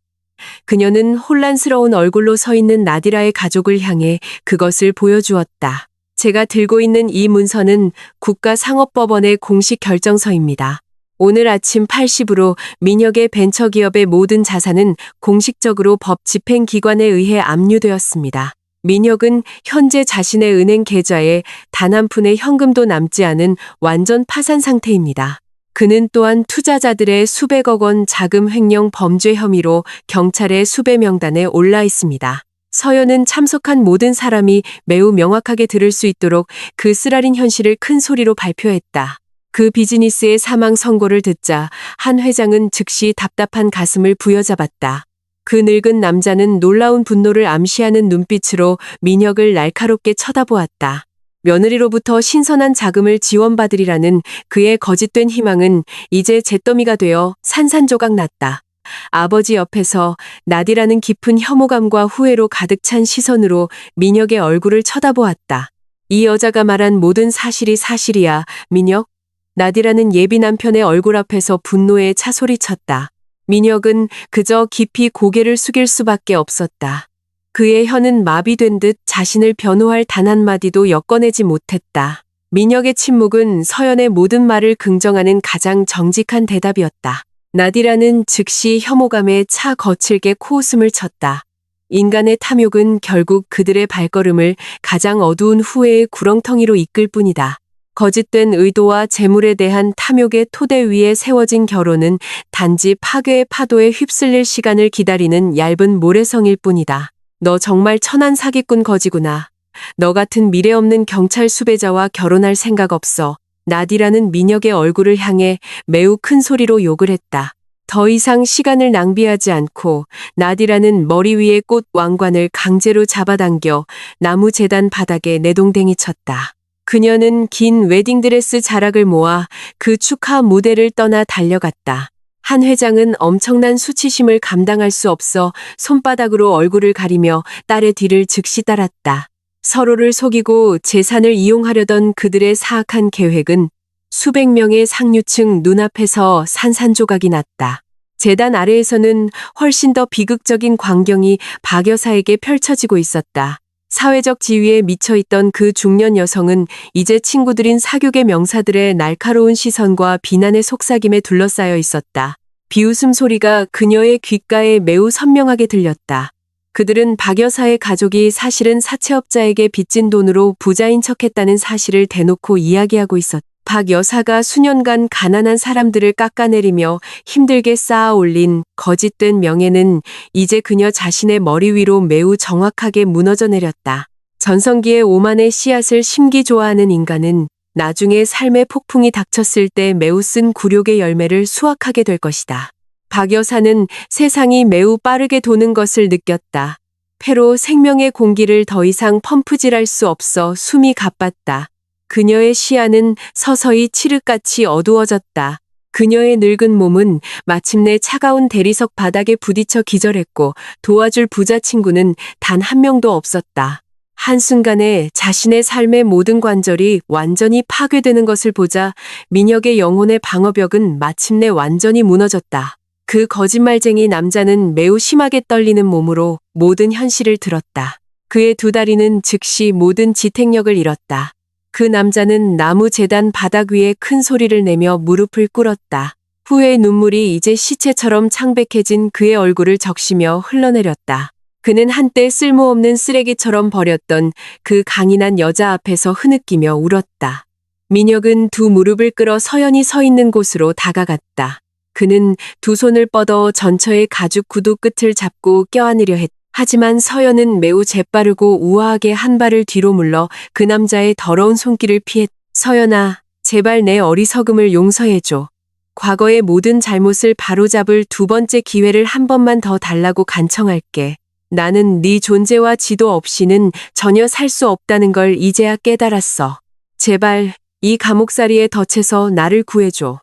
그녀는 혼란스러운 얼굴로 서 있는 나디라의 가족을 향해 그것을 보여주었다. 제가 들고 있는 이 문서는 국가상업법원의 공식 결정서입니다. 오늘 아침 80으로 민혁의 벤처기업의 모든 자산은 공식적으로 법 집행기관에 의해 압류되었습니다. 민혁은 현재 자신의 은행 계좌에 단 한 푼의 현금도 남지 않은 완전 파산 상태입니다. 그는 또한 투자자들의 수백억 원 자금 횡령 범죄 혐의로 경찰의 수배 명단에 올라 있습니다. 서연은 참석한 모든 사람이 매우 명확하게 들을 수 있도록 그 쓰라린 현실을 큰 소리로 발표했다. 그 비즈니스의 사망 선고를 듣자 한 회장은 즉시 답답한 가슴을 부여잡았다. 그 늙은 남자는 놀라운 분노를 암시하는 눈빛으로 민혁을 날카롭게 쳐다보았다. 며느리로부터 신선한 자금을 지원받으리라는 그의 거짓된 희망은 이제 잿더미가 되어 산산조각 났다. 아버지 옆에서 나디라는 깊은 혐오감과 후회로 가득 찬 시선으로 민혁의 얼굴을 쳐다보았다. 이 여자가 말한 모든 사실이 사실이야, 민혁? 나디라는 예비 남편의 얼굴 앞에서 분노에 차소리쳤다. 민혁은 그저 깊이 고개를 숙일 수밖에 없었다. 그의 혀는 마비된 듯 자신을 변호할 단 한마디도 엮어내지 못했다. 민혁의 침묵은 서연의 모든 말을 긍정하는 가장 정직한 대답이었다. 나디라는 즉시 혐오감에 차 거칠게 코웃음을 쳤다. 인간의 탐욕은 결국 그들의 발걸음을 가장 어두운 후회의 구렁텅이로 이끌 뿐이다. 거짓된 의도와 재물에 대한 탐욕의 토대 위에 세워진 결혼은 단지 파괴의 파도에 휩쓸릴 시간을 기다리는 얇은 모래성일 뿐이다. 너 정말 천한 사기꾼 거지구나. 너 같은 미래 없는 경찰 수배자와 결혼할 생각 없어. 나디라는 민혁의 얼굴을 향해 매우 큰 소리로 욕을 했다. 더 이상 시간을 낭비하지 않고 나디라는 머리 위에 꽃 왕관을 강제로 잡아당겨 나무 재단 바닥에 내동댕이 쳤다. 그녀는 긴 웨딩드레스 자락을 모아 그 축하 무대를 떠나 달려갔다. 한 회장은 엄청난 수치심을 감당할 수 없어 손바닥으로 얼굴을 가리며 딸의 뒤를 즉시 따랐다. 서로를 속이고 재산을 이용하려던 그들의 사악한 계획은 수백 명의 상류층 눈앞에서 산산조각이 났다. 재단 아래에서는 훨씬 더 비극적인 광경이 박 여사에게 펼쳐지고 있었다. 사회적 지위에 미쳐있던 그 중년 여성은 이제 친구들인 사교계 명사들의 날카로운 시선과 비난의 속삭임에 둘러싸여 있었다. 비웃음 소리가 그녀의 귓가에 매우 선명하게 들렸다. 그들은 박 여사의 가족이 사실은 사채업자에게 빚진 돈으로 부자인 척했다는 사실을 대놓고 이야기하고 있었다. 박 여사가 수년간 가난한 사람들을 깎아내리며 힘들게 쌓아 올린 거짓된 명예는 이제 그녀 자신의 머리 위로 매우 정확하게 무너져 내렸다. 전성기의 오만의 씨앗을 심기 좋아하는 인간은 나중에 삶의 폭풍이 닥쳤을 때 매우 쓴 굴욕의 열매를 수확하게 될 것이다. 박 여사는 세상이 매우 빠르게 도는 것을 느꼈다. 폐로 생명의 공기를 더 이상 펌프질할 수 없어 숨이 가빴다. 그녀의 시야는 서서히 칠흑같이 어두워졌다. 그녀의 늙은 몸은 마침내 차가운 대리석 바닥에 부딪혀 기절했고 도와줄 부자 친구는 단 한 명도 없었다. 한순간에 자신의 삶의 모든 관절이 완전히 파괴되는 것을 보자 민혁의 영혼의 방어벽은 마침내 완전히 무너졌다. 그 거짓말쟁이 남자는 매우 심하게 떨리는 몸으로 모든 현실을 들었다. 그의 두 다리는 즉시 모든 지탱력을 잃었다. 그 남자는 나무 재단 바닥 위에 큰 소리를 내며 무릎을 꿇었다. 후회의 눈물이 이제 시체처럼 창백해진 그의 얼굴을 적시며 흘러내렸다. 그는 한때 쓸모없는 쓰레기처럼 버렸던 그 강인한 여자 앞에서 흐느끼며 울었다. 민혁은 두 무릎을 꿇어 서연이 서 있는 곳으로 다가갔다. 그는 두 손을 뻗어 전처의 가죽 구두 끝을 잡고 껴안으려 했다. 하지만 서연은 매우 재빠르고 우아하게 한 발을 뒤로 물러 그 남자의 더러운 손길을 피했다. 서연아, 제발 내 어리석음을 용서해줘. 과거의 모든 잘못을 바로잡을 두 번째 기회를 한 번만 더 달라고 간청할게. 나는 네 존재와 지도 없이는 전혀 살 수 없다는 걸 이제야 깨달았어. 제발 이 감옥살이에 덫에서 나를 구해줘.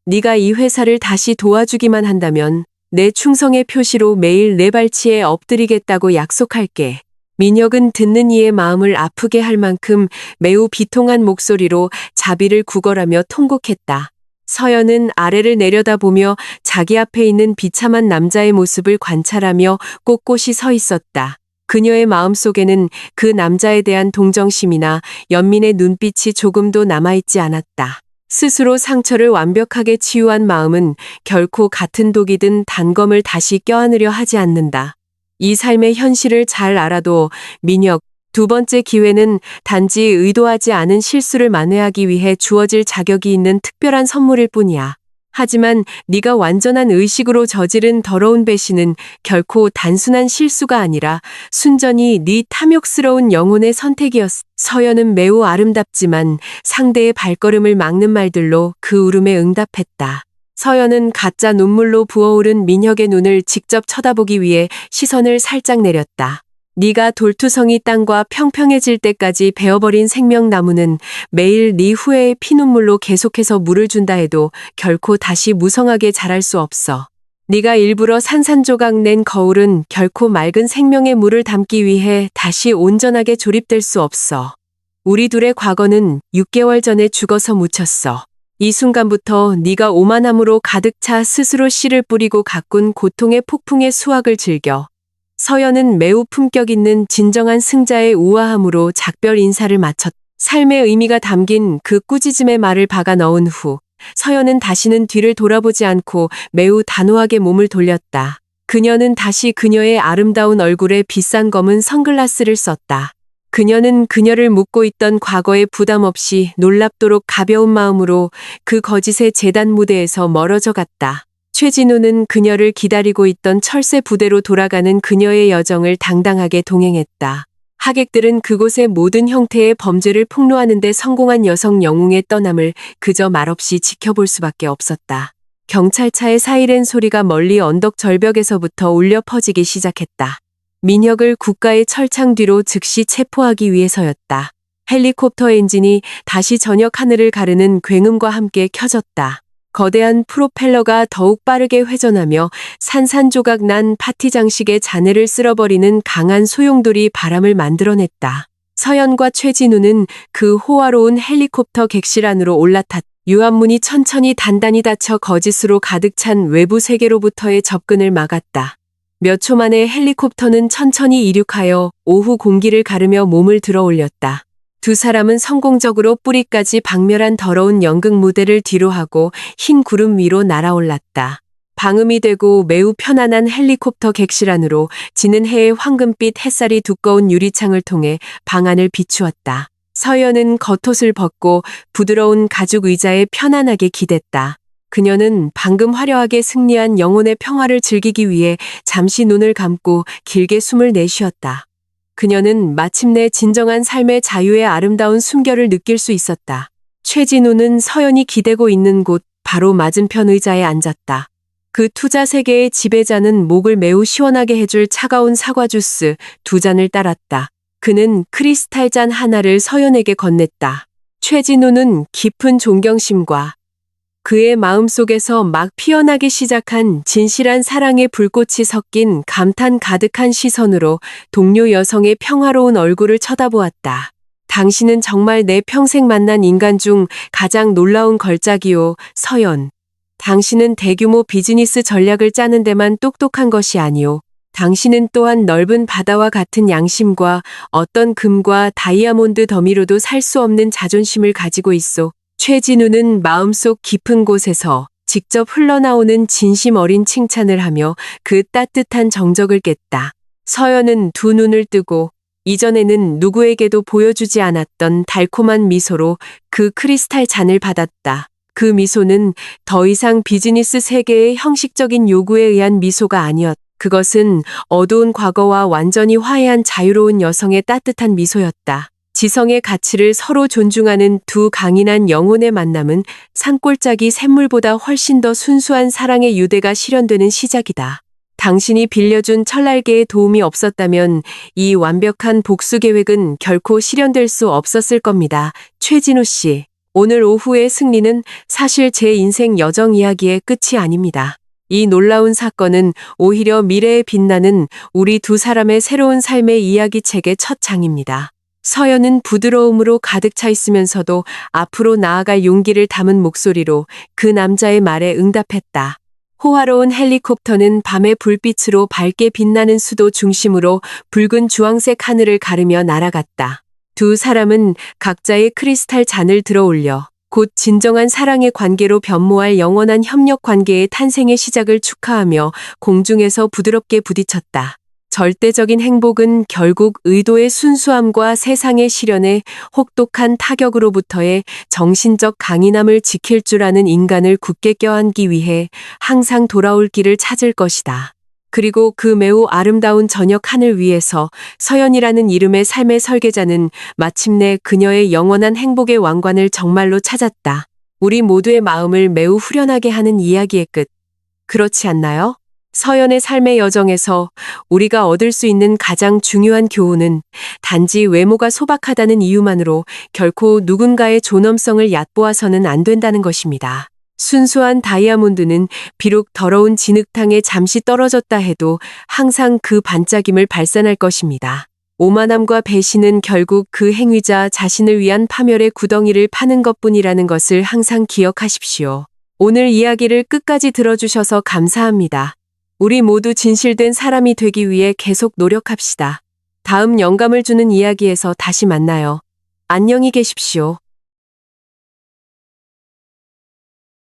네가 이 회사를 다시 도와주기만 한다면 내 충성의 표시로 매일 내 발치에 엎드리겠다고 약속할게. 민혁은 듣는 이의 마음을 아프게 할 만큼 매우 비통한 목소리로 자비를 구걸하며 통곡했다. 서연은 아래를 내려다보며 자기 앞에 있는 비참한 남자의 모습을 관찰하며 꼿꼿이 서 있었다. 그녀의 마음속에는 그 남자에 대한 동정심이나 연민의 눈빛이 조금도 남아있지 않았다. 스스로 상처를 완벽하게 치유한 마음은 결코 같은 독이든 단검을 다시 껴안으려 하지 않는다. 이 삶의 현실을 잘 알아도 민혁, 두 번째 기회는 단지 의도하지 않은 실수를 만회하기 위해 주어질 자격이 있는 특별한 선물일 뿐이야. 하지만 네가 완전한 의식으로 저지른 더러운 배신은 결코 단순한 실수가 아니라 순전히 네 탐욕스러운 영혼의 선택이었어. 서연은 매우 아름답지만 상대의 발걸음을 막는 말들로 그 울음에 응답했다. 서연은 가짜 눈물로 부어오른 민혁의 눈을 직접 쳐다보기 위해 시선을 살짝 내렸다. 네가 돌투성이 땅과 평평해질 때까지 베어버린 생명나무는 매일 네 후회의 피눈물로 계속해서 물을 준다 해도 결코 다시 무성하게 자랄 수 없어. 네가 일부러 산산조각 낸 거울은 결코 맑은 생명의 물을 담기 위해 다시 온전하게 조립될 수 없어. 우리 둘의 과거는 6개월 전에 죽어서 묻혔어. 이 순간부터 네가 오만함으로 가득 차 스스로 씨를 뿌리고 가꾼 고통의 폭풍의 수확을 즐겨. 서연은 매우 품격 있는 진정한 승자의 우아함으로 작별 인사를 마쳤다. 삶의 의미가 담긴 그 꾸짖음의 말을 박아 넣은 후 서연은 다시는 뒤를 돌아보지 않고 매우 단호하게 몸을 돌렸다. 그녀는 다시 그녀의 아름다운 얼굴에 비싼 검은 선글라스를 썼다. 그녀는 그녀를 묻고 있던 과거에 부담 없이 놀랍도록 가벼운 마음으로 그 거짓의 재단 무대에서 멀어져 갔다. 최진우는 그녀를 기다리고 있던 철새 부대로 돌아가는 그녀의 여정을 당당하게 동행했다. 하객들은 그곳의 모든 형태의 범죄를 폭로하는 데 성공한 여성 영웅의 떠남을 그저 말없이 지켜볼 수밖에 없었다. 경찰차의 사이렌 소리가 멀리 언덕 절벽에서부터 울려 퍼지기 시작했다. 민혁을 국가의 철창 뒤로 즉시 체포하기 위해서였다. 헬리콥터 엔진이 다시 저녁 하늘을 가르는 굉음과 함께 켜졌다. 거대한 프로펠러가 더욱 빠르게 회전하며 산산조각 난 파티 장식의 잔해를 쓸어버리는 강한 소용돌이 바람을 만들어냈다. 서연과 최진우는 그 호화로운 헬리콥터 객실 안으로 올라탔다. 유압문이 천천히 단단히 닫혀 거짓으로 가득 찬 외부 세계로부터의 접근을 막았다. 몇 초 만에 헬리콥터는 천천히 이륙하여 오후 공기를 가르며 몸을 들어 올렸다. 두 사람은 성공적으로 뿌리까지 박멸한 더러운 연극 무대를 뒤로하고 흰 구름 위로 날아올랐다. 방음이 되고 매우 편안한 헬리콥터 객실 안으로 지는 해의 황금빛 햇살이 두꺼운 유리창을 통해 방 안을 비추었다. 서연은 겉옷을 벗고 부드러운 가죽 의자에 편안하게 기댔다. 그녀는 방금 화려하게 승리한 영혼의 평화를 즐기기 위해 잠시 눈을 감고 길게 숨을 내쉬었다. 그녀는 마침내 진정한 삶의 자유의 아름다운 숨결을 느낄 수 있었다. 최진우는 서연이 기대고 있는 곳 바로 맞은편 의자에 앉았다. 그 투자 세계의 지배자는 목을 매우 시원하게 해줄 차가운 사과 주스 2잔을 따랐다. 그는 크리스탈 잔 하나를 서연에게 건넸다. 최진우는 깊은 존경심과 그의 마음속에서 막 피어나기 시작한 진실한 사랑의 불꽃이 섞인 감탄 가득한 시선으로 동료 여성의 평화로운 얼굴을 쳐다보았다. 당신은 정말 내 평생 만난 인간 중 가장 놀라운 걸작이오, 서연. 당신은 대규모 비즈니스 전략을 짜는 데만 똑똑한 것이 아니오. 당신은 또한 넓은 바다와 같은 양심과 어떤 금과 다이아몬드 더미로도 살 수 없는 자존심을 가지고 있소. 최진우는 마음속 깊은 곳에서 직접 흘러나오는 진심 어린 칭찬을 하며 그 따뜻한 정적을 깼다. 서연은 두 눈을 뜨고 이전에는 누구에게도 보여주지 않았던 달콤한 미소로 그 크리스탈 잔을 받았다. 그 미소는 더 이상 비즈니스 세계의 형식적인 요구에 의한 미소가 아니었다. 그것은 어두운 과거와 완전히 화해한 자유로운 여성의 따뜻한 미소였다. 지성의 가치를 서로 존중하는 두 강인한 영혼의 만남은 산골짜기 샘물보다 훨씬 더 순수한 사랑의 유대가 실현되는 시작이다. 당신이 빌려준 철날개의 도움이 없었다면 이 완벽한 복수 계획은 결코 실현될 수 없었을 겁니다. 최진우 씨, 오늘 오후의 승리는 사실 제 인생 여정 이야기의 끝이 아닙니다. 이 놀라운 사건은 오히려 미래에 빛나는 우리 두 사람의 새로운 삶의 이야기책의 첫 장입니다. 서연은 부드러움으로 가득 차 있으면서도 앞으로 나아갈 용기를 담은 목소리로 그 남자의 말에 응답했다. 호화로운 헬리콥터는 밤의 불빛으로 밝게 빛나는 수도 중심으로 붉은 주황색 하늘을 가르며 날아갔다. 두 사람은 각자의 크리스탈 잔을 들어 올려 곧 진정한 사랑의 관계로 변모할 영원한 협력 관계의 탄생의 시작을 축하하며 공중에서 부드럽게 부딪혔다. 절대적인 행복은 결국 의도의 순수함과 세상의 시련에 혹독한 타격으로부터의 정신적 강인함을 지킬 줄 아는 인간을 굳게 껴안기 위해 항상 돌아올 길을 찾을 것이다. 그리고 그 매우 아름다운 저녁 하늘 위에서 서연이라는 이름의 삶의 설계자는 마침내 그녀의 영원한 행복의 왕관을 정말로 찾았다. 우리 모두의 마음을 매우 후련하게 하는 이야기의 끝. 그렇지 않나요? 서연의 삶의 여정에서 우리가 얻을 수 있는 가장 중요한 교훈은 단지 외모가 소박하다는 이유만으로 결코 누군가의 존엄성을 얕보아서는 안 된다는 것입니다. 순수한 다이아몬드는 비록 더러운 진흙탕에 잠시 떨어졌다 해도 항상 그 반짝임을 발산할 것입니다. 오만함과 배신은 결국 그 행위자 자신을 위한 파멸의 구덩이를 파는 것뿐이라는 것을 항상 기억하십시오. 오늘 이야기를 끝까지 들어주셔서 감사합니다. 우리 모두 진실된 사람이 되기 위해 계속 노력합시다. 다음 영감을 주는 이야기에서 다시 만나요. 안녕히 계십시오.